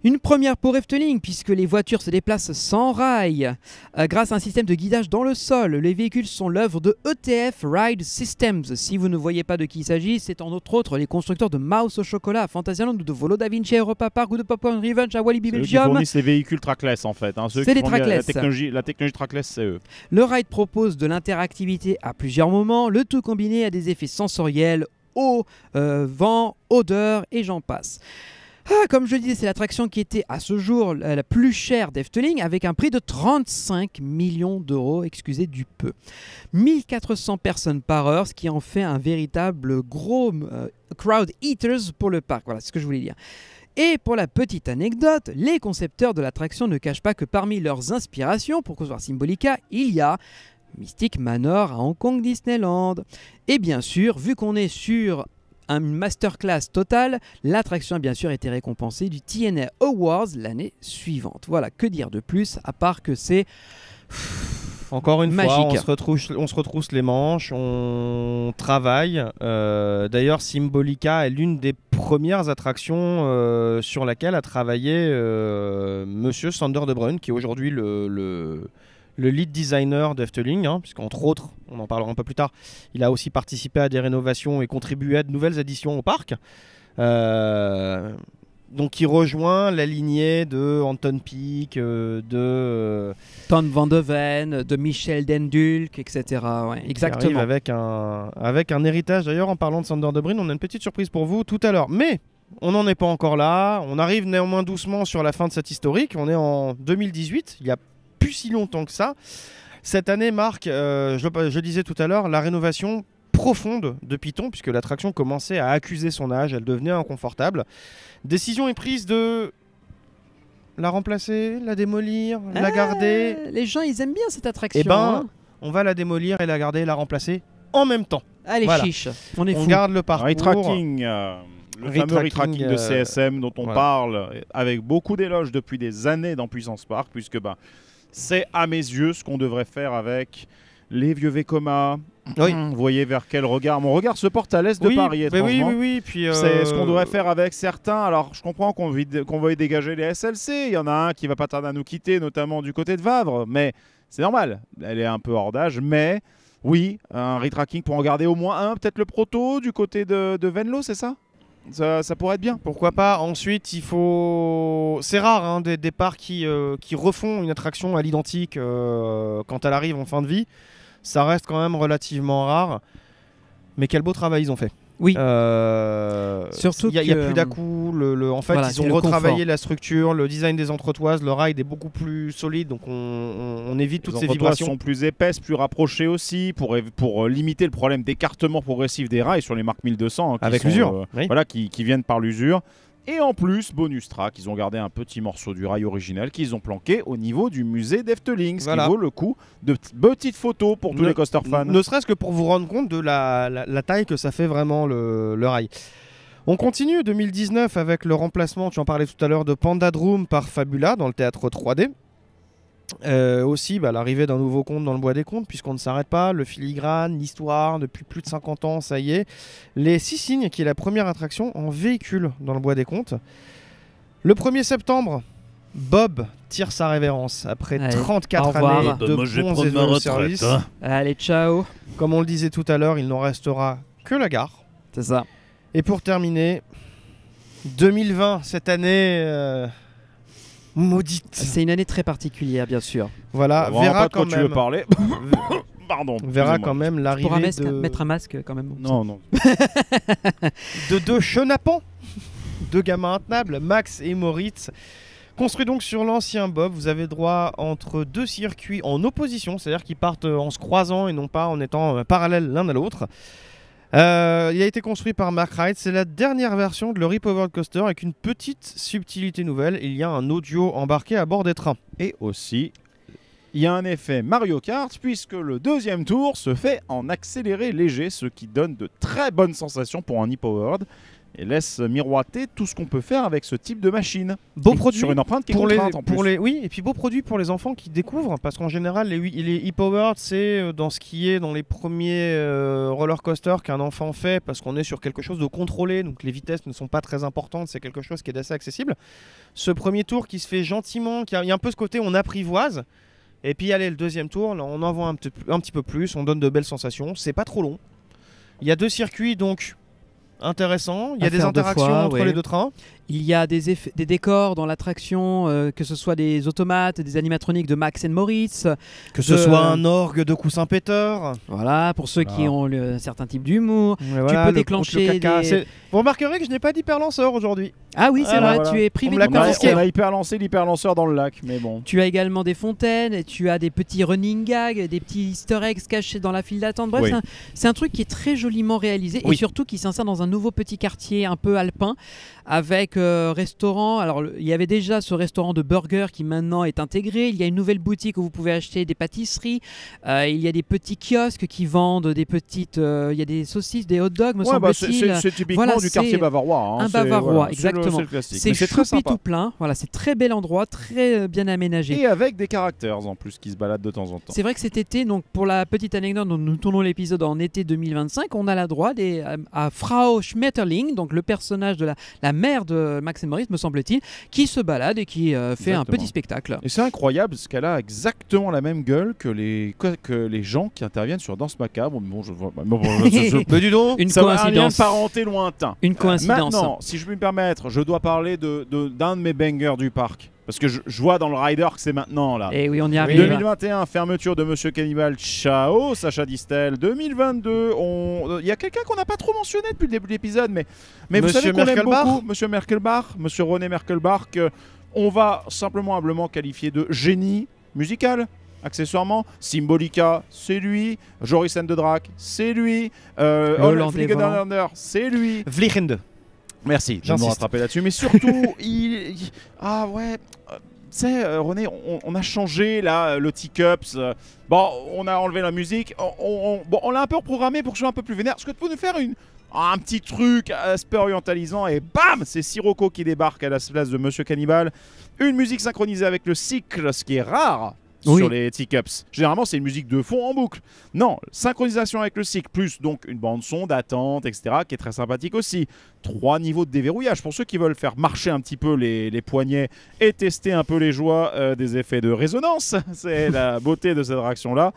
Une première pour Efteling, puisque les voitures se déplacent sans rail. Grâce à un système de guidage dans le sol, les véhicules sont l'œuvre de ETF Ride Systems. Si vous ne voyez pas de qui il s'agit, c'est entre autres les constructeurs de Mouse au chocolat à Fantasyland ou de Volo da Vinci à Europa Park ou de Popcorn Revenge à Walibi Belgium. Ils fournissent les véhicules trackless en fait. C'est les trackless. La technologie trackless, c'est eux. Le ride propose de l'interactivité à plusieurs moments, le tout combiné à des effets sensoriels, eau, vent, odeur et j'en passe. Comme je disais, c'est l'attraction qui était à ce jour la plus chère d'Efteling avec un prix de 35 millions d'euros, excusez du peu. 1400 personnes par heure, ce qui en fait un véritable gros crowd eaters pour le parc. Voilà, c'est ce que je voulais dire. Et pour la petite anecdote, les concepteurs de l'attraction ne cachent pas que parmi leurs inspirations pour concevoir Symbolica, il y a Mystic Manor à Hong Kong Disneyland. Et bien sûr, vu qu'on est sur une masterclass totale, l'attraction a bien sûr été récompensée du TNA Awards l'année suivante. Voilà, que dire de plus, à part que c'est encore une magique. fois, on se retrousse les manches, on travaille. D'ailleurs, Symbolica est l'une des premières attractions sur laquelle a travaillé Monsieur Sander de Bruyn, qui est aujourd'hui le lead designer d'Efteling, puisqu'entre autres, on en parlera un peu plus tard, il a aussi participé à des rénovations et contribué à de nouvelles additions au parc. Donc il rejoint la lignée de Anton Pieck, de Tom Van de Ven, de Michel Dendulk, etc. Ouais, exactement. Avec un héritage. D'ailleurs, en parlant de Sander de Bruyn, on a une petite surprise pour vous tout à l'heure. Mais on n'en est pas encore là. On arrive néanmoins doucement sur la fin de cette historique. On est en 2018. Il y a plus si longtemps que ça. Cette année marque, je disais tout à l'heure, la rénovation profonde de Python, puisque l'attraction commençait à accuser son âge, elle devenait inconfortable. Décision est prise de la remplacer, la démolir, la garder. Les gens, ils aiment bien cette attraction. Eh ben, on va la démolir et la garder et la remplacer en même temps. Allez, voilà. Chiche, on est fou. On garde le parcours. Retracking, le fameux retracking de CSM dont on parle avec beaucoup d'éloges depuis des années dans Puissance Park, puisque c'est à mes yeux ce qu'on devrait faire avec les vieux Vekoma. Oui. Vous voyez vers quel regard mon regard se porte à l'est de Paris, étrangement. Oui. Puis c'est ce qu'on devrait faire avec certains. Alors, je comprends qu'on veuille dégager les SLC. Il y en a un qui va pas tarder à nous quitter, notamment du côté de Vavre. Mais c'est normal. Elle est un peu hors d'âge. Mais oui, un retracking pour en garder au moins un. Peut-être le proto du côté de Venlo, c'est ça ? Ça pourrait être bien. Pourquoi pas. Ensuite, il faut... C'est rare des parcs qui refont une attraction à l'identique quand elle arrive en fin de vie. Ça reste quand même relativement rare. Mais quel beau travail ils ont fait. Oui. Surtout qu'il n'y a plus d'à-coup. En fait, ils ont retravaillé la structure, le design des entretoises. Le ride est beaucoup plus solide, donc on évite toutes ces vibrations. Les entretoises sont plus épaisses, plus rapprochées aussi, pour limiter le problème d'écartement progressif des rails sur les marques 1200. Avec l'usure. Voilà, qui viennent par l'usure. Et en plus, bonus track, ils ont gardé un petit morceau du rail original qu'ils ont planqué au niveau du musée d'Efteling, ce qui vaut le coup de petites photos pour tous les coaster fans. Ne serait-ce que pour vous rendre compte de la taille que ça fait vraiment le rail. On continue 2019 avec le remplacement, tu en parlais tout à l'heure, de Pandadroom par Fabula dans le théâtre 3D. Aussi l'arrivée d'un nouveau conte dans le Bois des Contes, puisqu'on ne s'arrête pas, le filigrane, l'histoire, depuis plus de 50 ans, ça y est. Les 6 Cygnes, qui est la première attraction en véhicule dans le Bois des Contes. Le 1er septembre, Bob tire sa révérence après 34 années de moi, je vais bons prendre et ma loyaux retraite, services. hein. Allez, ciao. Comme on le disait tout à l'heure, il n'en restera que la gare. C'est ça. Et pour terminer, 2020, cette année maudite. C'est une année très particulière, bien sûr. Voilà, Vraiment verra pas de quoi quand tu veux même. parler. Pardon. Verra excusez-moi. quand même Tu l'arrivée pourras de... mettre un masque quand même. Non. de deux chenapans, deux gamins intenables, Max et Moritz. Construit donc sur l'ancien Bob, vous avez droit entre deux circuits en opposition, c'est-à-dire qu'ils partent en se croisant et non pas en étant parallèles l'un à l'autre. Il a été construit par Mark Wright, c'est la dernière version de le Repowered Coaster avec une petite subtilité nouvelle, il y a un audio embarqué à bord des trains. Et aussi, il y a un effet Mario Kart puisque le deuxième tour se fait en accéléré léger, ce qui donne de très bonnes sensations pour un e-powered et laisse miroiter tout ce qu'on peut faire avec ce type de machine. Beau Et produit sur une empreinte qui est pour les, contrainte en plus. oui, et puis beau produit pour les enfants qui découvrent, parce qu'en général, les e-powered, c'est dans ce qui est dans les premiers roller coasters qu'un enfant fait, parce qu'on est sur quelque chose de contrôlé, donc les vitesses ne sont pas très importantes, c'est quelque chose qui est assez accessible. Ce premier tour qui se fait gentiment, il y a un peu ce côté on apprivoise, et puis allez, le deuxième tour, là, on en voit un petit peu plus, on donne de belles sensations, c'est pas trop long. Il y a 2 circuits donc intéressants, il y a des interactions entre les deux trains. Il y a des décors dans l'attraction, que ce soit des automates, des animatroniques de Max and Moritz. Que ce soit un orgue de coussin péteur. Voilà, pour ceux qui ont un certain type d'humour. Voilà, peux déclencher le caca. des... Vous remarquerez que je n'ai pas d'hyperlanceur aujourd'hui. Ah oui, c'est Voilà, vrai, voilà. tu es privé On me de l'a confisquer. On a hyper lancé l'hyperlanceur dans le lac, mais bon. Tu as également des fontaines, et tu as des petits running gags, des petits easter eggs cachés dans la file d'attente. Bref, Oui. c'est un truc qui est très joliment réalisé Oui. et surtout qui s'insère dans un nouveau petit quartier un peu alpin avec restaurant. Alors, il y avait déjà ce restaurant de burgers qui maintenant est intégré. Il y a une nouvelle boutique où vous pouvez acheter des pâtisseries. Il y a des petits kiosques qui vendent des petites. Il y a des saucisses, des hot dogs, me semble-t-il. c'est typiquement Voilà, du quartier c'est bavarois. Hein. un C'est- bavarois, voilà, exactement. C'est le classique. C'est Mais c'est très choupi sympa. tout plein. Voilà, c'est très bel endroit, très bien aménagé. Et avec des caractères en plus qui se baladent de temps en temps. C'est vrai que cet été, donc pour la petite anecdote, dont nous tournons l'épisode en été 2025, on a la droit à Frau Schmetterling, donc le personnage de la mère de Max et Moritz, me semble-t-il, qui se balade et qui fait un Exactement. petit spectacle. Et c'est incroyable parce qu'elle a exactement la même gueule que les gens qui interviennent sur Danse Macabre. Bon, je vois. Mais dis donc. Une ça va, un lien de coïncidence. parenté lointain. Une coïncidence. Maintenant, si je peux me permettre, je dois parler d'un de mes bangers du parc. Parce que je vois dans le rider que c'est maintenant là. Et oui, on y arrive. 2021, fermeture de Monsieur Cannibal, ciao Sacha Distel. 2022, il y a quelqu'un qu'on n'a pas trop mentionné depuis le début de l'épisode, mais vous Monsieur savez qu'on aime Merkelbach. beaucoup, Monsieur Merkelbach, Monsieur René Merkelbach, on va simplement humblement qualifier de génie musical. Accessoirement, Symbolica, c'est lui. Joris and the Drac, c'est lui. Holland et Volant. Fliegender, c'est lui. Vliegende. Merci, je vais me J'insiste. rattraper là-dessus. Mais surtout, ah ouais, tu sais, René, on a changé là, le Teacups. Bon, on a enlevé la musique. On l'a un peu reprogrammé pour que je sois un peu plus vénère. Est-ce que tu peux nous faire un petit truc aspect orientalisant et bam, c'est Sirocco qui débarque à la place de Monsieur Cannibal. Une musique synchronisée avec le cycle, ce qui est rare. Oui. Sur les Teacups. Généralement, c'est une musique de fond en boucle. Non, synchronisation avec le cycle, plus donc une bande-son d'attente, etc., qui est très sympathique aussi. 3 niveaux de déverrouillage pour ceux qui veulent faire marcher un petit peu les poignets et tester un peu les joies des effets de résonance. C'est la beauté de cette attraction-là.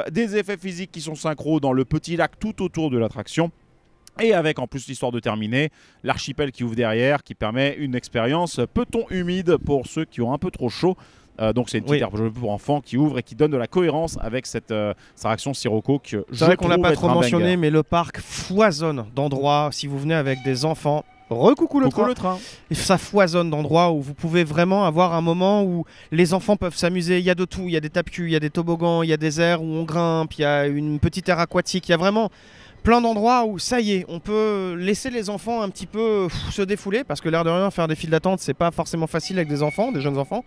Des effets physiques qui sont synchro dans le petit lac tout autour de l'attraction. Et avec en plus l'histoire de terminer, l'archipel qui ouvre derrière, qui permet une expérience peloton humide pour ceux qui ont un peu trop chaud. Donc c'est une petite herbe pour enfants qui ouvre et qui donne de la cohérence avec cette attraction Sirocco que C'est vrai qu'on l'a pas trop mentionné, mais le parc foisonne d'endroits. Si vous venez avec des enfants, recoucou le train. Et ça foisonne d'endroits où vous pouvez vraiment avoir un moment où les enfants peuvent s'amuser. Il y a de tout, il y a des tape-culs, il y a des toboggans, il y a des aires où on grimpe, il y a une petite aire aquatique, il y a vraiment plein d'endroits où ça y est, on peut laisser les enfants un petit peu se défouler, parce que l'air de rien, faire des files d'attente, c'est pas forcément facile avec des enfants, des jeunes enfants.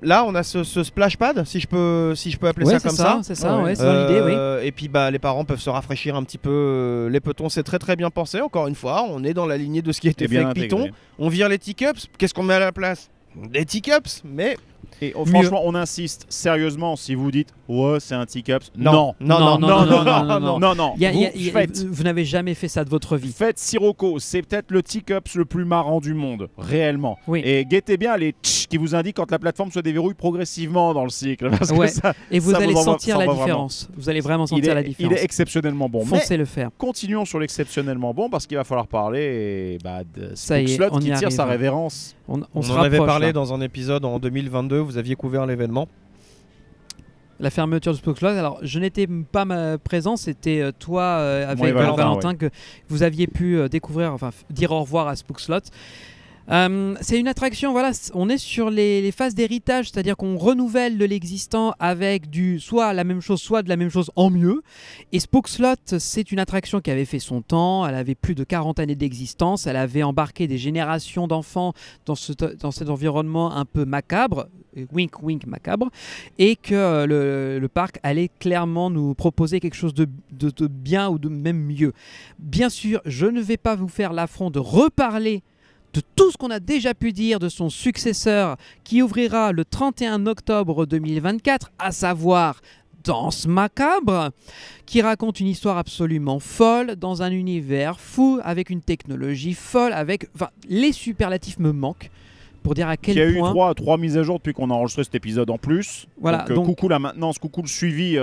là, on a ce splash pad, si je peux appeler ça comme ça. C'est ça, ouais, c'est dans l'idée, oui. Et puis les parents peuvent se rafraîchir un petit peu les petons. C'est très très bien pensé. Encore une fois, on est dans la lignée de ce qui a été fait avec Python. On vire les teacups. Qu'est-ce qu'on met à la place? Des teacups, mais... Et franchement, on insiste sérieusement. Si vous dites ouais, c'est un teacups, non. Faites. Vous n'avez jamais fait ça de votre vie. Faites Sirocco, c'est peut-être le teacups le plus marrant du monde, réellement. Oui. Et guettez bien les tch qui vous indiquent quand la plateforme se déverrouille progressivement dans le cycle. Parce que ça, et vous allez sentir la vraiment. différence. Vous allez vraiment sentir la différence. Il est exceptionnellement bon. Foncez le faire. Continuons sur l'exceptionnellement bon parce qu'il va falloir parler de ça y est, Spookslot on qui y tire arrive. sa révérence. On en avait parlé dans un épisode en 2022. Vous aviez couvert l'événement. La fermeture du Spookslot. Alors, je n'étais pas présent, c'était toi avec Valentin que vous aviez pu découvrir, enfin dire au revoir à Spookslot. C'est une attraction, voilà, on est sur les phases d'héritage, c'est-à-dire qu'on renouvelle de l'existant avec soit la même chose, soit de la même chose en mieux. Et Spookslot, c'est une attraction qui avait fait son temps, elle avait plus de 40 années d'existence, elle avait embarqué des générations d'enfants dans cet environnement un peu macabre, wink wink macabre, et que le parc allait clairement nous proposer quelque chose de bien ou de même mieux. Bien sûr, je ne vais pas vous faire l'affront de reparler de tout ce qu'on a déjà pu dire de son successeur qui ouvrira le 31 octobre 2024, à savoir Danse Macabre, qui raconte une histoire absolument folle dans un univers fou, avec une technologie folle, les superlatifs me manquent pour dire à quel point... Il y a eu trois mises à jour depuis qu'on a enregistré cet épisode en plus. Voilà, donc, coucou la maintenance, coucou le suivi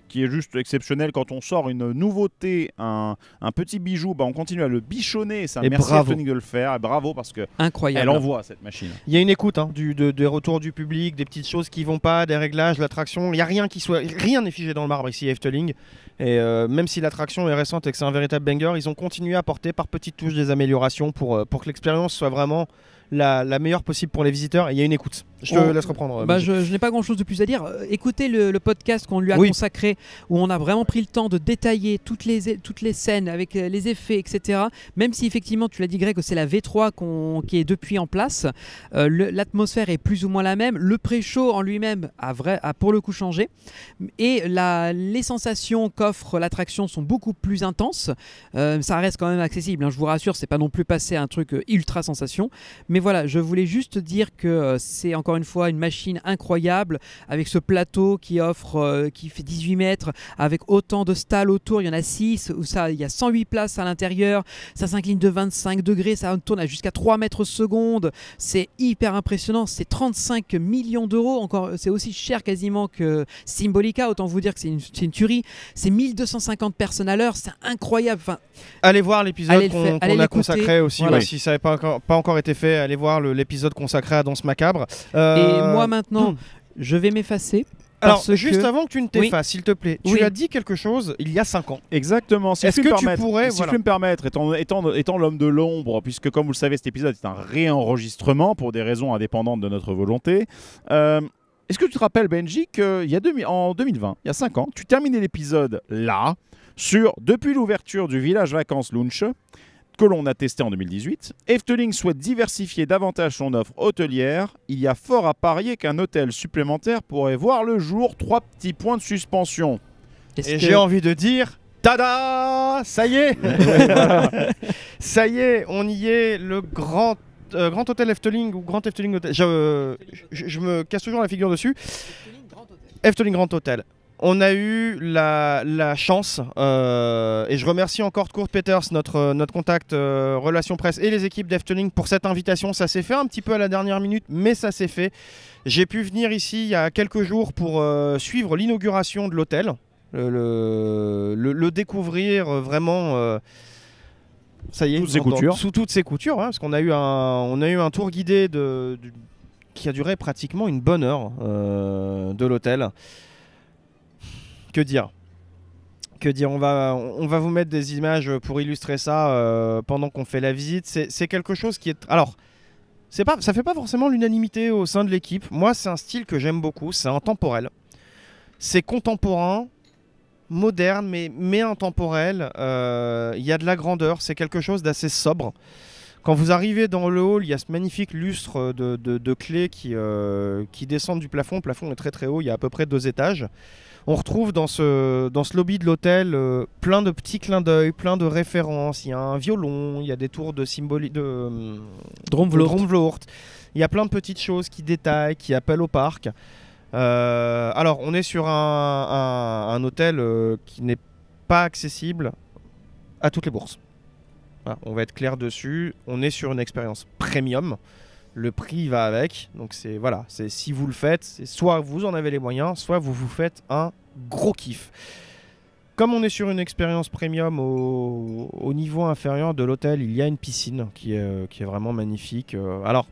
qui est juste exceptionnel. Quand on sort une nouveauté, un petit bijou, on continue à le bichonner. Ça, merci à Tony de le faire. Et bravo parce que incroyable. Elle envoie cette machine. Il y a une écoute des retours du public, des petites choses qui vont pas, des réglages, l'attraction. Il y a rien n'est figé dans le marbre ici à Efteling. Et même si l'attraction est récente et que c'est un véritable banger, ils ont continué à apporter par petites touches des améliorations pour que l'expérience soit vraiment la meilleure possible pour les visiteurs. Et il y a une écoute. Je te laisse reprendre. Je n'ai pas grand chose de plus à dire. Écoutez le podcast qu'on lui a consacré, où on a vraiment pris le temps de détailler toutes les scènes avec les effets, etc. Même si effectivement, tu l'as dit Greg, que c'est la V3 qui est depuis en place, l'atmosphère est plus ou moins la même. Le pré-show en lui-même a pour le coup changé. Et les sensations qu'offre l'attraction sont beaucoup plus intenses. Ça reste quand même accessible, je vous rassure, c'est pas non plus passé à un truc ultra sensation. Mais voilà, je voulais juste dire que c'est encore une fois une machine incroyable avec ce plateau qui fait 18 mètres avec autant de stalles autour. Il y en a 6 où il y a 108 places à l'intérieur, ça s'incline de 25 degrés, ça tourne à jusqu'à 3 mètres secondes. C'est hyper impressionnant, c'est 35 millions d'euros, encore, c'est aussi cher quasiment que Symbolica, autant vous dire que c'est une tuerie. C'est 1250 personnes à l'heure, c'est incroyable. Allez voir l'épisode qu'on a consacré aussi, voilà. Si ça n'avait pas encore été fait, allez voir l'épisode consacré à Danse Macabre. Et moi maintenant, je vais m'effacer. Alors, juste avant que tu ne t'effaces, s'il te plaît, tu as dit quelque chose il y a 5 ans. Exactement. Est-ce que tu pourrais... Si je peux me permettre, étant l'homme de l'ombre, puisque comme vous le savez, cet épisode est un réenregistrement pour des raisons indépendantes de notre volonté, est-ce que tu te rappelles, Benji, qu'en 2020, il y a 5 ans, tu terminais l'épisode là, depuis l'ouverture du village vacances Lunch, que l'on a testé en 2018, Efteling souhaite diversifier davantage son offre hôtelière. Il y a fort à parier qu'un hôtel supplémentaire pourrait voir le jour. 3 petits points de suspension. Et j'ai envie de dire, tada, ça y est. Ça y est, on y est, le grand hôtel Efteling ou grand Efteling Hôtel. Je me casse toujours la figure dessus. Efteling Grand Hôtel. On a eu la chance, et je remercie encore Kurt Peters, notre contact relations presse et les équipes d'Efteling pour cette invitation. Ça s'est fait un petit peu à la dernière minute, mais ça s'est fait. J'ai pu venir ici il y a quelques jours pour suivre l'inauguration de l'hôtel, le découvrir vraiment... ça y est, sous toutes ses coutures, parce qu'on a eu un tour guidé qui a duré pratiquement une bonne heure de l'hôtel. Que dire on va vous mettre des images pour illustrer ça pendant qu'on fait la visite. C'est quelque chose qui est... Alors, ça fait pas forcément l'unanimité au sein de l'équipe. Moi, c'est un style que j'aime beaucoup. C'est intemporel. C'est contemporain, moderne, mais intemporel. Il y a de la grandeur. C'est quelque chose d'assez sobre. Quand vous arrivez dans le hall, il y a ce magnifique lustre de clés qui descendent du plafond. Le plafond est très très haut, il y a à peu près 2 étages. On retrouve dans ce lobby de l'hôtel plein de petits clins d'œil, plein de références. Il y a un violon, il y a des tours de symbolique de Dromvloort. Il y a plein de petites choses qui détaillent, qui appellent au parc. Alors, on est sur un hôtel qui n'est pas accessible à toutes les bourses. Voilà, on va être clair dessus. On est sur une expérience premium. Le prix va avec. Donc, c'est si vous le faites, c'est soit vous en avez les moyens, soit vous vous faites un gros kiff. Comme on est sur une expérience premium au niveau inférieur de l'hôtel, il y a une piscine qui est vraiment magnifique. Alors,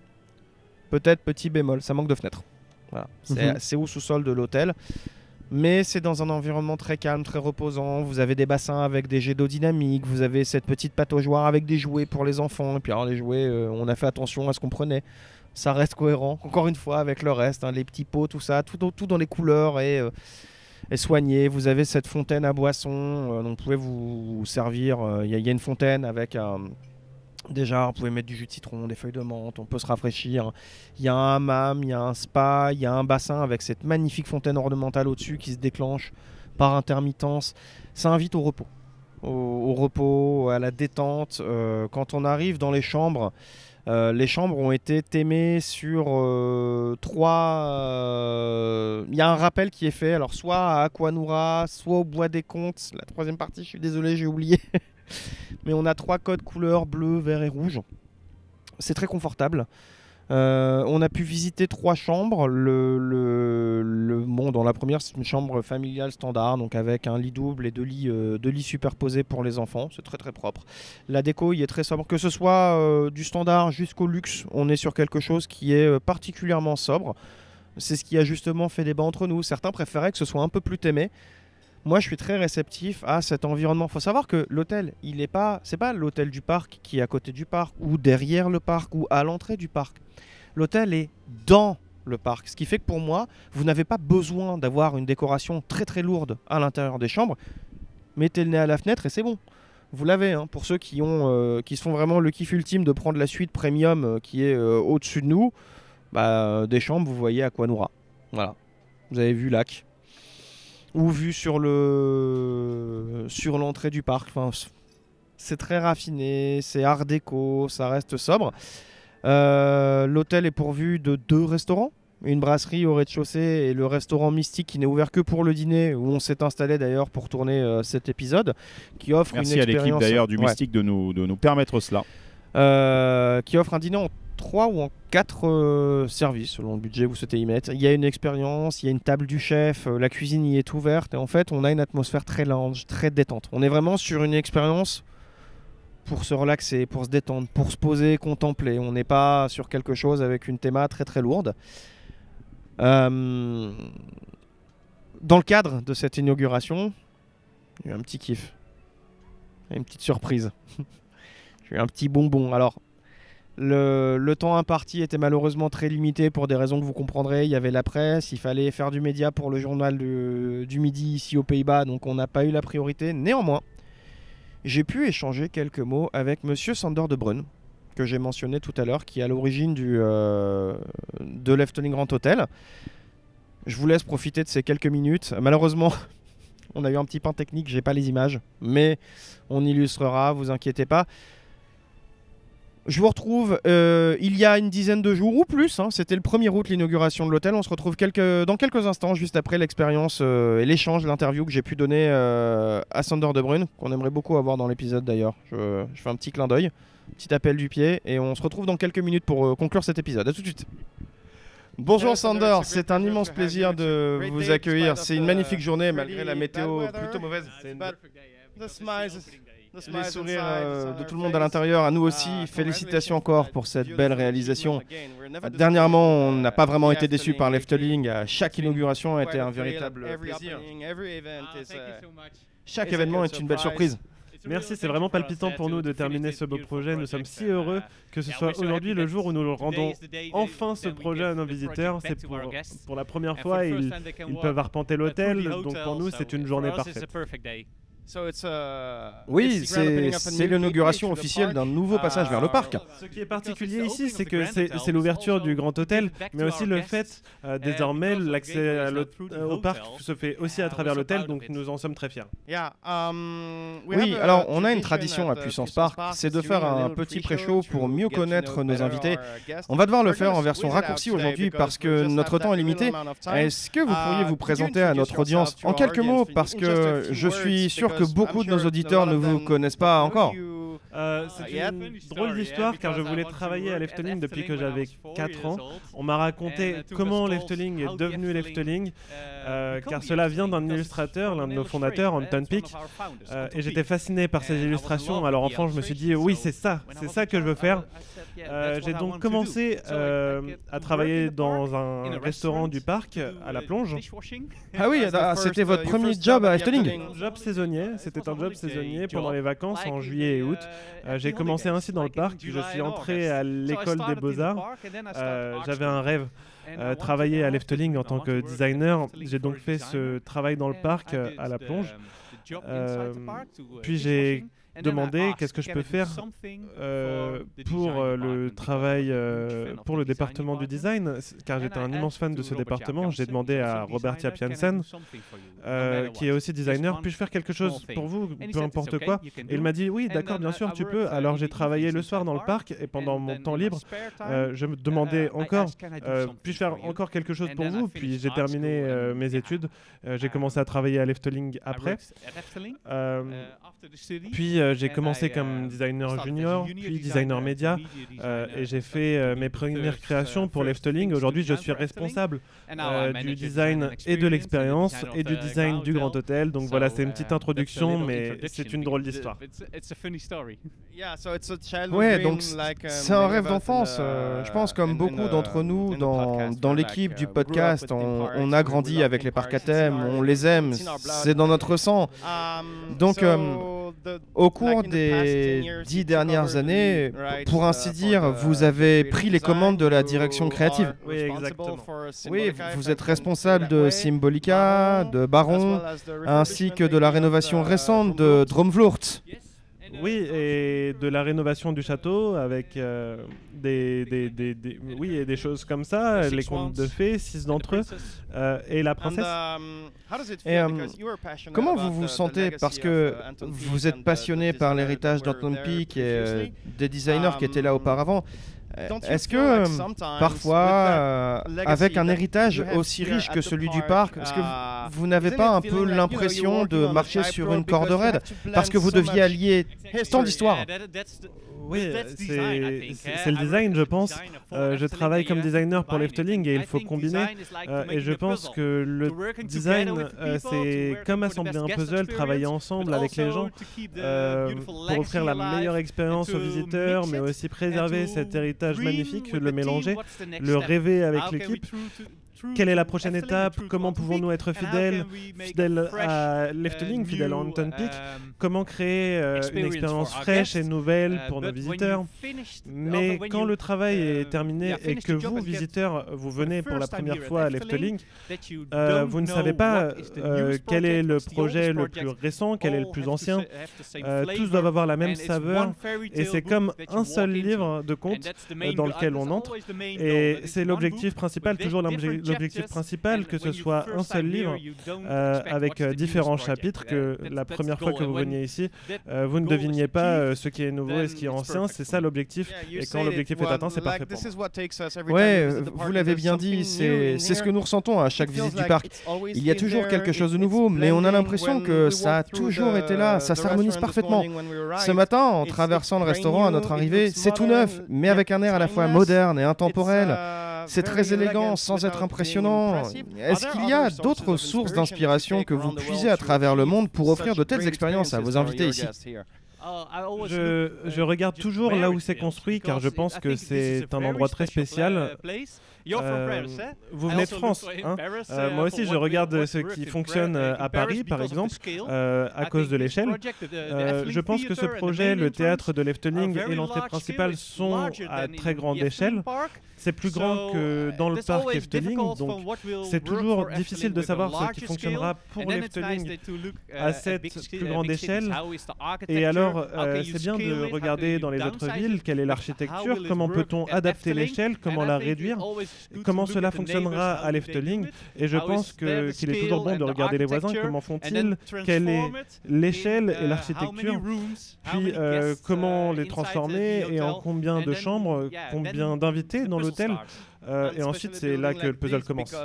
peut-être petit bémol, ça manque de fenêtres. Voilà. C'est au sous-sol de l'hôtel, mais c'est dans un environnement très calme, très reposant. Vous avez des bassins avec des jets d'eau dynamiques, vous avez cette petite pataugeoire avec des jouets pour les enfants. Et puis alors les jouets, on a fait attention à ce qu'on prenait. Ça reste cohérent, encore une fois, avec le reste, hein, les petits pots, tout ça, tout dans les couleurs et soigné. Vous avez cette fontaine à boissons, donc vous pouvez vous servir. Il y a une fontaine avec déjà, vous pouvez mettre du jus de citron, des feuilles de menthe, on peut se rafraîchir. Il y a un hammam, il y a un spa, il y a un bassin avec cette magnifique fontaine ornementale au-dessus qui se déclenche par intermittence. Ça invite au repos. Au repos, à la détente. Quand on arrive dans les chambres ont été thémées sur 3... Il y a un rappel qui est fait, alors soit à Aquanura, soit au Bois des Comtes. La troisième partie, je suis désolé, j'ai oublié. Mais on a 3 codes couleurs bleu, vert et rouge. C'est très confortable. On a pu visiter 3 chambres. Bon, dans la première, c'est une chambre familiale standard, donc avec un lit double et 2 lits superposés pour les enfants. C'est très très propre. La déco y est très sobre. Que ce soit du standard jusqu'au luxe, on est sur quelque chose qui est particulièrement sobre. C'est ce qui a justement fait débat entre nous. Certains préféraient que ce soit un peu plus témé. Moi, je suis très réceptif à cet environnement. Il faut savoir que l'hôtel, c'est pas l'hôtel du parc qui est à côté du parc, ou derrière le parc, ou à l'entrée du parc. L'hôtel est dans le parc. Ce qui fait que pour moi, vous n'avez pas besoin d'avoir une décoration très très lourde à l'intérieur des chambres. Mettez le nez à la fenêtre et c'est bon. Vous l'avez, hein, pour ceux qui se font vraiment le kiff ultime de prendre la suite premium qui est au-dessus de nous. Des chambres, vous voyez Aquanura. Voilà. Vous avez vu Lac. Ou vu sur l'entrée du parc. Enfin, c'est très raffiné, c'est art déco, ça reste sobre. L'hôtel est pourvu de 2 restaurants, une brasserie au rez-de-chaussée et le restaurant Mystique qui n'est ouvert que pour le dîner, où on s'est installé d'ailleurs pour tourner cet épisode, qui offre Merci une expérience... à l'équipe d'ailleurs du Mystique de nous permettre cela. Qui offre un dîner en 3 ou en 4 services selon le budget que vous souhaitez y mettre. Il y a une expérience, il y a une table du chef, la cuisine y est ouverte et en fait on a une atmosphère très lounge, très détente. On est vraiment sur une expérience pour se relaxer, pour se détendre, pour se poser, contempler. On n'est pas sur quelque chose avec une théma très très lourde. Dans le cadre de cette inauguration, il y a eu un petit kiff, une petite surprise. J'ai eu un petit bonbon. Alors le temps imparti était malheureusement très limité pour des raisons que vous comprendrez. Il y avait la presse, il fallait faire du média pour le journal du midi ici aux Pays-Bas, donc on n'a pas eu la priorité. Néanmoins, j'ai pu échanger quelques mots avec Monsieur Sander de Brun, que j'ai mentionné tout à l'heure, qui est à l'origine de l'Efteling Grand Hotel. Je vous laisse profiter de ces quelques minutes. Malheureusement, on a eu un petit pain technique, j'ai pas les images, mais on illustrera, vous inquiétez pas. Je vous retrouve il y a une dizaine de jours ou plus, hein, c'était le 1er août l'inauguration de l'hôtel. On se retrouve dans quelques instants, juste après l'expérience et l'échange, l'interview que j'ai pu donner à Sander de Brun, qu'on aimerait beaucoup avoir dans l'épisode d'ailleurs. Je fais un petit clin d'œil, petit appel du pied, et on se retrouve dans quelques minutes pour conclure cet épisode. A tout de suite. Bonjour Sander, c'est un immense plaisir de vous accueillir. C'est une magnifique journée malgré la météo plutôt mauvaise. Les sourires de tout le monde à l'intérieur, à nous aussi, félicitations encore pour cette belle réalisation. Dernièrement, on n'a pas vraiment été déçus par l'Efteling. Chaque inauguration a été un véritable plaisir. Chaque événement est une belle surprise. Merci, c'est vraiment palpitant pour nous de terminer ce beau projet. Nous sommes si heureux que ce soit aujourd'hui le jour où nous rendons enfin ce projet à nos visiteurs. C'est pour la première fois, ils peuvent arpenter l'hôtel, donc pour nous c'est une journée parfaite. Oui, c'est l'inauguration officielle d'un nouveau passage vers le parc. Ce qui est particulier ici, c'est que c'est l'ouverture du Grand Hôtel, mais aussi le fait, désormais, l'accès au parc se fait aussi à travers l'hôtel, donc nous en sommes très fiers. Oui, alors on a une tradition à Puissance Park, c'est de faire un petit pré-show pour mieux connaître nos invités. On va devoir le faire en version raccourcie aujourd'hui parce que notre temps est limité. Est-ce que vous pourriez vous présenter à notre audience en quelques mots, parce que je suis sûr que beaucoup de nos auditeurs ne vous connaissent pas encore. C'est une drôle d'histoire car je voulais travailler à l'Efteling depuis que j'avais 4 ans. On m'a raconté comment l'Efteling est devenu l'Efteling car cela vient d'un illustrateur, l'un de nos fondateurs, Anton Pieck, et j'étais fasciné par ces illustrations. Alors enfant, je me suis dit oui, c'est ça que je veux faire. J'ai donc commencé à travailler dans un restaurant du parc à la plonge. Ah oui, c'était votre premier job à Efteling? C'était un job saisonnier pendant les vacances en juillet et août. J'ai commencé ainsi dans le parc, je suis entré à l'école des beaux-arts. J'avais un rêve, travailler à l'Efteling en tant que designer. J'ai donc fait ce travail dans le parc à la plonge. Puis j'ai demandé qu'est-ce que je peux faire pour le travail, pour le département du design, car j'étais un immense fan de ce département. J'ai demandé à Robert Jaap Janssen, qui est aussi designer, puis-je faire quelque chose pour vous, peu importe quoi. Et il m'a dit oui, d'accord, bien sûr, tu peux. Alors j'ai travaillé le soir dans le parc et pendant mon temps libre, je me demandais encore, puis-je faire encore quelque chose pour vous. Puis j'ai terminé mes études, j'ai commencé à travailler à l'Efteling après. Puis j'ai commencé comme designer junior, puis designer média, et j'ai fait mes premières créations pour l'Efteling. Aujourd'hui, je suis responsable du design et de l'expérience et du design du Grand Hôtel. Donc voilà, c'est une petite introduction, mais c'est une drôle d'histoire. Ouais, donc c'est un rêve d'enfance. Je pense comme beaucoup d'entre nous dans l'équipe du podcast, on a grandi avec les parcs à thème, on les aime, c'est dans notre sang. Donc au cours des 10 dernières années, pour ainsi dire, vous avez pris les commandes de la direction créative. Oui, exactement. Oui, vous êtes responsable de Symbolica, de Baron, ainsi que de la rénovation récente de Dromvloert. Oui, et de la rénovation du château avec des choses comme ça, les contes de fées, 6 d'entre eux, et la princesse. Et comment vous vous sentez, parce que vous êtes passionné par l'héritage d'Anton Pieck et des designers qui étaient là auparavant. Est-ce que parfois, avec un héritage aussi riche que celui du parc, est-ce que vous n'avez pas un peu l'impression de marcher sur une corde raide parce que vous deviez allier tant d'histoires? Oui, c'est le design, je pense. Je travaille comme designer pour l'Efteling et il faut combiner. Et je pense que le design, c'est comme assembler un puzzle, travailler ensemble avec les gens pour offrir la meilleure expérience aux visiteurs, mais aussi préserver cet héritage magnifique, le mélanger, le rêver avec l'équipe. Quelle est la prochaine étape? Comment pouvons-nous être fidèles à l'Efteling, fidèles à Anton Pieck? Comment créer une expérience fraîche et nouvelle pour nos visiteurs? Mais quand le travail est terminé et que vous, visiteurs, vous venez pour la première fois à l'Efteling, vous ne savez pas quel est le projet le plus récent, quel est le plus ancien. Tous doivent avoir la même saveur et c'est comme un seul livre de contes dans lequel on entre. Et c'est l'objectif principal, toujours l'objectif principal, que ce soit un seul livre avec différents chapitres, que la première fois que vous veniez ici, vous ne deviniez pas ce qui est nouveau et ce qui est ancien. C'est ça l'objectif, et quand l'objectif est atteint, c'est parfait pour moi. Ouais, vous l'avez bien dit, c'est ce que nous ressentons à chaque visite du parc. Il y a toujours quelque chose de nouveau, mais on a l'impression que ça a toujours été là, ça s'harmonise parfaitement. Ce matin, en traversant le restaurant à notre arrivée, c'est tout neuf, mais avec un air à la fois moderne et intemporel. C'est très élégant sans être impressionnant. Est-ce qu'il y a d'autres sources d'inspiration que vous puisez à travers le monde pour offrir de telles expériences à vos invités ici? Je regarde toujours là où c'est construit, car je pense que c'est un endroit très spécial. Vous venez de France, hein. Moi aussi, je regarde ce qui fonctionne à Paris, par exemple, à cause de l'échelle. Je pense que ce projet, le théâtre de l'Efteling et l'entrée principale sont à très grande échelle. C'est plus grand que dans le parc Efteling, donc c'est toujours difficile de savoir ce qui fonctionnera pour l'Efteling à cette plus grande échelle. Et alors, c'est bien de regarder dans les autres villes quelle est l'architecture, comment peut-on adapter l'échelle, comment la réduire, comment cela fonctionnera à l'Efteling. Et je pense qu'il est toujours bon de regarder les voisins, comment font-ils, quelle est l'échelle et l'architecture, puis comment les transformer et en combien de chambres, combien d'invités dans l'hôtel. Et ensuite, c'est là que le puzzle commence.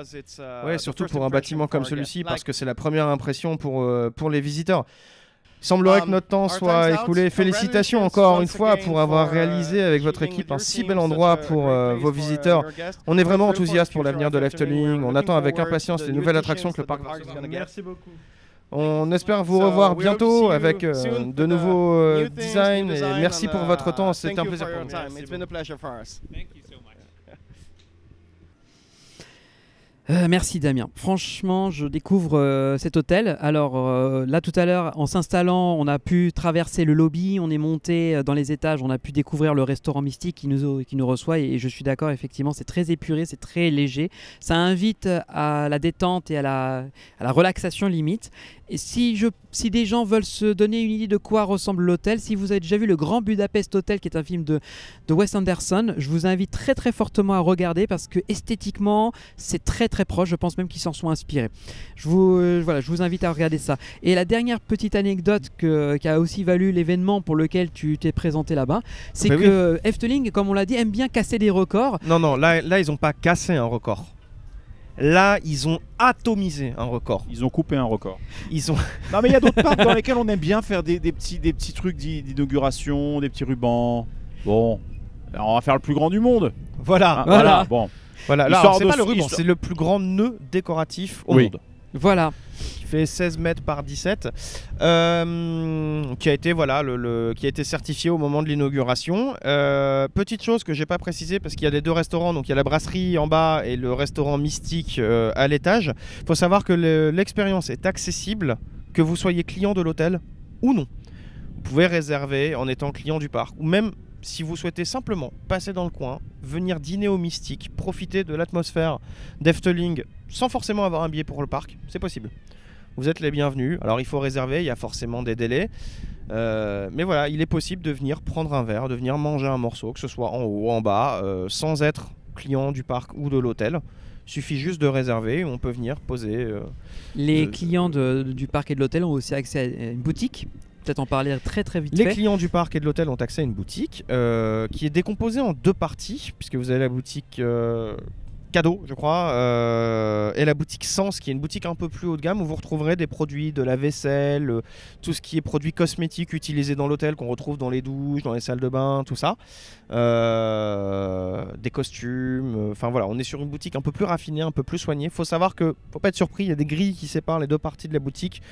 Ouais, surtout pour un bâtiment comme celui-ci, parce que c'est la première impression pour les visiteurs. Il semblerait que notre temps soit écoulé. Félicitations encore une fois pour avoir réalisé avec votre équipe un si bel endroit pour vos visiteurs. On est vraiment enthousiaste pour l'avenir de l'Efteling. On attend avec impatience les nouvelles attractions que le parc va offrir. Merci beaucoup. On espère vous revoir bientôt avec de nouveaux designs. Et merci pour votre temps. C'était un plaisir pour nous. Merci Damien. Franchement, je découvre cet hôtel. Alors là tout à l'heure, en s'installant, on a pu traverser le lobby, on est monté dans les étages, on a pu découvrir le restaurant Mystique qui nous reçoit et je suis d'accord, effectivement, c'est très épuré, c'est très léger. Ça invite à la détente et à la relaxation limite. Et si des gens veulent se donner une idée de quoi ressemble l'hôtel, si vous avez déjà vu le Grand Budapest Hotel, qui est un film de Wes Anderson, je vous invite très très fortement à regarder parce que esthétiquement, c'est très très proche. Je pense même qu'ils s'en sont inspirés. Je vous invite à regarder ça. Et la dernière petite anecdote qui a aussi valu l'événement pour lequel tu t'es présenté là-bas, c'est que Efteling, comme on l'a dit, aime bien casser des records. Non, là ils n'ont pas cassé un record. Là, ils ont atomisé un record. Ils ont coupé un record. Non, mais il y a d'autres parcs dans lesquels on aime bien faire des petits trucs d'inauguration, des petits rubans. Bon, alors on va faire le plus grand du monde. Voilà. Bon. Voilà. Là, c'est pas le ruban, c'est le plus grand nœud décoratif au monde. Voilà. Qui fait 16 mètres par 17, qui a été certifié au moment de l'inauguration. Petite chose que j'ai pas précisé parce qu'il y a les deux restaurants, donc il y a la brasserie en bas et le restaurant Mystique à l'étage. Il faut savoir que l'expérience est accessible, que vous soyez client de l'hôtel ou non. Vous pouvez réserver en étant client du parc, ou même si vous souhaitez simplement passer dans le coin, venir dîner au Mystique, profiter de l'atmosphère d'Efteling sans forcément avoir un billet pour le parc, c'est possible. Vous êtes les bienvenus. Alors il faut réserver, il y a forcément des délais. Mais voilà, il est possible de venir prendre un verre, de venir manger un morceau, que ce soit en haut ou en bas, sans être client du parc ou de l'hôtel. Il suffit juste de réserver, on peut venir poser. Les clients du parc et de l'hôtel ont aussi accès à une boutique. Peut-être en parler très très vite. Les clients du parc et de l'hôtel ont accès à une boutique qui est décomposée en deux parties, puisque vous avez la boutique cadeau, je crois, et la boutique Sens, qui est une boutique un peu plus haut de gamme où vous retrouverez des produits, de la vaisselle, tout ce qui est produits cosmétiques utilisés dans l'hôtel qu'on retrouve dans les douches, dans les salles de bain, tout ça, des costumes, enfin voilà, on est sur une boutique un peu plus raffinée, un peu plus soignée. Faut savoir que, faut pas être surpris, il y a des grilles qui séparent les deux parties de la boutique,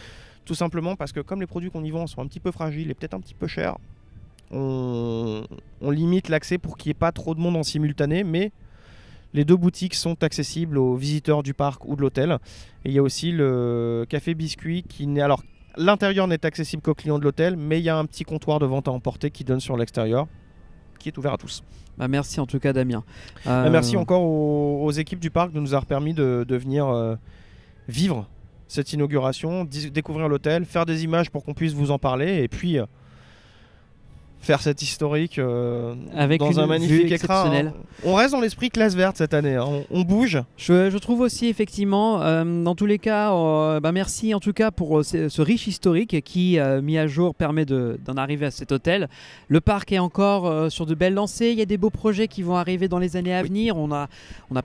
tout simplement parce que comme les produits qu'on y vend sont un petit peu fragiles et peut-être un petit peu chers, on limite l'accès pour qu'il n'y ait pas trop de monde en simultané, mais les deux boutiques sont accessibles aux visiteurs du parc ou de l'hôtel. Et il y a aussi le café biscuit qui n'est... Alors, l'intérieur n'est accessible qu'aux clients de l'hôtel, mais il y a un petit comptoir de vente à emporter qui donne sur l'extérieur, qui est ouvert à tous. Merci en tout cas Damien. Merci encore aux équipes du parc de nous avoir permis de venir vivre cette inauguration, découvrir l'hôtel, faire des images pour qu'on puisse vous en parler et puis... faire cet historique avec dans un magnifique écran. On reste dans l'esprit classe verte cette année, hein. On bouge. Je trouve aussi effectivement, dans tous les cas, merci en tout cas pour ce riche historique qui, mis à jour, permet d'en arriver à cet hôtel. Le parc est encore sur de belles lancées, il y a des beaux projets qui vont arriver dans les années à venir. On n'a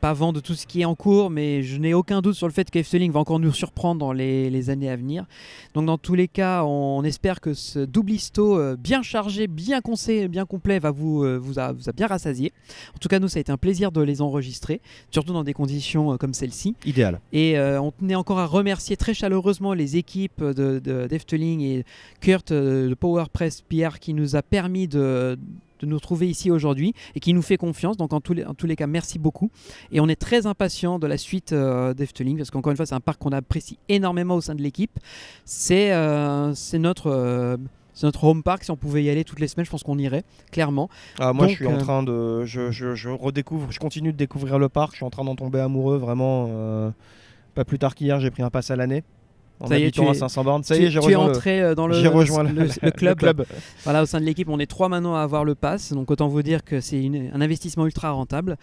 pas vent de tout ce qui est en cours, mais je n'ai aucun doute sur le fait qu'Efteling va encore nous surprendre dans les années à venir. Donc dans tous les cas, on espère que ce double histo bien chargé, bien conseil, bien complet vous a bien rassasié. En tout cas, nous, ça a été un plaisir de les enregistrer, surtout dans des conditions comme celle-ci. Idéal. Et on tenait encore à remercier très chaleureusement les équipes d'Efteling et Kurt de PowerPress PR qui nous a permis de de nous retrouver ici aujourd'hui et qui nous fait confiance. Donc en tous les cas, merci beaucoup. Et on est très impatient de la suite d'Efteling parce qu'encore une fois, c'est un parc qu'on apprécie énormément au sein de l'équipe. C'est notre home park. Si on pouvait y aller toutes les semaines, je pense qu'on irait, clairement. Moi, donc, je suis en train de... Je redécouvre, je continue de découvrir le parc. Je suis en train d'en tomber amoureux, vraiment. Pas plus tard qu'hier, j'ai pris un pass à l'année. En habitant à 500 bornes. Ça y est, j'ai rejoint le club. Voilà, au sein de l'équipe, on est 3 maintenant à avoir le pass. Donc autant vous dire que c'est un investissement ultra rentable.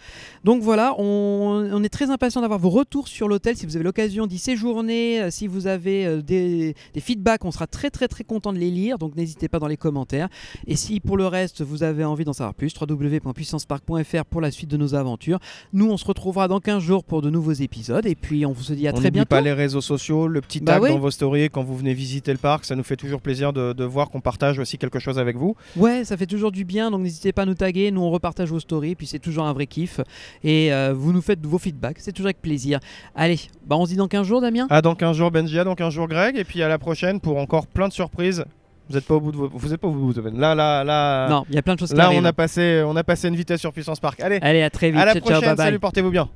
Donc voilà, on est très impatient d'avoir vos retours sur l'hôtel. Si vous avez l'occasion d'y séjourner, si vous avez des feedbacks, on sera très très très content de les lire. Donc n'hésitez pas dans les commentaires. Et si pour le reste, vous avez envie d'en savoir plus, www.puissancepark.fr pour la suite de nos aventures. Nous, on se retrouvera dans 15 jours pour de nouveaux épisodes. Et puis on vous se dit à très bientôt. N'oubliez pas les réseaux sociaux, le petit tag dans vos stories quand vous venez visiter le parc, ça nous fait toujours plaisir de voir qu'on partage aussi quelque chose avec vous. Ouais, ça fait toujours du bien, donc n'hésitez pas à nous taguer, nous on repartage vos stories, puis c'est toujours un vrai kiff. Et vous nous faites vos feedbacks, c'est toujours avec plaisir. Allez, on se dit dans 15 jours, Damien ? Dans 15 jours Benji, dans 15 jours Greg, et puis à la prochaine pour encore plein de surprises. Vous n'êtes pas au bout de Là. Non, il y a plein de choses qui arrivent. Là, on a passé une vitesse sur Puissance Park. Allez, à très vite. À la ciao, prochaine, bye bye. salut, portez-vous bien.